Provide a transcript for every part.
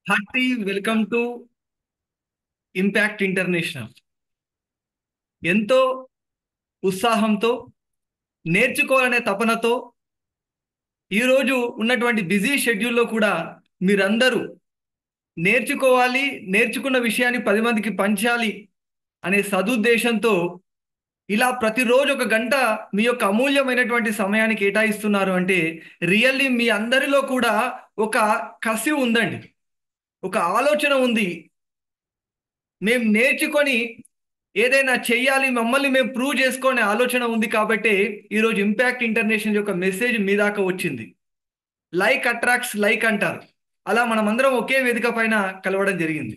Hearty welcome to impact international. ఎంతో ఉత్సాహంతో నేర్చుకోవాలనే తపనతో ఈరోజు ఉన్నటువంటి బిజీ షెడ్యూల్లో కూడా మీరందరూ నేర్చుకోవాలి, నేర్చుకున్న విషయాన్ని 10 మందికి పంచాలి అనే సదుద్దేశంతో ఇలా ప్రతిరోజు ఒక గంట మీ యొక్క అమూల్యమైనటువంటి సమయాన్ని కేటాయిస్తున్నారు అంటే రియల్లీ మీ అందరిలో కూడా ఒక కసి ఉందండి, ఒక ఆలోచన ఉంది. మేము నేర్చుకొని ఏదైనా చెయ్యాలి, మమ్మల్ని మేము ప్రూవ్ చేసుకునే ఆలోచన ఉంది కాబట్టి ఈరోజు ఇంపాక్ట్ ఇంటర్నేషనల్ యొక్క మెసేజ్ మీ దాకా వచ్చింది. లైక్ అట్రాక్ట్స్ లైక్ అంటారు. అలా మనమందరం ఒకే వేదిక పైన కలవడం జరిగింది.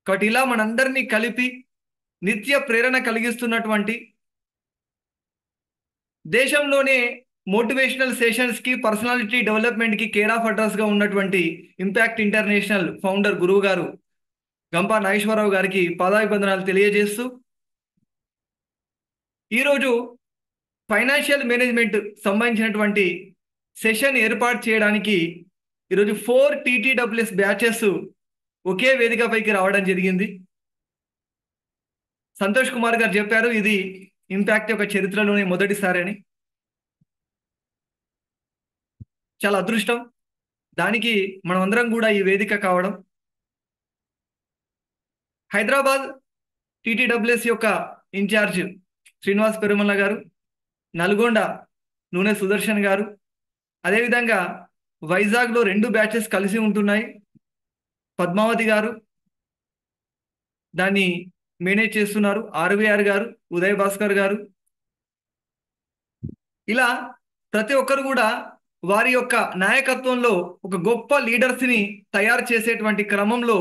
కాబట్టి ఇలా మనందరినీ కలిపి నిత్య ప్రేరణ కలిగిస్తున్నటువంటి, దేశంలోనే మోటివేషనల్ సెషన్స్కి, పర్సనాలిటీ డెవలప్మెంట్కి కేర్ ఆఫ్ అడ్రస్గా ఉన్నటువంటి ఇంపాక్ట్ ఇంటర్నేషనల్ ఫౌండర్ గురువు గారు గంపా నాగేశ్వరరావు గారికి పాదాభివందనాలు తెలియజేస్తూ, ఈరోజు ఫైనాన్షియల్ మేనేజ్మెంట్ సంబంధించినటువంటి సెషన్ ఏర్పాటు చేయడానికి ఈరోజు 4 TTWS బ్యాచెస్ ఒకే వేదికపైకి రావడం జరిగింది. సంతోష్ కుమార్ గారు చెప్పారు ఇది ఇంపాక్ట్ యొక్క చరిత్రలోనే మొదటిసారి అని. చాలా అదృష్టం, దానికి మనమందరం కూడా ఈ వేదిక కావడం. హైదరాబాద్ TTWS యొక్క ఇన్ఛార్జ్ శ్రీనివాస్ పెరుమల్ల గారు, నల్గొండ నూనె సుదర్శన్ గారు, అదేవిధంగా వైజాగ్లో 2 బ్యాచెస్ కలిసి ఉంటున్నాయి. పద్మావతి గారు దాన్ని మేనేజ్ చేస్తున్నారు, RVR గారు, ఉదయ్ భాస్కర్ గారు. ఇలా ప్రతి ఒక్కరు కూడా వారి యొక్క నాయకత్వంలో ఒక గొప్ప లీడర్స్ని తయారు చేసేటువంటి క్రమంలో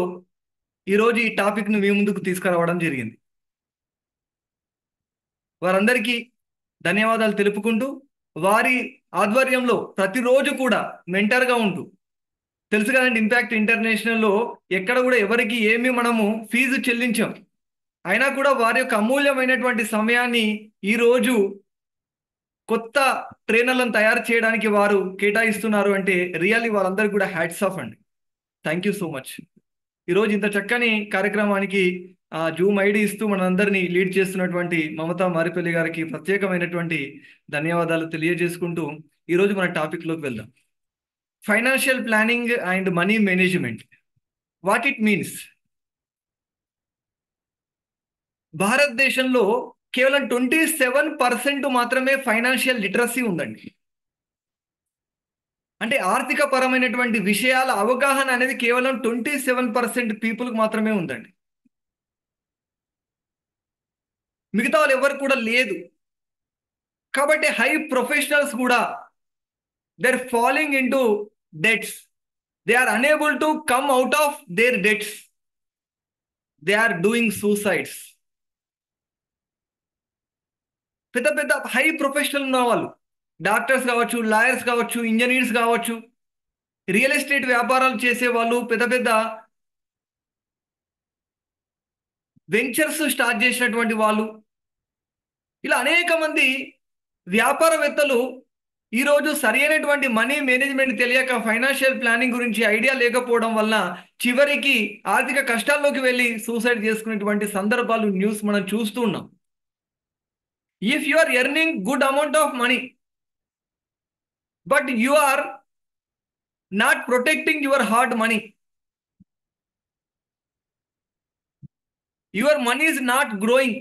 ఈరోజు ఈ టాపిక్ను మీ ముందుకు తీసుకురావడం జరిగింది. వారందరికీ ధన్యవాదాలు తెలుపుకుంటూ, వారి ఆధ్వర్యంలో ప్రతిరోజు కూడా మెంటర్గా ఉంటూ, తెలుసు కదండి ఇంపాక్ట్ ఇంటర్నేషనల్లో ఎక్కడ కూడా ఎవరికి ఏమి మనము ఫీజు చెల్లించాం, అయినా కూడా వారి యొక్క అమూల్యమైనటువంటి సమయాన్ని ఈరోజు కొత్త ట్రైనర్లను తయారు చేయడానికి వారు కేటాయిస్తున్నారు అంటే రియల్లీ వాళ్ళందరికీ కూడా హ్యాట్స్ ఆఫ్ అండి. Thank you so much. ఈరోజు ఇంత చక్కని కార్యక్రమానికి జూమ్ ఐడి ఇస్తూ మనందరినీ లీడ్ చేస్తున్నటువంటి మమతా మారిపల్లి గారికి ప్రత్యేకమైనటువంటి ధన్యవాదాలు తెలియజేసుకుంటూ ఈరోజు మన టాపిక్లోకి వెళ్దాం. Financial planning and money management, what it means. భారతదేశంలో కేవలం 27% మాత్రమే ఫైనాన్షియల్ లిటరసీ ఉందండి. అంటే ఆర్థిక పరమైనటువంటి విషయాల అవగాహన అనేది కేవలం 27% పీపుల్కి మాత్రమే ఉందండి. మిగతా వాళ్ళు ఎవరు కూడా లేదు. కాబట్టి హై ప్రొఫెషనల్స్ కూడా they are following in to debts, they are unable to come out of their debts, they are doing suicides. పెద్ద పెద్ద హై ప్రొఫెషనల్ ఉన్న వాళ్ళు, డాక్టర్స్ కావచ్చు, లాయర్స్ కావచ్చు, ఇంజనీర్స్ కావచ్చు, రియల్ ఎస్టేట్ వ్యాపారాలు చేసే వాళ్ళు, పెద్ద పెద్ద వెంచర్స్ స్టార్ట్ చేసినటువంటి వాళ్ళు, ఇలా అనేక మంది వ్యాపారవేత్తలు ఈరోజు సరైనటువంటి మనీ మేనేజ్మెంట్ తెలియక, ఫైనాన్షియల్ ప్లానింగ్ గురించి ఐడియా లేకపోవడం వల్ల చివరికి ఆర్థిక కష్టాల్లోకి వెళ్ళి సూసైడ్ చేసుకునేటువంటి సందర్భాలు న్యూస్ మనం చూస్తూ ఉన్నాం. If you are earning good amount of money, but you are not protecting your hard money, your money is not growing,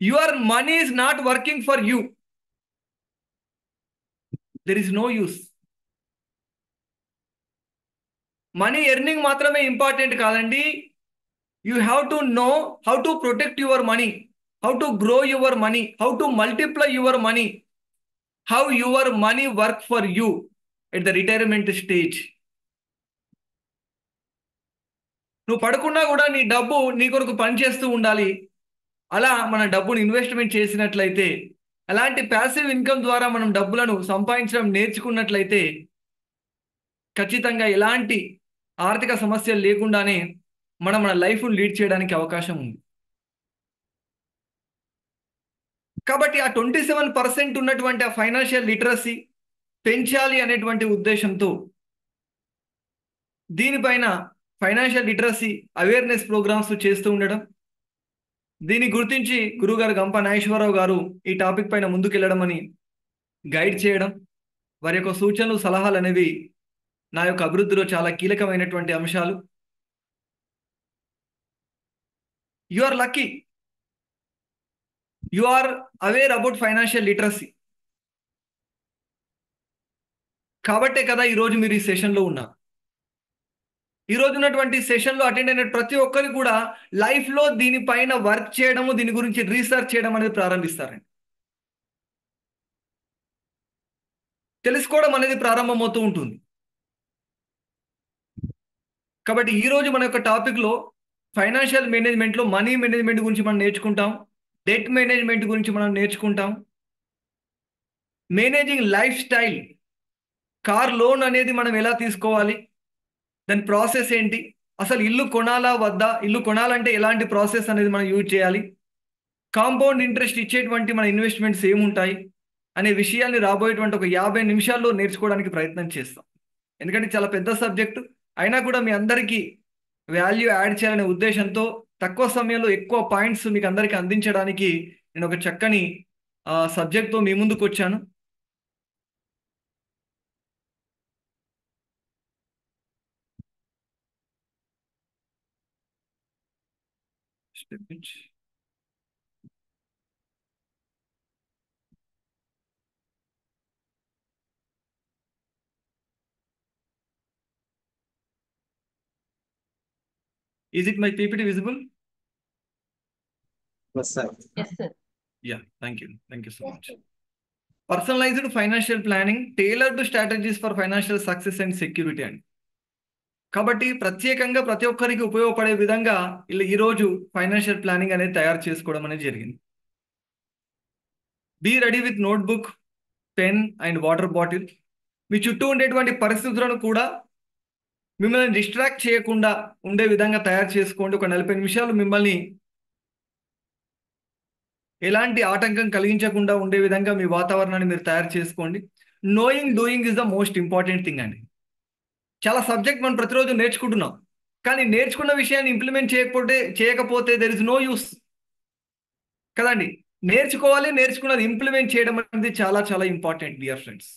your money is not working for you, there is no use. Money earning మాత్రమే important కాదండి. You have to know how to protect your money, how to grow your money, how to multiply your money, how your money work for you at the retirement stage. నువ్వు పడుకున్నా కూడా నీ డబ్బు నీ కొరకు పనిచేస్తూ ఉండాలి. అలా మన డబ్బును ఇన్వెస్ట్మెంట్ చేసినట్లయితే, అలాంటి ప్యాసివ్ ఇన్కమ్ ద్వారా మనం డబ్బులను సంపాదించడం నేర్చుకున్నట్లయితే ఖచ్చితంగా ఎలాంటి ఆర్థిక సమస్యలు లేకుండానే మన లైఫ్ను లీడ్ చేయడానికి అవకాశం ఉంది. కాబట్టి ఆ 27% ఉన్నటువంటి ఆ ఫైనాన్షియల్ లిటరసీ పెంచాలి అనేటువంటి ఉద్దేశంతో దీనిపైన ఫైనాన్షియల్ లిటరసీ అవేర్నెస్ ప్రోగ్రామ్స్ చేస్తూ ఉండడం, దీన్ని గుర్తించి గురుగారు గంప నాగేశ్వరరావు గారు ఈ టాపిక్ పైన ముందుకెళ్ళడం అని గైడ్ చేయడం, వారి యొక్క సూచనలు సలహాలు అనేవి నా యొక్క అభివృద్ధిలో చాలా కీలకమైనటువంటి అంశాలు. You are lucky, you are aware about financial literacy. కాబట్టే కదా ఈరోజు మీరు ఈ సెషన్లో ఉన్నారు. ఈ రోజు ఉన్నటువంటి సెషన్లో అటెండ్ అయిన ప్రతి ఒక్కరు కూడా లైఫ్లో దీనిపైన వర్క్ చేయడము, దీని గురించి రీసెర్చ్ చేయడం అనేది ప్రారంభిస్తారండి. తెలుసుకోవడం అనేది ప్రారంభమవుతూ ఉంటుంది. కాబట్టి ఈరోజు మన యొక్క టాపిక్లో ఫైనాన్షియల్ మేనేజ్మెంట్లో మనీ మేనేజ్మెంట్ గురించి మనం నేర్చుకుంటాం, డెట్ మేనేజ్మెంట్ గురించి మనం నేర్చుకుంటాం, managing life style, car loan అనేది మనం ఎలా తీసుకోవాలి, దాని ప్రాసెస్ ఏంటి, అసలు ఇల్లు కొనాలా వద్దా, ఇల్లు కొనాలంటే ఎలాంటి ప్రాసెస్ అనేది మనం యూజ్ చేయాలి, కాంపౌండ్ ఇంట్రెస్ట్ ఇచ్చేటువంటి మన ఇన్వెస్ట్మెంట్స్ ఏముంటాయి అనే విషయాల్ని రాబోయేటువంటి ఒక 50 నిమిషాల్లో నేర్చుకోవడానికి ప్రయత్నం చేస్తాం. ఎందుకంటే చాలా పెద్ద సబ్జెక్టు అయినా కూడా మీ అందరికీ వాల్యూ యాడ్ చేయాలనే ఉద్దేశంతో తక్కువ సమయంలో ఎక్కువ పాయింట్స్ మీకు అందరికీ అందించడానికి నేను ఒక చక్కని సబ్జెక్ట్తో మీ ముందుకు వచ్చాను. Is it my PPT visible? Yes, sir. Yes, sir. Yeah, thank you. Thank you so much. Personalized financial planning, tailored strategies for financial success and security అండి. కాబట్టి ప్రత్యేకంగా ప్రతి ఒక్కరికి ఉపయోగపడే విధంగా ఈరోజు ఫైనాన్షియల్ ప్లానింగ్ అనేది తయారు చేసుకోవడం అనేది జరిగింది. Be ready with notebook, pen and water bottle. మీ చుట్టూ ఉండేటువంటి పరిస్థితులను కూడా మిమ్మల్ని డిస్ట్రాక్ట్ చేయకుండా ఉండే విధంగా తయారు చేసుకోండి. ఒక 40 నిమిషాలు మిమ్మల్ని ఎలాంటి ఆటంకం కలిగించకుండా ఉండే విధంగా మీ వాతావరణాన్ని మీరు తయారు చేసుకోండి. Knowing doing is the most important thing అండి. చాలా సబ్జెక్ట్ మనం ప్రతిరోజు నేర్చుకుంటున్నాం, కానీ నేర్చుకున్న విషయాన్ని ఇంప్లిమెంట్ చేయకపోతే దెర్ ఇస్ నో యూస్ కదండి. నేర్చుకోవాలి, నేర్చుకున్నది ఇంప్లిమెంట్ చేయడం అనేది చాలా చాలా ఇంపార్టెంట్ డియర్ ఫ్రెండ్స్.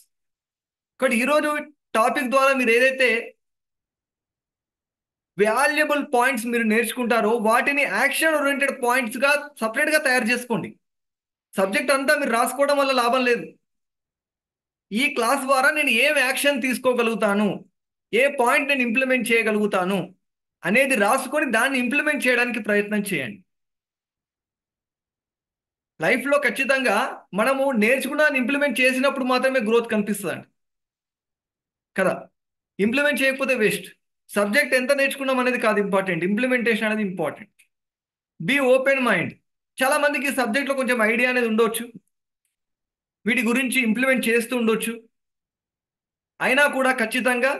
కాబట్టి ఈరోజు టాపిక్ ద్వారా మీరు ఏదైతే వాల్యుబుల్ పాయింట్స్ మీరు నేర్చుకుంటారో వాటిని యాక్షన్ ఓరియంటెడ్ పాయింట్స్గా సపరేట్గా తయారు చేసుకోండి. సబ్జెక్ట్ అంతా మీరు రాసుకోవడం వల్ల లాభం లేదు. ఈ క్లాస్ ద్వారా నేను ఏం యాక్షన్ తీసుకోగలుగుతాను, ఏ పాయింట్ నేను ఇంప్లిమెంట్ చేయగలుగుతాను అనేది రాసుకొని దాన్ని ఇంప్లిమెంట్ చేయడానికి ప్రయత్నం చేయండి. లైఫ్లో ఖచ్చితంగా మనము నేర్చుకున్న ఇంప్లిమెంట్ చేసినప్పుడు మాత్రమే గ్రోత్ కనిపిస్తుందండి కదా. ఇంప్లిమెంట్ చేయకపోతే వేస్ట్. సబ్జెక్ట్ ఎంత నేర్చుకున్నాం అనేది కాదు ఇంపార్టెంట్, ఇంప్లిమెంటేషన్ అనేది ఇంపార్టెంట్. Be open mind. చాలా మందికి సబ్జెక్ట్లో కొంచెం ఐడియా అనేది ఉండొచ్చు, వీటి గురించి ఇంప్లిమెంట్ చేస్తూ ఉండొచ్చు, అయినా కూడా ఖచ్చితంగా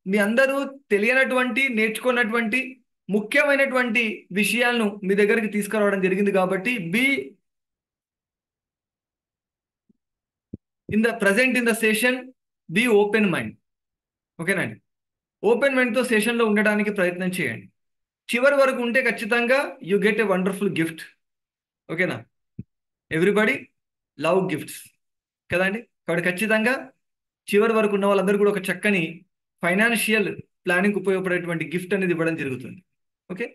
మీ అందరూ తెలియనటువంటి నేర్చుకున్నటువంటి ముఖ్యమైనటువంటి విషయాలను మీ దగ్గరికి తీసుకురావడం జరిగింది. కాబట్టి be in the present in the session, be open mind. ఓకేనండి. ఓపెన్ మైండ్తో సెషన్లో ఉండడానికి ప్రయత్నం చేయండి. చివరి వరకు ఉంటే ఖచ్చితంగా you get a wonderful gift. ఓకేనా. ఎవ్రీబడి లవ్ గిఫ్ట్స్ కదండి. కాబట్టి ఖచ్చితంగా చివరి వరకు ఉన్న వాళ్ళందరూ కూడా ఒక చక్కని ఫైనాన్షియల్ ప్లానింగ్ ఉపయోగపడేటువంటి గిఫ్ట్ అనేది ఇవ్వడం జరుగుతుంది. ఓకే.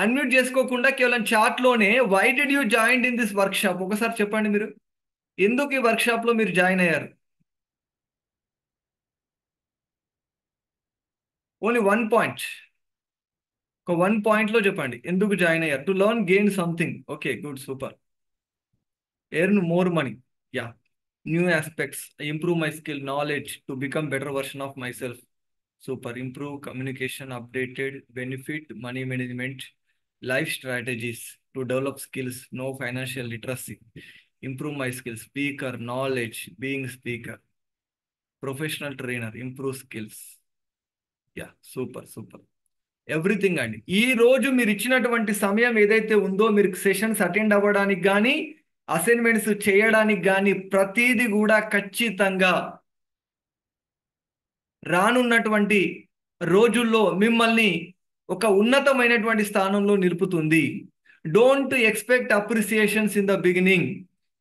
అన్మ్యూట్ చేసుకోకుండా కేవలం చాట్లోనే why did you join in this workshop ఒకసారి చెప్పండి. మీరు ఎందుకు ఈ వర్క్షాప్లో మీరు జాయిన్ అయ్యారు? ఓన్లీ 1 పాయింట్, ఒక 1 పాయింట్లో చెప్పండి ఎందుకు జాయిన్ అయ్యారు. To learn, gain something. Okay, good, super. Earn more money. Yeah. New aspects, improve my skill, knowledge to become better version of my self. Super. Improve communication, updated, benefit, money management, life strategies to develop skills, know financial literacy, improve my skills, speaker, knowledge, being speaker, professional trainer, improve skills. Yeah, super super. Everything అండి. ఈ రోజు మీరు ఇచ్చినటువంటి సమయం ఏదైతే ఉందో మీరు sessions attend అవ్వడానికి కానీ అసైన్మెంట్స్ చేయడానికి కానీ ప్రతిదీ కూడా ఖచ్చితంగా రానున్నటువంటి రోజుల్లో మిమ్మల్ని ఒక ఉన్నతమైనటువంటి స్థానంలో నిలుపుతుంది. Don't expect appreciations in the beginning.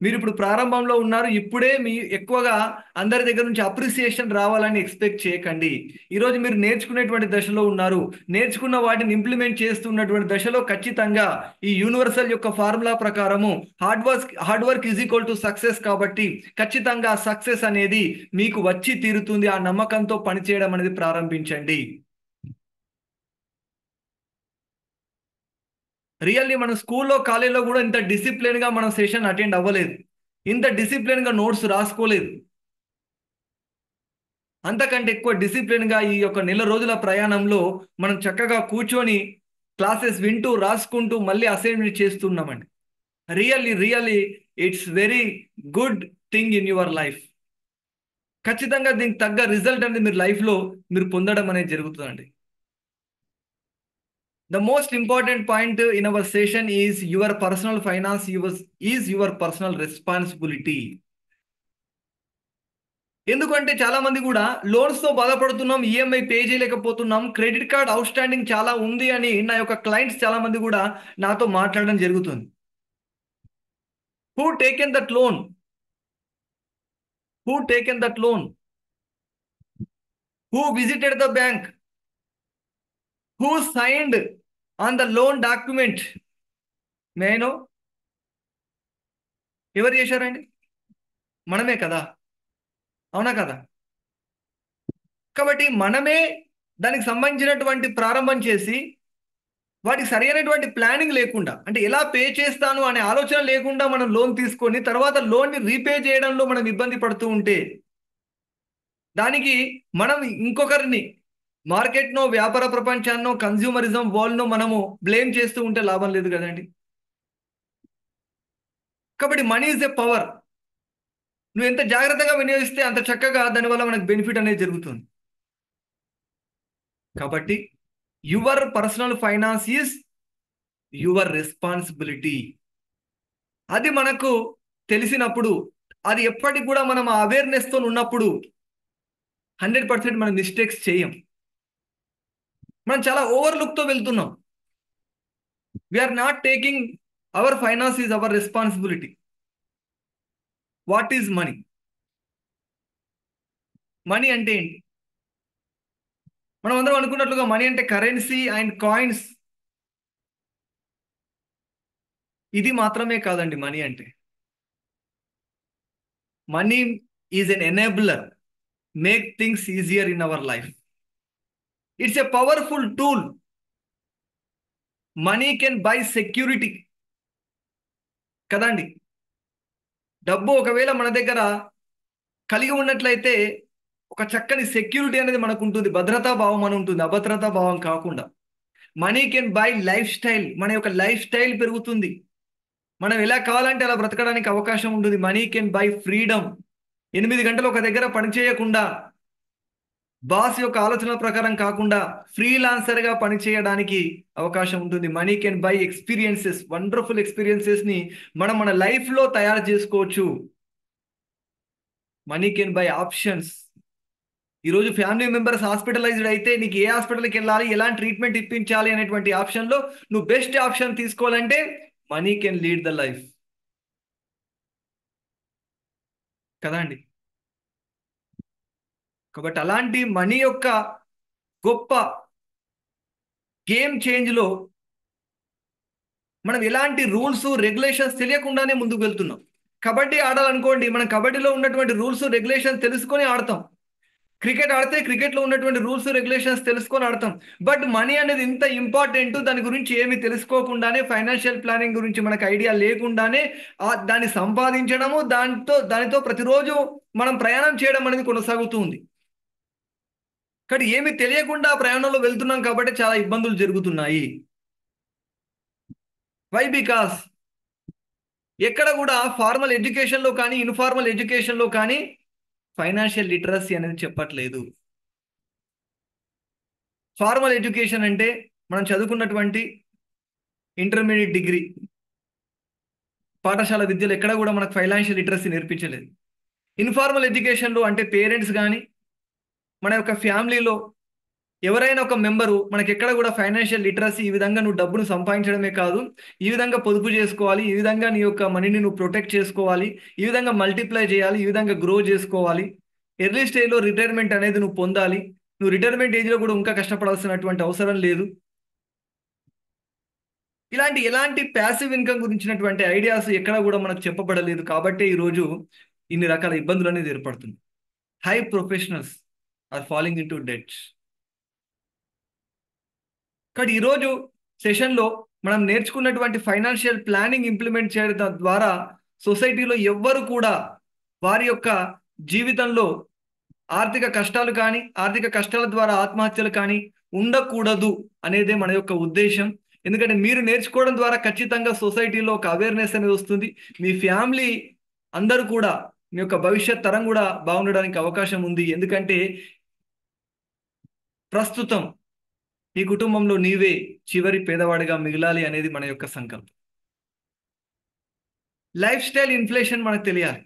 మీరు ఇప్పుడు ప్రారంభంలో ఉన్నారు. ఇప్పుడే మీ ఎక్కువగా అందరి దగ్గర నుంచి అప్రిసియేషన్ రావాలని ఎక్స్పెక్ట్ చేయకండి. ఈరోజు మీరు నేర్చుకునేటువంటి దశలో ఉన్నారు. నేర్చుకున్న వాటిని ఇంప్లిమెంట్ చేస్తున్నటువంటి దశలో ఖచ్చితంగా ఈ యూనివర్సల్ యొక్క ఫార్ములా ప్రకారము hard work is equal to success. కాబట్టి ఖచ్చితంగా సక్సెస్ అనేది మీకు వచ్చి తీరుతుంది. ఆ నమ్మకంతో పనిచేయడం అనేది ప్రారంభించండి. రియల్లీ మనం స్కూల్లో కాలేజీలో కూడా ఇంత డిసిప్లిన్గా మనం సెషన్ అటెండ్ అవ్వలేదు. ఇంత డిసిప్లిన్గా నోట్స్ రాసుకోలేదు. అంతకంటే ఎక్కువ డిసిప్లిన్గా ఈ యొక్క నెల రోజుల ప్రయాణంలో మనం చక్కగా కూర్చొని క్లాసెస్ వింటూ రాసుకుంటూ మళ్ళీ అసైన్మెంట్ చేస్తున్నామండి. Really it's very good thing in your life. ఖచ్చితంగా దీనికి తగ్గ రిజల్ట్ అనేది మీరు లైఫ్లో మీరు పొందడం అనేది జరుగుతుందండి. The most important point in our session is your personal finance is your personal responsibility. ఎందుకంటే చాలా మంది కూడా లోన్స్ తో బాధపడుతున్నాం, ఈఎంఐ పే చేయలేకపోతున్నాం, క్రెడిట్ కార్డ్ అవుట్ స్టాండింగ్ చాలా ఉంది అని నా యొక్క క్లయింట్స్ చాలా మంది కూడా నాతో మాట్లాడడం జరుగుతుంది. Who taken that loan? Who taken that loan? Who visited the bank? Who signed on the loan document? May I know? ఎవరు చేశారండి? మనమే కదా, అవునా కదా? కాబట్టి మనమే దానికి సంబంధించినటువంటి ప్రారంభం చేసి వాటికి సరైనటువంటి ప్లానింగ్ లేకుండా, అంటే ఎలా పే చేస్తాను అనే ఆలోచన లేకుండా మనం లోన్ తీసుకొని తర్వాత లోన్ని రీపే చేయడంలో మనం ఇబ్బంది పడుతూ ఉంటే దానికి మనం ఇంకొకరిని మార్కెట్నో, వ్యాపార ప్రపంచాన్నో, కన్జ్యూమరిజం వరల్డ్నో మనము బ్లేమ్ చేస్తూ ఉంటే లాభం లేదు కదండి. కాబట్టి మనీ ఈజ్ ఎ పవర్. నువ్వు ఎంత జాగ్రత్తగా వినియోగిస్తే అంత చక్కగా దానివల్ల మనకు బెనిఫిట్ అనేది జరుగుతుంది. కాబట్టి your personal finance is your responsibility. అది మనకు తెలిసినప్పుడు, అది ఎప్పటికి కూడా మనం అవేర్నెస్తో ఉన్నప్పుడు 100% మనం మిస్టేక్స్ చేయం. మనం చాలా ఓవర్లుక్తో వెళ్తున్నాం. We are not taking our finance is our responsibility. What is money? Money అంటే ఏంటి? మనం అందరం అనుకున్నట్లుగా మనీ అంటే కరెన్సీ అండ్ కాయిన్స్. ఇది మాత్రమే కాదండి మనీ అంటే. Money is an enabler, make things easier in our life. It's a powerful tool. Money can buy security కదండి. డబ్బు ఒకవేళ మన దగ్గర కలిగి ఉన్నట్లయితే ఒక చక్కని సెక్యూరిటీ అనేది మనకు ఉంటుంది, భద్రతా భావం అని ఉంటుంది, అభద్రతా భావం కాకుండా. Money can by life style. మన యొక్క లైఫ్ స్టైల్ పెరుగుతుంది. మనం ఎలా కావాలంటే అలా బ్రతకడానికి అవకాశం ఉంటుంది. Money can by freedom. 8 గంటలు ఒక దగ్గర పనిచేయకుండా, బాస్ యొక్క ఆలోచనల ప్రకారం కాకుండా ఫ్రీలాన్సర్గా పనిచేయడానికి అవకాశం ఉంటుంది. Money can buy experiences. Wonderful ఎక్స్పీరియన్సెస్ని మనం మన లైఫ్లో తయారు చేసుకోవచ్చు. Money can buy options. ఈరోజు ఫ్యామిలీ మెంబర్స్ హాస్పిటలైజ్డ్ అయితే నీకు ఏ హాస్పిటల్కి వెళ్ళాలి, ఎలాంటి ట్రీట్మెంట్ ఇప్పించాలి అనేటువంటి ఆప్షన్లో నువ్వు బెస్ట్ ఆప్షన్ తీసుకోవాలంటే money can lead the life కదా అండి. కాబట్టి అలాంటి మనీ యొక్క గొప్ప గేమ్ చేంజ్లో మనం ఎలాంటి రూల్స్ రెగ్యులేషన్స్ తెలియకుండానే ముందుకు వెళ్తున్నాం. కబడ్డీ ఆడాలనుకోండి, మనం కబడ్డీలో ఉన్నటువంటి రూల్స్ రెగ్యులేషన్స్ తెలుసుకొని ఆడతాం. క్రికెట్ ఆడితే క్రికెట్లో ఉన్నటువంటి రూల్స్ రెగ్యులేషన్స్ తెలుసుకొని ఆడతాం. బట్ మనీ అనేది ఇంత ఇంపార్టెంట్, దాని గురించి ఏమి తెలుసుకోకుండానే, ఫైనాన్షియల్ ప్లానింగ్ గురించి మనకు ఐడియా లేకుండానే దాన్ని సంపాదించడము, దానితో ప్రతిరోజు మనం ప్రయాణం చేయడం అనేది కొనసాగుతుంది. కానీ ఏమి తెలియకుండా ప్రయాణంలో వెళ్తున్నాం కాబట్టి చాలా ఇబ్బందులు జరుగుతున్నాయి. వై? బికాస్ ఎక్కడ కూడా ఫార్మల్ ఎడ్యుకేషన్లో కానీ ఇన్ఫార్మల్ ఎడ్యుకేషన్లో కానీ ఫైనాన్షియల్ లిటరసీ అనేది చెప్పట్లేదు. ఫార్మల్ ఎడ్యుకేషన్ అంటే మనం చదువుకున్నటువంటి ఇంటర్మీడియట్ డిగ్రీ, పాఠశాల విద్యలో ఎక్కడ కూడా మనకు ఫైనాన్షియల్ లిటరసీ నేర్పించలేదు. ఇన్ఫార్మల్ ఎడ్యుకేషన్లో అంటే పేరెంట్స్ కానీ మన యొక్క ఫ్యామిలీలో ఎవరైనా ఒక మెంబరు మనకి ఎక్కడ కూడా ఫైనాన్షియల్ లిటరసీ, ఈ విధంగా నువ్వు డబ్బును సంపాదించడమే కాదు, ఈ విధంగా పొదుపు చేసుకోవాలి, ఈ విధంగా నీ యొక్క మనీని నువ్వు ప్రొటెక్ట్ చేసుకోవాలి, ఈ విధంగా మల్టిప్లై చేయాలి, ఈ విధంగా గ్రో చేసుకోవాలి, ఎర్లీ స్టేజ్లో రిటైర్మెంట్ అనేది నువ్వు పొందాలి, నువ్వు రిటైర్మెంట్ ఏజ్లో కూడా ఇంకా కష్టపడాల్సినటువంటి అవసరం లేదు, ఇలాంటి ఎలాంటి ప్యాసివ్ ఇన్కమ్ గురించినటువంటి ఐడియాస్ ఎక్కడ కూడా మనకు చెప్పబడలేదు. కాబట్టి ఈరోజు ఇన్ని రకాల ఇబ్బందులు అనేది ఏర్పడుతుంది. High professionals are following in to debts. కాబట్టి ఈరోజు సెషన్లో మనం నేర్చుకున్నటువంటి ఫైనాన్షియల్ ప్లానింగ్ ఇంప్లిమెంట్ చేయడం ద్వారా సొసైటీలో ఎవ్వరు కూడా వారి యొక్క జీవితంలో ఆర్థిక కష్టాలు కానీ, ఆర్థిక కష్టాల ద్వారా ఆత్మహత్యలు కానీ ఉండకూడదు అనేదే మన యొక్క ఉద్దేశం. ఎందుకంటే మీరు నేర్చుకోవడం ద్వారా ఖచ్చితంగా సొసైటీలో ఒక అవేర్నెస్ అనేది వస్తుంది. మీ ఫ్యామిలీ అందరూ కూడా, మీ యొక్క భవిష్యత్ తరం కూడా బాగుండడానికి అవకాశం ఉంది. ఎందుకంటే ప్రస్తుతం ఈ కుటుంబంలో నీవే చివరి పేదవాడిగా మిగిలాలి అనేది మన యొక్క సంకల్పం. లైఫ్ స్టైల్ ఇన్ఫ్లేషన్ మనకు తెలియాలి.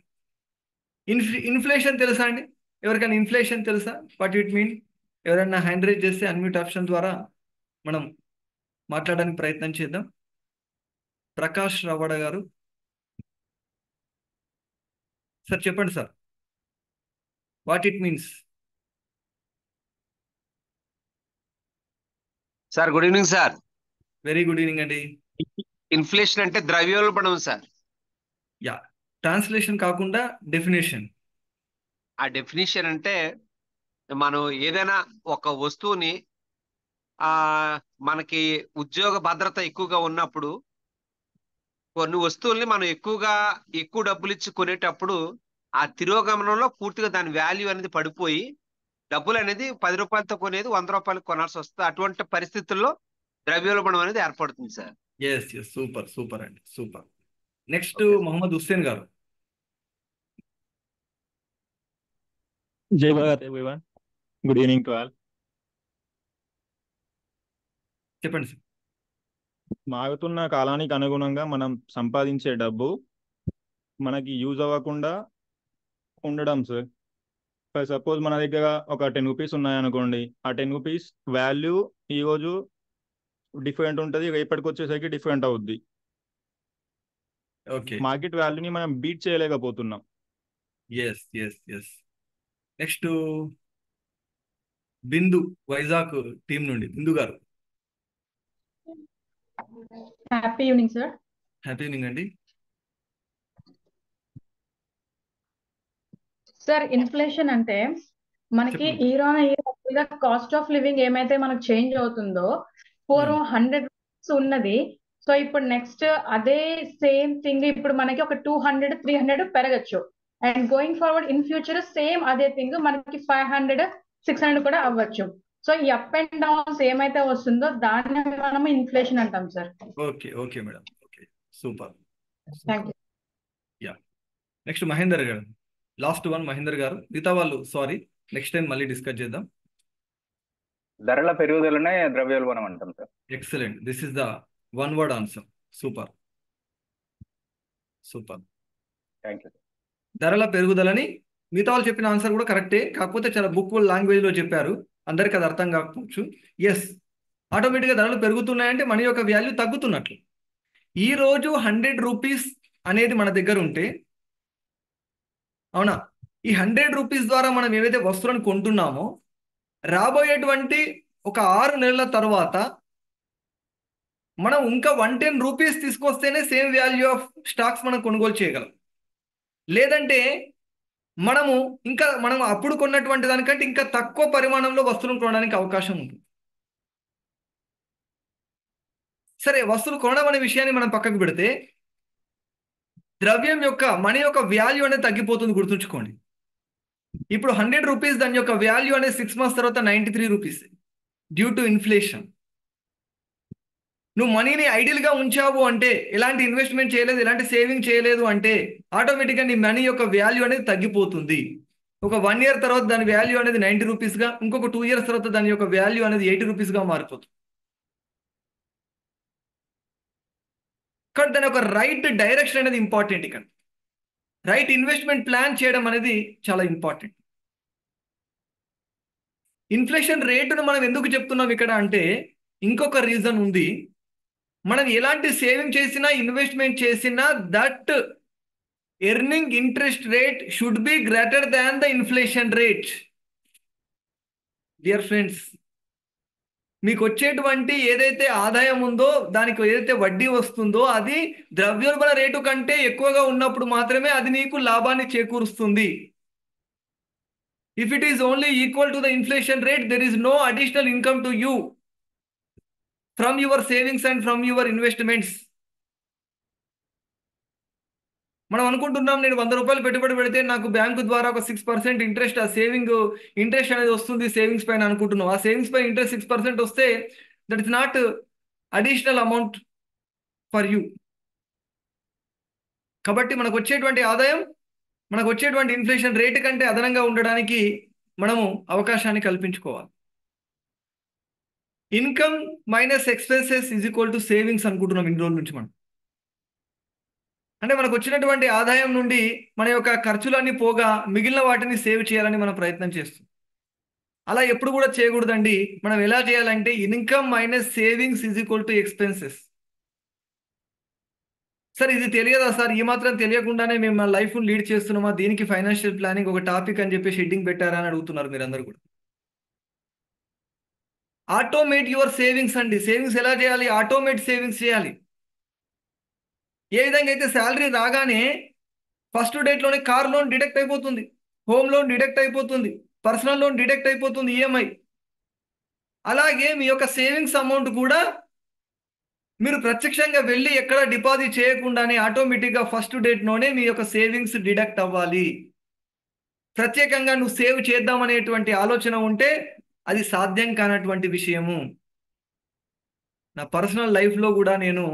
ఇన్ఫ్లేషన్ తెలుసా అండి? ఎవరికైనా ఇన్ఫ్లేషన్ తెలుసా? What it mean? ఎవరైనా హ్యాండ్ రైజ్ చేస్తే అన్మ్యూట్ ఆప్షన్ ద్వారా మనం మాట్లాడడానికి ప్రయత్నం చేద్దాం. ప్రకాష్ రావడ గారు సార్ చెప్పండి sir, what it means? Sir good evening sir. Very good evening అండి. ఇన్ఫ్లేషన్ అంటే ద్రవ్యోల్బణం సార్. యా, ట్రాన్స్లేషన్ కాకుండా డెఫినేషన్. ఆ డెఫినేషన్ అంటే మనం ఏదైనా ఒక వస్తువుని మనకి ఉద్యోగ భద్రత ఎక్కువగా ఉన్నప్పుడు కొన్ని వస్తువుల్ని మనం ఎక్కువ డబ్బులు ఇచ్చి కొనేటప్పుడు ఆ తిరోగమనంలో పూర్తిగా దాని వాల్యూ అనేది పడిపోయి డబ్బులు అనేది 10 రూపాయలతో కొనేది 100 రూపాయలకు కొనాల్సి వస్తుంది. అటువంటి పరిస్థితుల్లో ద్రవ్యోల్బణం అనేది ఏర్పడుతుంది sir. Yes yes, super super అండి, సూపర్. నెక్స్ట్ మొహమ్మద్ హుస్సేన్ గారు. Jai Bharat everyone, good evening to all. చెప్పండి సార్. మారుతున్న కాలానికి అనుగుణంగా మనం సంపాదించే డబ్బు మనకి యూజ్ అవ్వకుండా ఉండడం సార్. ఫర్ సపోజ్ మన దగ్గర ఒక 10 రూపీస్ ఉన్నాయనుకోండి, ఆ 10 రూపీస్ వాల్యూ ఈరోజు డిఫరెంట్ ఉంటుంది, రేపటికి వచ్చేసరికి డిఫరెంట్ అవుద్ది. ఓకే, మార్కెట్ వాల్యూని మనం బీట్ చేయలేకపోతున్నాం. Yes yes yes. Next Bindu, Vizag team నుండి బిందు గారు. Happy evening sir. Happy evening అండి. సార్, ఇన్ఫ్లేషన్ అంటే మనకి year on year cost of living ఏమైతే మనకు చేంజ్ అవుతుందో, పూర్వం 100 రూపీస్ ఉన్నది, సో ఇప్పుడు నెక్స్ట్ అదే సేమ్ థింగ్ ఇప్పుడు మనకి ఒక 200, 300 పెరగచ్చు. And going forward in future same అదే థింగ్ మనకి 500, 600 కూడా అవ్వచ్చు. సో ఈ అప్ అండ్ డౌన్స్ ఏమైతే వస్తుందో దాన్ని మనం ఇన్ఫ్లేషన్ అంటాం sir. Okay okay madam, okay super. Thank you. Yeah, next Mahender గారు. లాస్ట్ వన్ మహేందర్ గారు, మిగతా వాళ్ళు సారీ నెక్స్ట్ టైం మళ్ళీ డిస్కస్ చేద్దాం. ధరల పెరుగుదలనే ద్రవ్యోల్బణం అంటాం sir. Excellent, this is the one word answer. Super super, thank you. ధరల పెరుగుదలని మిగతా వాళ్ళు చెప్పిన ఆన్సర్ కూడా కరెక్టే, కాకపోతే చాలా బుక్ లాంగ్వేజ్లో చెప్పారు, అందరికి అది అర్థం కాకపోవచ్చు. ఎస్, ఆటోమేటిక్గా ధరలు పెరుగుతున్నాయంటే మన యొక్క వాల్యూ తగ్గుతున్నట్లు. ఈరోజు 100 రూపీస్ అనేది మన దగ్గర ఉంటే, అవునా, ఈ 100 రూపీస్ ద్వారా మనం ఏవైతే వస్తువులను కొంటున్నామో రాబోయేటువంటి ఒక 6 నెలల తర్వాత మనం ఇంకా 110 రూపీస్ తీసుకొస్తేనే సేమ్ వాల్యూ ఆఫ్ స్టాక్స్ మనం కొనుగోలు చేయగలం. లేదంటే మనం అప్పుడు కొన్నటువంటి దానికంటే ఇంకా తక్కువ పరిమాణంలో వస్తువులను కొనడానికి అవకాశం ఉంటుంది. సరే, వస్తువులు కొనడం అనే విషయాన్ని మనం పక్కకు పెడితే ద్రవ్యం యొక్క మనీ యొక్క వాల్యూ అనేది తగ్గిపోతుంది, గుర్తుంచుకోండి. ఇప్పుడు 100 రూపీస్, దాని యొక్క వాల్యూ అనేది 6 months తర్వాత 93 రూపీస్ డ్యూ టు ఇన్ఫ్లేషన్. నువ్వు మనీని ఐడియల్గా ఉంచావు అంటే, ఎలాంటి ఇన్వెస్ట్మెంట్ చేయలేదు, ఎలాంటి సేవింగ్ చేయలేదు అంటే ఆటోమేటిక్గా నీ మనీ యొక్క వాల్యూ అనేది తగ్గిపోతుంది. ఒక 1 year తర్వాత దాని వాల్యూ అనేది 90 రూపీస్గా, ఇంకొక 2 years తర్వాత దాని యొక్క వాల్యూ అనేది 80 రూపీస్గా మారిపోతుంది. కానీ దాని యొక్క రైట్ డైరెక్షన్ అనేది ఇంపార్టెంట్. ఇక్కడ రైట్ ఇన్వెస్ట్మెంట్ ప్లాన్ చేయడం అనేది చాలా ఇంపార్టెంట్. ఇన్ఫ్లేషన్ రేటును మనం ఎందుకు చెప్తున్నాం ఇక్కడ అంటే ఇంకొక రీజన్ ఉంది. మనం ఎలాంటి సేవింగ్ చేసినా ఇన్వెస్ట్మెంట్ చేసినా that earning interest rate should be greater than the inflation rate. Dear friends, మీకు వచ్చేటువంటి ఏదైతే ఆదాయం ఉందో దానికి ఏదైతే వడ్డీ వస్తుందో అది ద్రవ్యోల్బణ రేటు కంటే ఎక్కువగా ఉన్నప్పుడు మాత్రమే అది నీకు లాభాన్ని చేకూరుస్తుంది. If it is only equal to the inflation rate, there is no additional income to you from your savings and from your investments. మనం అనుకుంటున్నాం నేను 100 రూపాయలు పెట్టుబడి పెడితే నాకు బ్యాంకు ద్వారా ఒక 6% ఇంట్రెస్ట్, ఆ సేవింగ్ ఇంట్రెస్ట్ అనేది వస్తుంది సేవింగ్స్ పైన అనుకుంటున్నాం. ఆ సేవింగ్స్ పై ఇంట్రెస్ట్ 6% వస్తే that is not additional amount for you. కాబట్టి మనకు వచ్చేటువంటి ఆదాయం మనకు వచ్చేటువంటి ఇన్ఫ్లేషన్ రేటు కంటే అదనంగా ఉండడానికి మనము అవకాశాన్ని కల్పించుకోవాలి. Income minus expenses is equal to savings అనుకుంటున్నాం ఇన్ని రోజుల నుంచి మనం. అంటే మనకు వచ్చినటువంటి ఆదాయం నుండి మన యొక్క ఖర్చులన్నీ పోగా మిగిలిన వాటిని సేవ్ చేయాలని మనం ప్రయత్నం చేస్తాం. అలా ఎప్పుడు కూడా చేయకూడదండి. మనం ఎలా చేయాలంటే income minus savings is equal to expenses. Sir ఇది తెలియదా సార్, ఈ మాత్రం తెలియకుండానే మేము మన లైఫ్ను లీడ్ చేస్తున్నామా, దీనికి ఫైనాన్షియల్ ప్లానింగ్ ఒక టాపిక్ అని చెప్పి హెడ్డింగ్ పెట్టారా అని అడుగుతున్నారు మీరందరూ కూడా. ఆటోమేట్ యువర్ సేవింగ్స్ అండి. సేవింగ్స్ ఎలా చేయాలి? ఆటోమేట్ సేవింగ్స్ చేయాలి. ఏ విధంగా అయితే శాలరీ రాగానే ఫస్ట్ డేట్లోనే కార్ లోన్ డిడక్ట్ అయిపోతుంది, హోమ్ లోన్ డిడక్ట్ అయిపోతుంది, పర్సనల్ లోన్ డిడక్ట్ అయిపోతుంది, ఈఎంఐ. అలాగే మీ యొక్క సేవింగ్స్ అమౌంట్ కూడా మీరు ప్రత్యక్షంగా వెళ్ళి ఎక్కడ డిపాజిట్ చేయకుండానే ఆటోమేటిక్గా ఫస్ట్ డేట్లోనే మీ యొక్క సేవింగ్స్ డిడక్ట్ అవ్వాలి. ప్రత్యేకంగా నువ్వు సేవ్ చేద్దామనేటువంటి ఆలోచన ఉంటే అది సాధ్యం కానటువంటి విషయము. నా పర్సనల్ లైఫ్లో కూడా నేను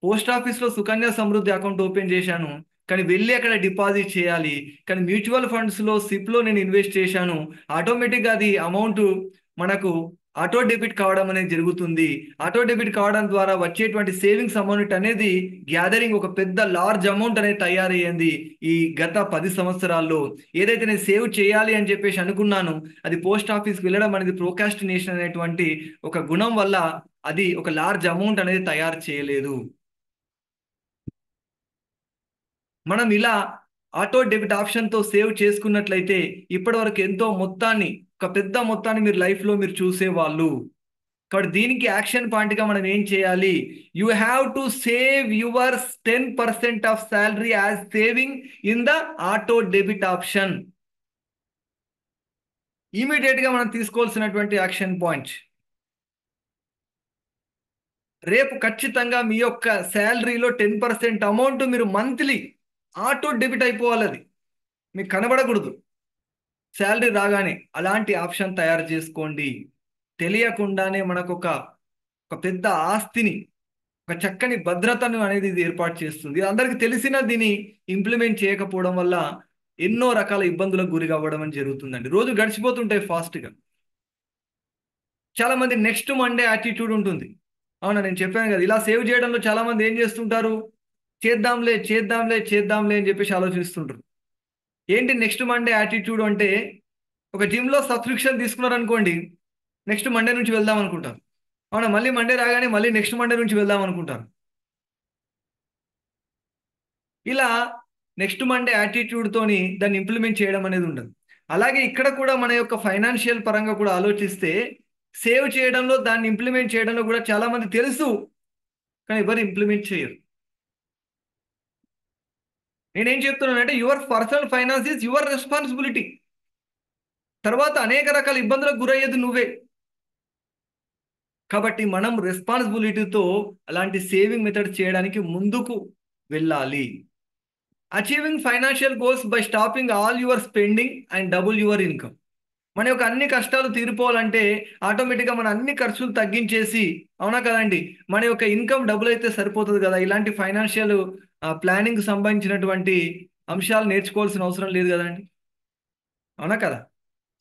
పోస్ట్ ఆఫీస్లో సుకన్య సమృద్ధి అకౌంట్ ఓపెన్ చేశాను, కానీ వెళ్ళి అక్కడ డిపాజిట్ చేయాలి. కానీ మ్యూచువల్ ఫండ్స్లో సిప్లో నేను ఇన్వెస్ట్ చేశాను. ఆటోమేటిక్గా అది అమౌంట్ మనకు ఆటో డెబిట్ కావడం అనేది జరుగుతుంది. ఆటో డెబిట్ కావడం ద్వారా వచ్చేటువంటి సేవింగ్స్ అమౌంట్ అనేది గ్యాదరింగ్ ఒక పెద్ద లార్జ్ అమౌంట్ అనేది తయారయ్యింది. ఈ గత 10 సంవత్సరాల్లో ఏదైతే నేను సేవ్ చేయాలి అని చెప్పేసి అనుకున్నాను, అది పోస్ట్ ఆఫీస్కి వెళ్ళడం అనేది ప్రోకాస్టినేషన్ అనేటువంటి ఒక గుణం వల్ల అది ఒక లార్జ్ అమౌంట్ అనేది తయారు చేయలేదు. మనం ఇలా ఆటో డెబిట్ ఆప్షన్తో సేవ్ చేసుకున్నట్లయితే ఇప్పటి వరకు ఎంతో మొత్తాన్ని, ఒక పెద్ద మొత్తాన్ని మీరు లైఫ్లో మీరు చూసేవాళ్ళు. కాబట్టి దీనికి యాక్షన్ పాయింట్గా మనం ఏం చేయాలి? You have to save your 10% of salary as saving in the auto debit option. ఇమీడియట్గా మనం తీసుకోవాల్సినటువంటి యాక్షన్ పాయింట్. రేపు ఖచ్చితంగా మీ యొక్క శాలరీలో 10% అమౌంట్ మీరు మంత్లీ ఆటో డెబిట్ అయిపోవాలి. అది మీకు కనబడకూడదు శాలరీ రాగానే. అలాంటి ఆప్షన్ తయారు చేసుకోండి. తెలియకుండానే మనకు ఒక పెద్ద ఆస్తిని, ఒక చక్కని భద్రతను అనేది ఇది ఏర్పాటు చేస్తుంది. అందరికీ తెలిసిన దీన్ని ఇంప్లిమెంట్ చేయకపోవడం వల్ల ఎన్నో రకాల ఇబ్బందులకు గురి కావడం అని జరుగుతుందండి. రోజు గడిచిపోతుంటాయి ఫాస్ట్గా. చాలామంది నెక్స్ట్ మండే యాటిట్యూడ్ ఉంటుంది. అవునా, నేను చెప్పాను కదా, ఇలా సేవ్ చేయడంలో చాలామంది ఏం చేస్తుంటారు? చేద్దాంలే చేద్దాంలే చేద్దాంలే అని చెప్పేసి ఆలోచిస్తుంటారు. ఏంటి నెక్స్ట్ మండే యాటిట్యూడ్ అంటే? ఒక జిమ్లో సబ్స్క్రిప్షన్ తీసుకున్నారనుకోండి, నెక్స్ట్ మండే నుంచి వెళ్దాం అనుకుంటారు. అవునా, మళ్ళీ మండే రాగానే మళ్ళీ నెక్స్ట్ మండే నుంచి వెళ్దాం అనుకుంటారు. ఇలా నెక్స్ట్ మండే యాటిట్యూడ్తోని దాన్ని ఇంప్లిమెంట్ చేయడం అనేది ఉండదు. అలాగే ఇక్కడ కూడా మన యొక్క ఫైనాన్షియల్ పరంగా కూడా ఆలోచిస్తే సేవ్ చేయడంలో, దాన్ని ఇంప్లిమెంట్ చేయడంలో కూడా చాలామంది తెలుసు, కానీ ఎవరు ఇంప్లిమెంట్ చేయరు. నేనేం చెప్తున్నానంటే your personal finance is your responsibility. తర్వాత అనేక రకాల ఇబ్బందులకు గురయ్యేది నువ్వే. కాబట్టి మనం రెస్పాన్సిబిలిటీతో అలాంటి సేవింగ్ మెథడ్ చేయడానికి ముందుకు వెళ్ళాలి. Achieving financial goals by stopping all your spending and double your income. మన యొక్క అన్ని కష్టాలు తీరిపోవాలంటే ఆటోమేటిక్గా మన అన్ని ఖర్చులు తగ్గించేసి, అవునా కదండి, మన యొక్క ఇన్కమ్ డబుల్ అయితే సరిపోతుంది కదా. ఇలాంటి ఫైనాన్షియల్ ప్లానింగ్ సంబంధించినటువంటి అంశాలు నేర్చుకోవాల్సిన అవసరం లేదు కదండి, అవునా కదా.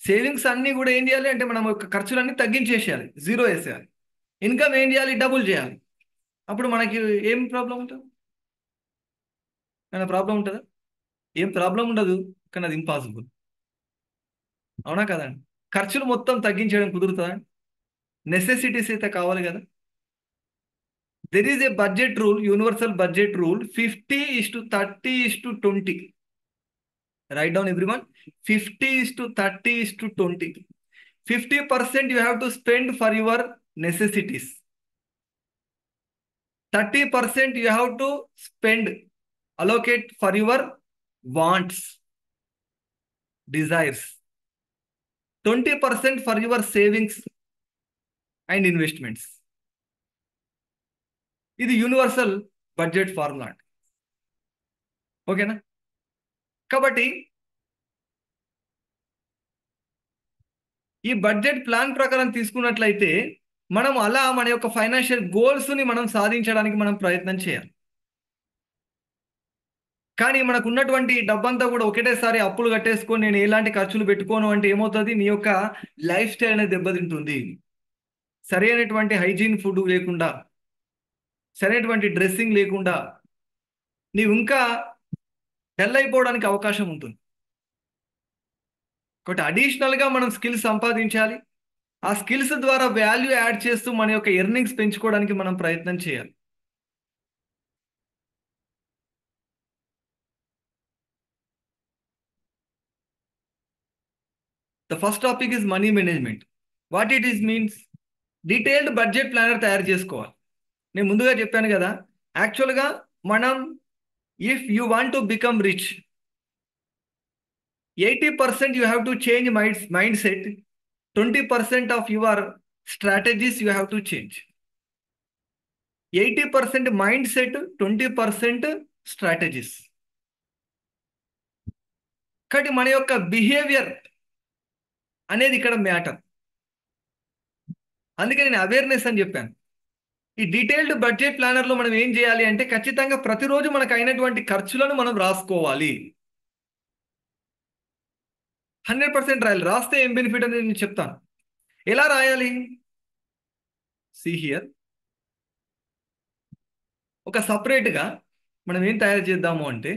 సేవింగ్స్ అన్నీ కూడా ఏం చేయాలి అంటే మనం యొక్క ఖర్చులన్నీ తగ్గించేసేయాలి, జీరో వేసేయాలి. ఇన్కమ్ ఏం చేయాలి? డబుల్ చేయాలి. అప్పుడు మనకి ఏం ప్రాబ్లం ఉంటుంది? ఏమైనా ప్రాబ్లం ఉంటుందా? ఏం ప్రాబ్లం ఉండదు, కానీ అది ఇంపాసిబుల్, అవునా కదండి. ఖర్చులు మొత్తం తగ్గించడం కుదురుతుందా? నెసెసిటీస్ అయితే కావాలి కదా. There is a budget rule, universal budget rule, 50:30:20. Right down everyone. 50:30:20. 50% you have to spend for your necessities. 30% you have to spend, allocate for your wants, desires. 20% for your savings and investments. ఇది universal budget formula. ఓకేనా? కాబట్టి ఈ budget plan ప్రకారం తీసుకున్నట్లయితే మనం అలా మన యొక్క ఫైనాన్షియల్ గోల్స్ని మనం సాధించడానికి మనం ప్రయత్నం చేయాలి. కానీ మనకు ఉన్నటువంటి డబ్బంతా కూడా ఒకటేసారి అప్పులు కట్టేసుకొని నేను ఎలాంటి ఖర్చులు పెట్టుకోను అంటే ఏమవుతుంది? నీ యొక్క లైఫ్ స్టైల్ అనేది దెబ్బతింటుంది. సరైనటువంటి హైజీన్ ఫుడ్ లేకుండా, సరైనటువంటి డ్రెస్సింగ్ లేకుండా నీవు ఇంకా డల్ అయిపోవడానికి అవకాశం ఉంటుంది. కాబట్టి అడిషనల్గా మనం స్కిల్స్ సంపాదించాలి. ఆ స్కిల్స్ ద్వారా వాల్యూ యాడ్ చేస్తూ మన యొక్క ఎర్నింగ్స్ పెంచుకోవడానికి మనం ప్రయత్నం చేయాలి. The first topic is money management. What it is means, detailed budget planner తయారు చేసుకోవాలి. నేను ముందుగా చెప్పాను కదా, యాక్చువల్గా మనం if you want to become rich, 80% you have to change mindset, 20% of your strategies you have to change. 80% mindset, 20% strategies. కాబట్టి మన యొక్క బిహేవియర్ అనేది ఇక్కడ మ్యాటర్. అందుకే నేను అవేర్నెస్ అని చెప్పాను. ఈ డీటెయిల్డ్ బడ్జెట్ ప్లానర్లో మనం ఏం చేయాలి అంటే ఖచ్చితంగా ప్రతిరోజు మనకు అయినటువంటి ఖర్చులను మనం రాసుకోవాలి. 100% రాయాలి. రాస్తే ఏం బెనిఫిట్ అనేది నేను చెప్తాను. ఎలా రాయాలి? See here. ఒక సపరేట్గా మనం ఏం తయారు చేద్దాము అంటే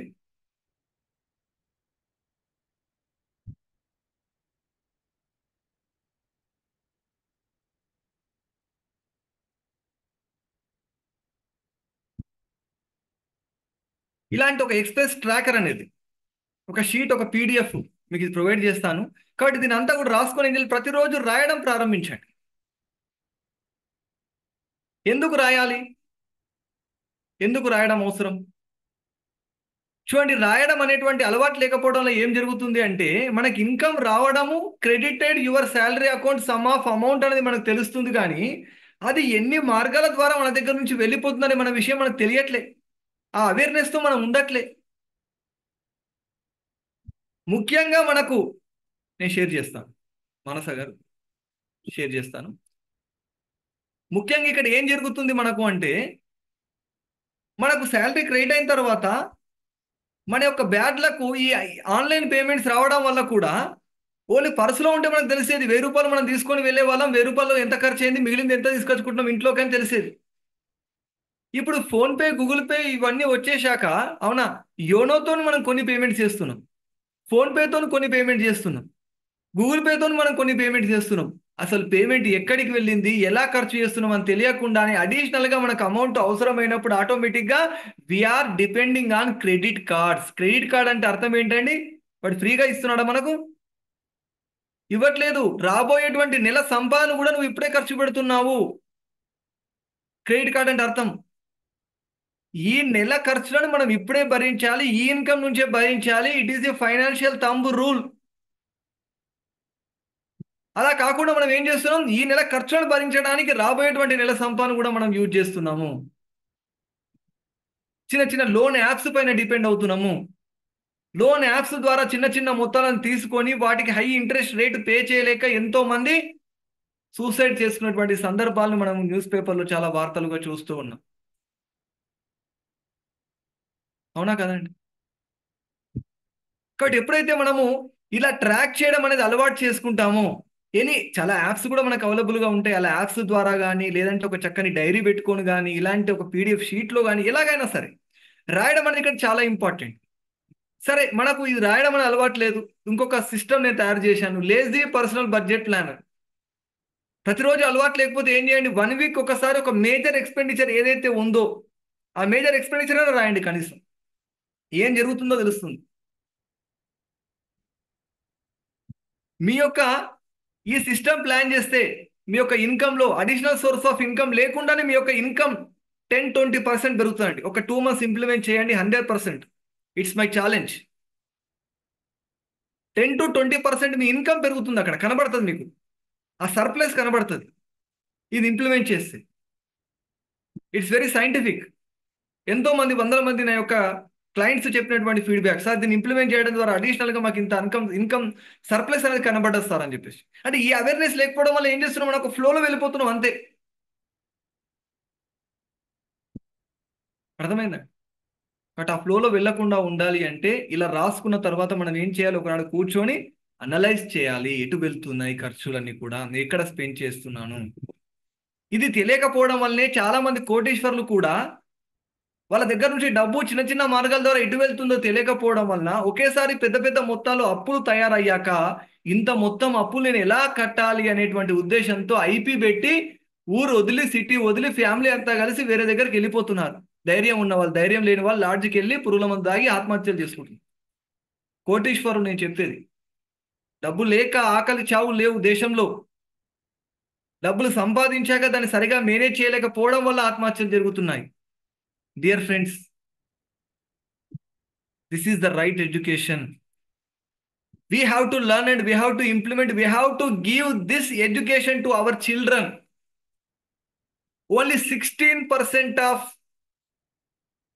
ఇలాంటి ఒక ఎక్స్ప్రెస్ ట్రాకర్ అనేది ఒక షీట్, ఒక PDF మీకు ఇది ప్రొవైడ్ చేస్తాను. కాబట్టి దీని అంతా కూడా రాసుకొని ఇందులో ప్రతిరోజు రాయడం ప్రారంభించండి. ఎందుకు రాయాలి? ఎందుకు రాయడం అవసరం? చూడండి, రాయడం అనేటువంటి అలవాటు లేకపోవడంలో ఏం జరుగుతుంది అంటే మనకి ఇన్కమ్ రావడము, credited your salary account some of amount అనేది మనకు తెలుస్తుంది. కానీ అది ఎన్ని మార్గాల ద్వారా మన దగ్గర నుంచి వెళ్ళిపోతుందనే మన విషయం మనకు తెలియట్లే. ఆ అవేర్నెస్తో మనం ఉండట్లే. ముఖ్యంగా మనకు నేను షేర్ చేస్తాను, మానస గారు షేర్ చేస్తాను. ముఖ్యంగా ఇక్కడ ఏం జరుగుతుంది మనకు అంటే మనకు శాలరీ క్రెడిట్ అయిన తర్వాత మన యొక్క బ్యాడ్లకు ఈ ఆన్లైన్ పేమెంట్స్ రావడం వల్ల కూడా ఓన్లీ పర్సులో ఉంటే మనకు తెలిసేది 1000 రూపాయలు మనం తీసుకొని వెళ్ళే వాళ్ళం, 1000 రూపాయలు ఎంత ఖర్చు అయింది, మిగిలింది ఎంత తీసుకొచ్చుకుంటున్నాం ఇంట్లోకి అని తెలిసేది. ఇప్పుడు ఫోన్పే, గూగుల్ పే ఇవన్నీ వచ్చేసాక, అవునా, యోనోతో మనం కొన్ని పేమెంట్స్ చేస్తున్నాం, ఫోన్పేతో కొన్ని పేమెంట్ చేస్తున్నాం, గూగుల్ పేతో మనం కొన్ని పేమెంట్ చేస్తున్నాం. అసలు పేమెంట్ ఎక్కడికి వెళ్ళింది, ఎలా ఖర్చు చేస్తున్నాం అని తెలియకుండానే అడిషనల్గా మనకు అమౌంట్ అవసరమైనప్పుడు ఆటోమేటిక్గా we are depending on credit cards. Credit card అంటే అర్థం ఏంటండి? వాడు ఫ్రీగా ఇస్తున్నాడా మనకు? ఇవ్వట్లేదు. రాబోయేటువంటి నెల సంపాదన కూడా నువ్వు ఇప్పుడే ఖర్చు పెడుతున్నావు. క్రెడిట్ కార్డ్ అంటే అర్థం ఈ నెల ఖర్చులను మనం ఇప్పుడే భరించాలి, ఈ ఇన్కమ్ నుంచే భరించాలి. It is a financial thumb rule. అలా కాకుండా మనం ఏం చేస్తున్నాం, ఈ నెల ఖర్చులను భరించడానికి రాబోయేటువంటి నెల సంపాదన కూడా మనం యూజ్ చేస్తున్నాము. చిన్న చిన్న లోన్ యాప్స్ పైన డిపెండ్ అవుతున్నాము. లోన్ యాప్స్ ద్వారా చిన్న చిన్న మొత్తాలను తీసుకొని వాటికి హై ఇంట్రెస్ట్ రేటు పే చేయలేక ఎంతో మంది సూసైడ్ చేసుకున్నటువంటి సందర్భాలను మనం న్యూస్ పేపర్లో చాలా వార్తలుగా చూస్తూ ఉన్నాం. అవునా కదండి? కాబట్టి ఎప్పుడైతే మనము ఇలా ట్రాక్ చేయడం అనేది అలవాటు చేసుకుంటామో, చాలా యాప్స్ కూడా మనకు అవైలబుల్గా ఉంటాయి. అలా యాప్స్ ద్వారా కానీ, లేదంటే ఒక చక్కని డైరీ పెట్టుకొని కానీ, ఇలాంటి ఒక PDF షీట్లో కానీ, ఎలాగైనా సరే రాయడం అనేది ఇక్కడ చాలా ఇంపార్టెంట్. సరే, మనకు ఇది రాయడం అని అలవాటు లేదు. ఇంకొక సిస్టమ్ నేను తయారు చేశాను, లేజీ పర్సనల్ బడ్జెట్ ప్లానర్. ప్రతిరోజు అలవాటు లేకపోతే ఏం చేయండి, 1 వీక్ ఒకసారి ఒక మేజర్ ఎక్స్పెండిచర్ ఏదైతే ఉందో ఆ మేజర్ ఎక్స్పెండిచర్ అని రాయండి. కనీసం ఏం జరుగుతుందో తెలుస్తుంది. మీ యొక్క ఈ సిస్టమ్ ప్లాన్ చేస్తే మీ యొక్క ఇన్కంలో అడిషనల్ సోర్స్ ఆఫ్ ఇన్కమ్ లేకుండానే మీ యొక్క ఇన్కమ్ 10-20% పెరుగుతుందండి. ఒక 2 months ఇంప్లిమెంట్ చేయండి, 100%. It's my challenge. 10-20% me income పెరుగుతుంది, అక్కడ కనబడుతుంది మీకు, ఆ సర్ప్లస్ కనబడుతుంది ఇది ఇంప్లిమెంట్ చేస్తే. It's very scientific. ఎంతో మంది, వందల మంది నా యొక్క క్లయింట్స్ చెప్పినటువంటి ఫీడ్బ్యాక్, సార్ దీన్ని ఇంప్లిమెంట్ చేయడం ద్వారా అడిషనల్గా మాకు ఇంత ఇన్కమ్ సర్ప్లస్ అనేది కనబడదు సార్ అని చెప్పేసి. అంటే ఈ అవేర్నెస్ లేకపోవడం వల్ల ఏం చేస్తున్నాం, మనం ఒక ఫ్లోలో వెళ్ళిపోతున్నాం అంతే. అర్థమైందా? బట్ ఆ ఫ్లోలో వెళ్ళకుండా ఉండాలి అంటే ఇలా రాసుకున్న తర్వాత మనం ఏం చేయాలి, ఒకనాడు కూర్చొని అనలైజ్ చేయాలి. ఎటు వెళ్తున్నాయి ఖర్చులన్నీ కూడా, నేను ఎక్కడ స్పెండ్ చేస్తున్నాను. ఇది తెలియకపోవడం వల్లనే చాలా మంది కోటీశ్వరులు కూడా వాళ్ళ దగ్గర నుంచి డబ్బు చిన్న చిన్న మార్గాల ద్వారా ఎటు వెళ్తుందో తెలియకపోవడం వలన ఒకేసారి పెద్ద పెద్ద మొత్తాలు అప్పులు తయారయ్యాక ఇంత మొత్తం అప్పులు నేను ఎలా కట్టాలి అనేటువంటి ఉద్దేశంతో ఐపీ పెట్టి ఊరు వదిలి, సిటీ వదిలి, ఫ్యామిలీ అంతా కలిసి వేరే దగ్గరికి వెళ్ళిపోతున్నారు. ధైర్యం ఉన్న వాళ్ళు, ధైర్యం లేని వాళ్ళు లాడ్జికి వెళ్ళి పురుగుల మందు దాగి ఆత్మహత్యలు చేసుకుంటున్నారు. కోటీశ్వరులు నేను చెప్పేది, డబ్బు లేక ఆకలి చావు లేవు దేశంలో. డబ్బులు సంపాదించాక దాన్ని సరిగా మేనేజ్ చేయలేకపోవడం వల్ల ఆత్మహత్యలు జరుగుతున్నాయి. Dear friends, this is the right education. We have to learn and we have to implement, we have to give this education to our children. Only 16% of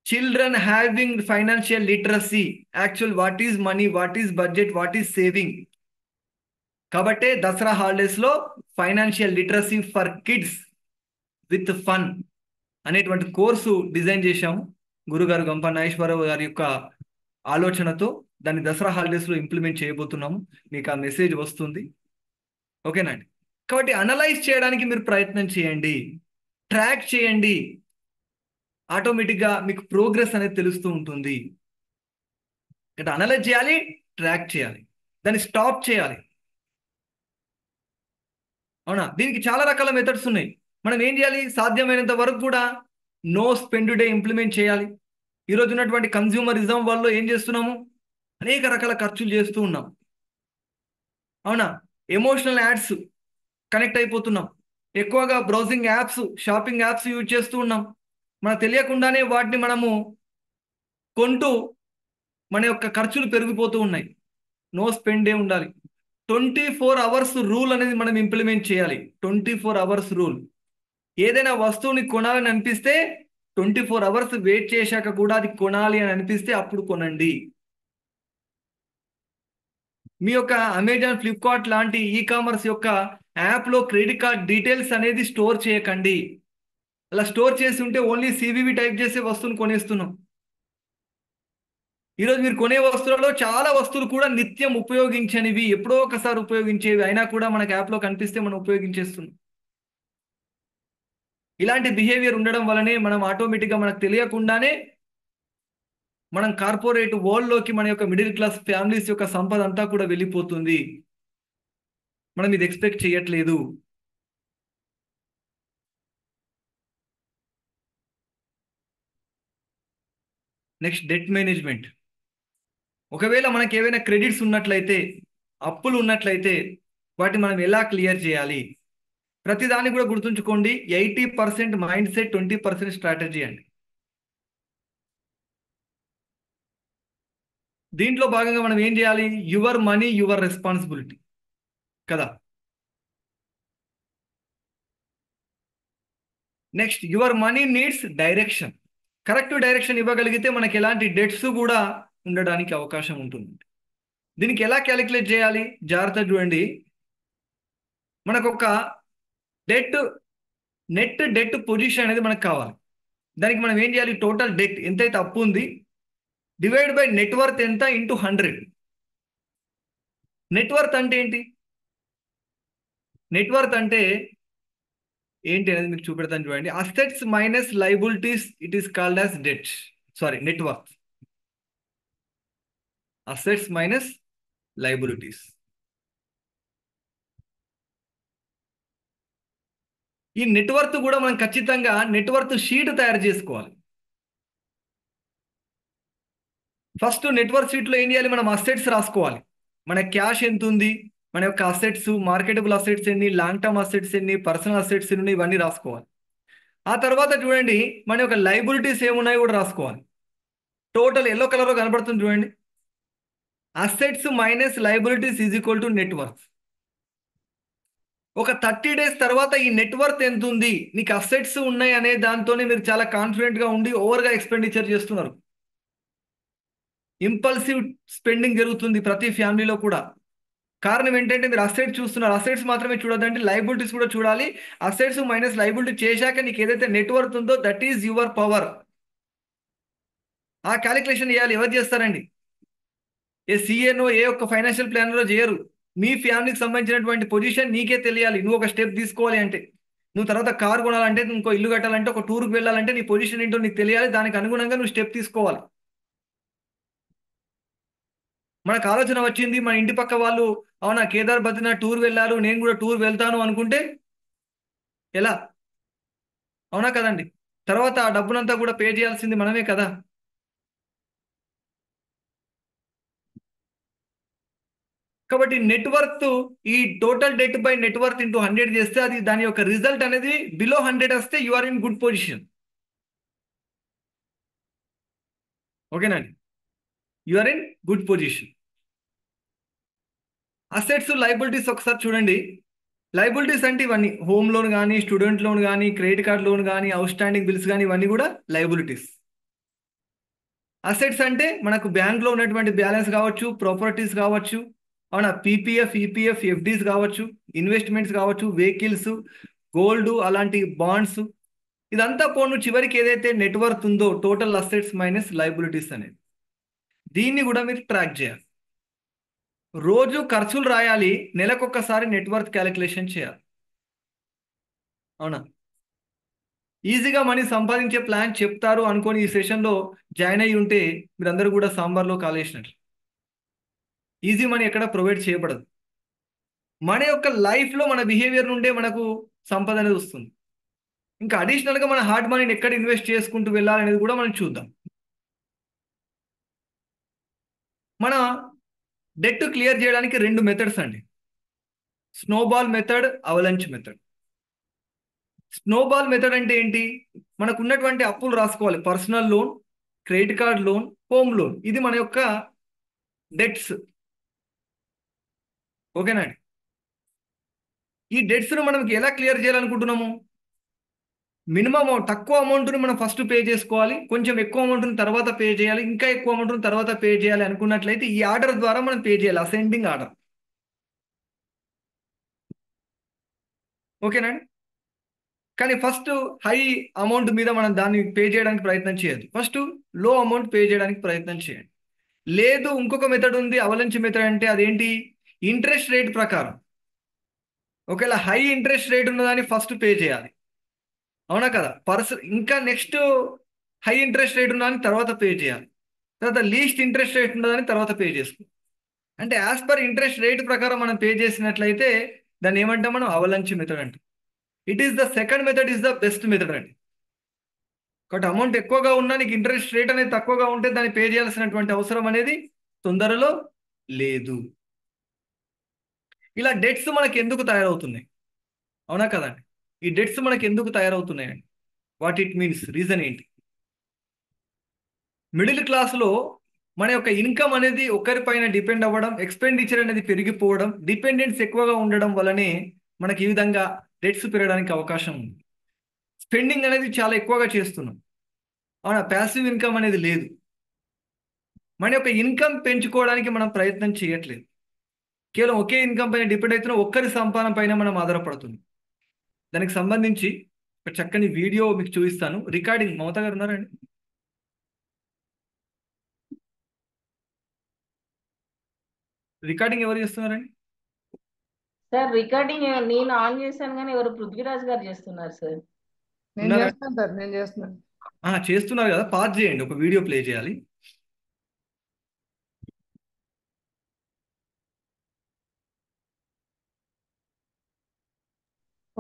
children having financial literacy. Actual, what is money, what is budget, what is saving. కాబట్టి Dasara holidays లో financial literacy for kids with fun అనేటువంటి course design చేశాము. గురుగారు గంప నాగేశ్వరరావు గారి యొక్క ఆలోచనతో దాన్ని దసరా హాలిడేస్లో ఇంప్లిమెంట్ చేయబోతున్నాము. మీకు ఆ మెసేజ్ వస్తుంది, ఓకేనండి. కాబట్టి అనలైజ్ చేయడానికి మీరు ప్రయత్నం చేయండి, ట్రాక్ చేయండి. ఆటోమేటిక్గా మీకు ప్రోగ్రెస్ అనేది తెలుస్తూ ఉంటుంది. అంటే అనలైజ్ చేయాలి, ట్రాక్ చేయాలి, దాన్ని స్టాప్ చేయాలి. అవునా? దీనికి చాలా రకాల మెథడ్స్ ఉన్నాయి. మనం ఏం చేయాలి, సాధ్యమైనంత వరకు కూడా నో స్పెండ్ డే ఇంప్లిమెంట్ చేయాలి. ఈరోజు ఉన్నటువంటి కన్జ్యూమరిజం వల్ల ఏం చేస్తున్నాము, అనేక రకాల ఖర్చులు చేస్తూ ఉన్నాం. అవునా? ఎమోషనల్ యాడ్స్ కనెక్ట్ అయిపోతున్నాం. ఎక్కువగా browsing apps, shopping apps use చేస్తూ ఉన్నాం. మనకు తెలియకుండానే వాటిని మనము కొంటూ మన యొక్క ఖర్చులు పెరిగిపోతూ ఉన్నాయి. నో స్పెండ్ డే ఉండాలి. 24 hours రూల్ అనేది మనం ఇంప్లిమెంట్ చేయాలి. 24 hours రూల్. ఏదైనా వస్తువుని కొనాలని అనిపిస్తే 24 hours వెయిట్ చేశాక కూడా అది కొనాలి అని అనిపిస్తే అప్పుడు కొనండి. మీ యొక్క అమెజాన్, ఫ్లిప్కార్ట్ లాంటి ఈ కామర్స్ యొక్క యాప్లో క్రెడిట్ కార్డ్ డీటెయిల్స్ అనేది స్టోర్ చేయకండి. అలా స్టోర్ చేసి ఉంటే ఓన్లీ సివివి టైప్ చేసే వస్తువును కొనేస్తున్నాం. ఈరోజు మీరు కొనే వస్తువులలో చాలా వస్తువులు కూడా నిత్యం ఉపయోగించనివి, ఎప్పుడో ఒకసారి ఉపయోగించేవి అయినా కూడా మనకు యాప్లో కనిపిస్తే మనం ఉపయోగించేస్తున్నాం. ఇలాంటి బిహేవియర్ ఉండడం వల్లనే మనం ఆటోమేటిక్గా మనకు తెలియకుండానే మనం కార్పొరేట్ వరల్డ్లోకి, మన యొక్క మిడిల్ క్లాస్ ఫ్యామిలీస్ యొక్క సంపద అంతా కూడా వెళ్ళిపోతుంది. మనం ఇది ఎక్స్పెక్ట్ చేయట్లేదు. Next, debt management. ఒకవేళ మనకి ఏవైనా క్రెడిట్స్ ఉన్నట్లయితే, అప్పులు ఉన్నట్లయితే వాటిని మనం ఎలా క్లియర్ చేయాలి? ప్రతిదాన్ని కూడా గుర్తుంచుకోండి, 80% మైండ్ సెట్, 20% స్ట్రాటజీ అండి. దీంట్లో భాగంగా మనం ఏం చేయాలి, యువర్ మనీ యువర్ రెస్పాన్సిబిలిటీ కదా. Next, your money needs direction. Correct direction ఇవ్వగలిగితే మనకి ఎలాంటి డెట్స్ కూడా ఉండడానికి అవకాశం ఉంటుంది. దీనికి ఎలా క్యాలిక్యులేట్ చేయాలి, జాగ్రత్త చూడండి. మనకు ఒక నెట్ డెట్ పొజిషన్ అనేది మనకు కావాలి. దానికి మనం ఏం చేయాలి, టోటల్ డెట్ ఎంతైతే అప్పు ఉంది డివైడ్ బై నెట్వర్త్ ఎంత ఇంటూ 100. నెట్వర్త్ అంటే ఏంటి, నెట్వర్త్ అంటే ఏంటి అనేది మీకు చూపెడతాను చూడండి. Assets minus liabilities, it is called as debt, sorry net worth. Assets minus liabilities. ఈ నెట్వర్త్ కూడా మనం ఖచ్చితంగా నెట్వర్త్ షీట్ తయారు చేసుకోవాలి. ఫస్ట్ నెట్వర్క్ షీట్లో ఏం చేయాలి, మనం అసెట్స్ రాసుకోవాలి. మన క్యాష్ ఎంత ఉంది, మన యొక్క అసెట్స్, మార్కెటబుల్ అసెట్స్ ఎన్ని, లాంగ్ టర్మ్ అసెట్స్ ఎన్ని, పర్సనల్ అసెట్స్ ఎన్ని, ఇవన్నీ రాసుకోవాలి. ఆ తర్వాత చూడండి మన యొక్క లైబిలిటీస్ ఏమున్నాయో కూడా రాసుకోవాలి. టోటల్ ఎల్లో కలర్లో కనబడుతుంది చూడండి. Assets minus liabilities is equal to network. ఒక 30 days తర్వాత ఈ నెట్వర్క్ ఎంత ఉంది, నీకు అసెట్స్ ఉన్నాయి అనే దాంతోనే మీరు చాలా కాన్ఫిడెంట్గా ఉండి ఓవర్గా ఎక్స్పెండిచర్ చేస్తున్నారు. ఇంపల్సివ్ స్పెండింగ్ జరుగుతుంది ప్రతి ఫ్యామిలీలో కూడా. కారణం ఏంటంటే మీరు అసెట్స్ చూస్తున్నారు. అసెట్స్ మాత్రమే చూడదంటే లైబిలిటీస్ కూడా చూడాలి. అసెట్స్ మైనస్ లైబిలిటీ చేశాక నీకు ఏదైతే నెట్వర్క్ ఉందో దట్ ఈజ్ యువర్ పవర్. ఆ క్యాలిక్యులేషన్ చేయాలి. ఎవరు చేస్తారండి? ఏ సిఏనో ఏ ఒక్క ఫైనాన్షియల్ ప్లానర్లో చేయరు. మీ ఫ్యామిలీకి సంబంధించినటువంటి పొజిషన్ నీకే తెలియాలి. నువ్వు ఒక స్టెప్ తీసుకోవాలి అంటే, నువ్వు తర్వాత కార్ కొనాలంటే, ఇంకో ఇల్లు కట్టాలంటే, ఒక టూర్కి వెళ్ళాలంటే నీ పొజిషన్ ఏంటో నీకు తెలియాలి. దానికి అనుగుణంగా నువ్వు స్టెప్ తీసుకోవాలి. మనకు ఆలోచన వచ్చింది, మన ఇంటి పక్క వాళ్ళు అవునా కేదార్ బద్రీనాథ్ టూర్ వెళ్ళారు, నేను కూడా టూర్ వెళ్తాను అనుకుంటే ఎలా? అవునా కదండి? తర్వాత ఆ డబ్బునంతా కూడా పే చేయాల్సింది మనమే కదా. కాబట్టి నెట్వర్క్ ఈ total debt by network into 100 చేస్తే అది దాని యొక్క రిజల్ట్ అనేది బిలో 100 వస్తే you are in good position. ఓకేనండి, you are in good position. Assets liabilities ఒకసారి చూడండి. లైబిలిటీస్ అంటే ఇవన్నీ హోమ్ లోన్ కానీ, స్టూడెంట్ లోన్ కానీ, క్రెడిట్ కార్డ్ లోన్ కానీ, అవుట్ స్టాండింగ్ బిల్స్ కానీ, ఇవన్నీ కూడా లైబిలిటీస్. అసెట్స్ అంటే మనకు బ్యాంక్లో ఉన్నటువంటి బ్యాలెన్స్ కావచ్చు, ప్రాపర్టీస్ కావచ్చు, అవునా, పీపీఎఫ్, ఈపీఎఫ్, ఎఫ్డీస్ కావచ్చు, ఇన్వెస్ట్మెంట్స్ కావచ్చు, వెహికల్స్, గోల్డ్, అలాంటి బాండ్స్, ఇదంతా పోను చివరికి ఏదైతే నెట్వర్క్ ఉందో టోటల్ అసెట్స్ మైనస్ లైబిలిటీస్ అనేది, దీన్ని కూడా మీరు ట్రాక్ చేయాలి. రోజు ఖర్చులు రాయాలి, నెలకొకసారి నెట్వర్క్ క్యాలిక్యులేషన్ చేయాలి. అవునా, ఈజీగా మనీ సంపాదించే ప్లాన్ చెప్తారు అనుకొని ఈ సెషన్లో జాయిన్ అయ్యి ఉంటే మీరందరూ కూడా సాంబార్లో కాలేసినట్లు. ఈజీ మనీ ఎక్కడ ప్రొవైడ్ చేయబడదు. మన యొక్క లైఫ్లో మన బిహేవియర్ నుండే మనకు సంపద అనేది వస్తుంది. ఇంకా అడిషనల్గా మన హార్డ్ మనీని ఎక్కడ ఇన్వెస్ట్ చేసుకుంటూ వెళ్ళాలనేది కూడా మనం చూద్దాం. మన డెట్ క్లియర్ చేయడానికి 2 మెథడ్స్ అండి, snowball method, avalanche method. Snowball method అంటే ఏంటి? మనకు ఉన్నటువంటి అప్పులు రాసుకోవాలి. Personal loan, credit card loan, home loan, ఇది మన యొక్క డెట్స్. ఓకేనా అండి? ఈ డెట్స్ను మనం ఎలా క్లియర్ చేయాలనుకుంటున్నాము? మినిమం తక్కువ అమౌంట్ని మనం ఫస్ట్ పే చేసుకోవాలి, కొంచెం ఎక్కువ అమౌంట్ని తర్వాత పే చేయాలి, ఇంకా ఎక్కువ అమౌంట్ని తర్వాత పే చేయాలి అనుకున్నట్లయితే ఈ ఆర్డర్ ద్వారా మనం పే చేయాలి, అసెండింగ్ ఆర్డర్. ఓకేనండి? కానీ ఫస్ట్ హై అమౌంట్ మీద మనం దాన్ని పే చేయడానికి ప్రయత్నం చేయొద్దు. ఫస్ట్ లో అమౌంట్ పే చేయడానికి ప్రయత్నం చేయండి. లేదు ఇంకొక మెథడ్ ఉంది, అవలంచ్ మెథడ్. అంటే అదేంటి? ఇంట్రెస్ట్ రేట్ ప్రకారం. ఒకవేళ హై ఇంట్రెస్ట్ రేట్ ఉన్నదాన్ని ఫస్ట్ పే చేయాలి, అవునా కదా? ఇంకా నెక్స్ట్ హై ఇంట్రెస్ట్ రేట్ ఉన్నదాన్ని తర్వాత పే చేయాలి, తర్వాత లీస్ట్ ఇంట్రెస్ట్ రేట్ ఉన్నదాన్ని తర్వాత పే చేసుకోవాలి. అంటే యాజ్ పర్ ఇంట్రెస్ట్ రేట్ ప్రకారం మనం పే చేసినట్లయితే దాన్ని ఏమంటాం మనం? అవలంచ్ మెథడ్ అంటే. It is the second method, is the best method అండి. కాబట్టి అమౌంట్ ఎక్కువగా ఉన్నా నీకు ఇంట్రెస్ట్ రేట్ అనేది తక్కువగా ఉంటే దాన్ని పే చేయాల్సినటువంటి అవసరం అనేది తొందరలో లేదు. ఇలా డెట్స్ మనకి ఎందుకు తయారవుతున్నాయి? అవునా కదండి? ఈ డెట్స్ మనకి ఎందుకు తయారవుతున్నాయండి? వాట్ ఇట్ మీన్స్, రీజన్ ఏంటి? మిడిల్ క్లాస్లో మన యొక్క ఇన్కమ్ అనేది ఒకరిపైన డిపెండ్ అవ్వడం, ఎక్స్పెండిచర్ అనేది పెరిగిపోవడం, డిపెండెన్స్ ఎక్కువగా ఉండడం వల్లనే మనకి ఈ విధంగా డెట్స్ పెరగడానికి అవకాశం ఉంది. స్పెండింగ్ అనేది చాలా ఎక్కువగా చేస్తున్నాం, అవునా, ప్యాసివ్ ఇన్కమ్ అనేది లేదు. మన యొక్క ఇన్కమ్ పెంచుకోవడానికి మనం ప్రయత్నం చేయట్లేదు, కేవలం ఒకే ఇన్కమ్ పైన డిపెండ్ అవుతున్న ఒక్కరి సంపాదన పైన మనం ఆధారపడుతుంది. దానికి సంబంధించి ఒక చక్కని వీడియో మీకు చూపిస్తాను. రికార్డింగ్ మమత గారు ఉన్నారండి? రికార్డింగ్ ఎవరు చేస్తున్నారండి? సార్ రికార్డింగ్ నేను ఆన్ చేశాను కానీ ఎవరు పృథ్వీరాజ్ గారు చేస్తున్నారు సార్. నేను చేస్తాను సార్, నేను చేస్తున్నాను. చేస్తున్నారు కదా, పాజ్ చేయండి, ఒక వీడియో ప్లే చేయాలి.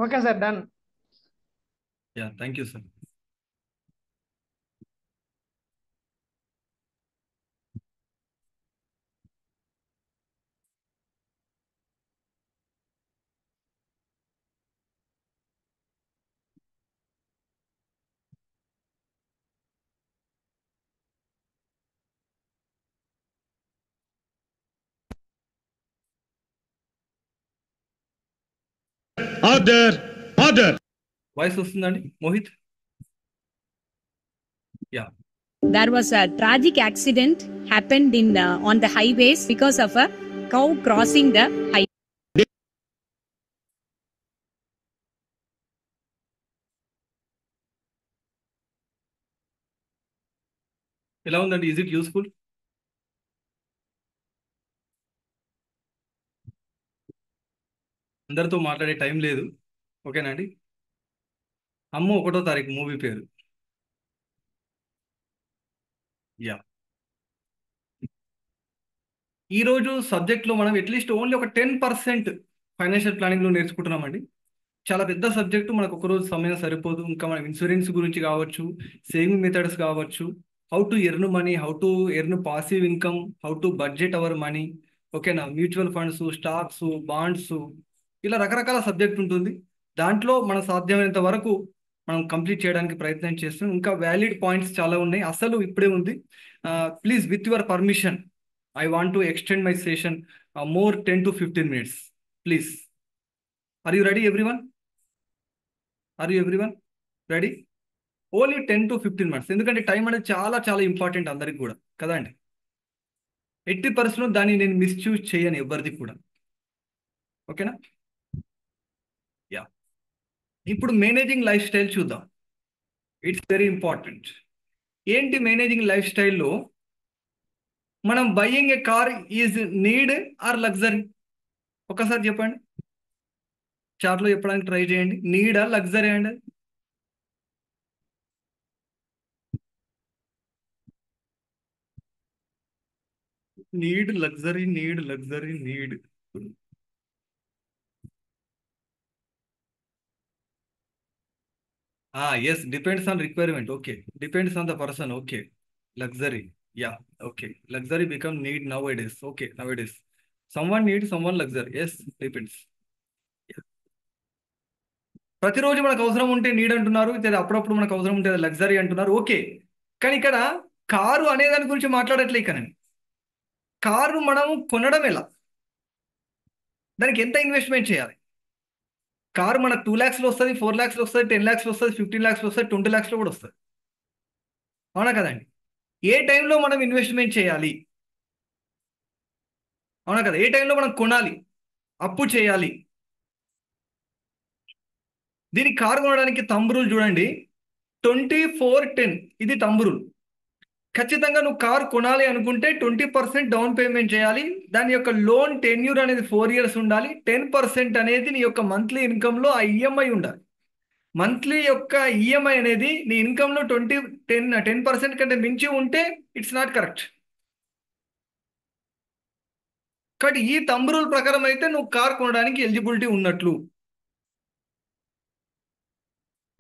Okay sir, done. Yeah, thank you sir. Order. Voice వస్తుందండి Mohit? Yeah. There was a tragic accident happened in on the highways because of a cow crossing the highway. ఎలా ఉందండి? Is it useful? అందరితో మాట్లాడే time లేదు, ఓకేనా అండి? అమ్మ 1వ తారీఖు మూవీ పేరు. యా. ఈరోజు సబ్జెక్ట్లో మనం అట్లీస్ట్ ఓన్లీ ఒక 10% ఫైనాన్షియల్ ప్లానింగ్లో నేర్చుకుంటున్నామండి. చాలా పెద్ద సబ్జెక్టు, మనకు ఒకరోజు సమయం సరిపోదు. ఇంకా మనం ఇన్సూరెన్స్ గురించి కావచ్చు, సేవింగ్ మెథడ్స్ కావచ్చు, how to earn money, how to earn passive income, how to budget our money, ఓకేనా? మ్యూచువల్ ఫండ్స్, స్టాక్స్, బాండ్స్, ఇలా రకరకాల సబ్జెక్ట్ ఉంటుంది. దాంట్లో మన సాధ్యమైనంత వరకు మనం కంప్లీట్ చేయడానికి ప్రయత్నం చేస్తున్నాం. ఇంకా వ్యాలిడ్ పాయింట్స్ చాలా ఉన్నాయి. అసలు ఇప్పుడే ఉంది. Please with your permission I want to extend my session more 10 to 15 minutes, please. Are you ready everyone? Are you everyone ready? Only 10 to 15 minutes, ఎందుకంటే టైం అనేది చాలా చాలా ఇంపార్టెంట్ అందరికి కూడా కదా అండి. ఎట్టి పరిస్థితుల్లో దాన్ని నేను మిస్యూజ్ చేయను ఎవరిది కూడా, ఓకేనా? యా. ఇప్పుడు మేనేజింగ్ లైఫ్ స్టైల్ చూద్దాం. It's very important. ఏంటి మేనేజింగ్ లైఫ్ స్టైల్లో? మనం buying a car is need or luxury? ఒకసారి చెప్పండి, చాట్లో చెప్పడానికి ట్రై చేయండి. నీడా లగ్జరీ అండి? Need luxury, need luxury, need. Yes, depends on requirement. Okay, depends on the person. Okay, luxury. Yeah, okay. Luxury become need nowadays. Okay, nowadays someone need, someone luxury. Yes, depends. ప్రతిరోజు మనకు అవసరం ఉంటే need అంటున్నారు, అప్పుడప్పుడు మనకు అవసరం ఉంటే luxury అంటున్నారు. ఓకే, కానీ ఇక్కడ కారు అనే దాని గురించి మాట్లాడట్లే. ఇక్కడ కారు మనం కొనడం ఎలా, దానికి ఎంత ఇన్వెస్ట్మెంట్ చేయాలి? కారు మనకు 2 lakhsలో వస్తుంది, 4 lakhsలో వస్తుంది, 10 lakhsలో వస్తుంది, 15 lakhsలో వస్తుంది, 20 lakhsలో కూడా వస్తుంది. అవునా కదండి? ఏ టైంలో మనం ఇన్వెస్ట్మెంట్ చేయాలి? అవునా కదా? ఏ టైంలో మనం కొనాలి, అప్పు చేయాలి? దీనికి కారు కొనడానికి థంబ్ రూల్ చూడండి, 24-10. ఇది థంబ్ రూల్. ఖచ్చితంగా నువ్వు కారు కొనాలి అనుకుంటే 20% డౌన్ పేమెంట్ చేయాలి. దాని యొక్క లోన్ టెన్యూర్ అనేది 4 years ఉండాలి. 10% అనేది నీ యొక్క మంత్లీ ఇన్కంలో ఆ ఈఎంఐ ఉండాలి. మంత్లీ యొక్క ఈఎంఐ అనేది నీ ఇన్కంలో 10% కంటే మించి ఉంటే ఇట్స్ నాట్ కరెక్ట్. కాబట్టి ఈ థంబ్ రూల్ ప్రకారం అయితే నువ్వు కార్ కొనడానికి ఎలిజిబిలిటీ ఉన్నట్లు.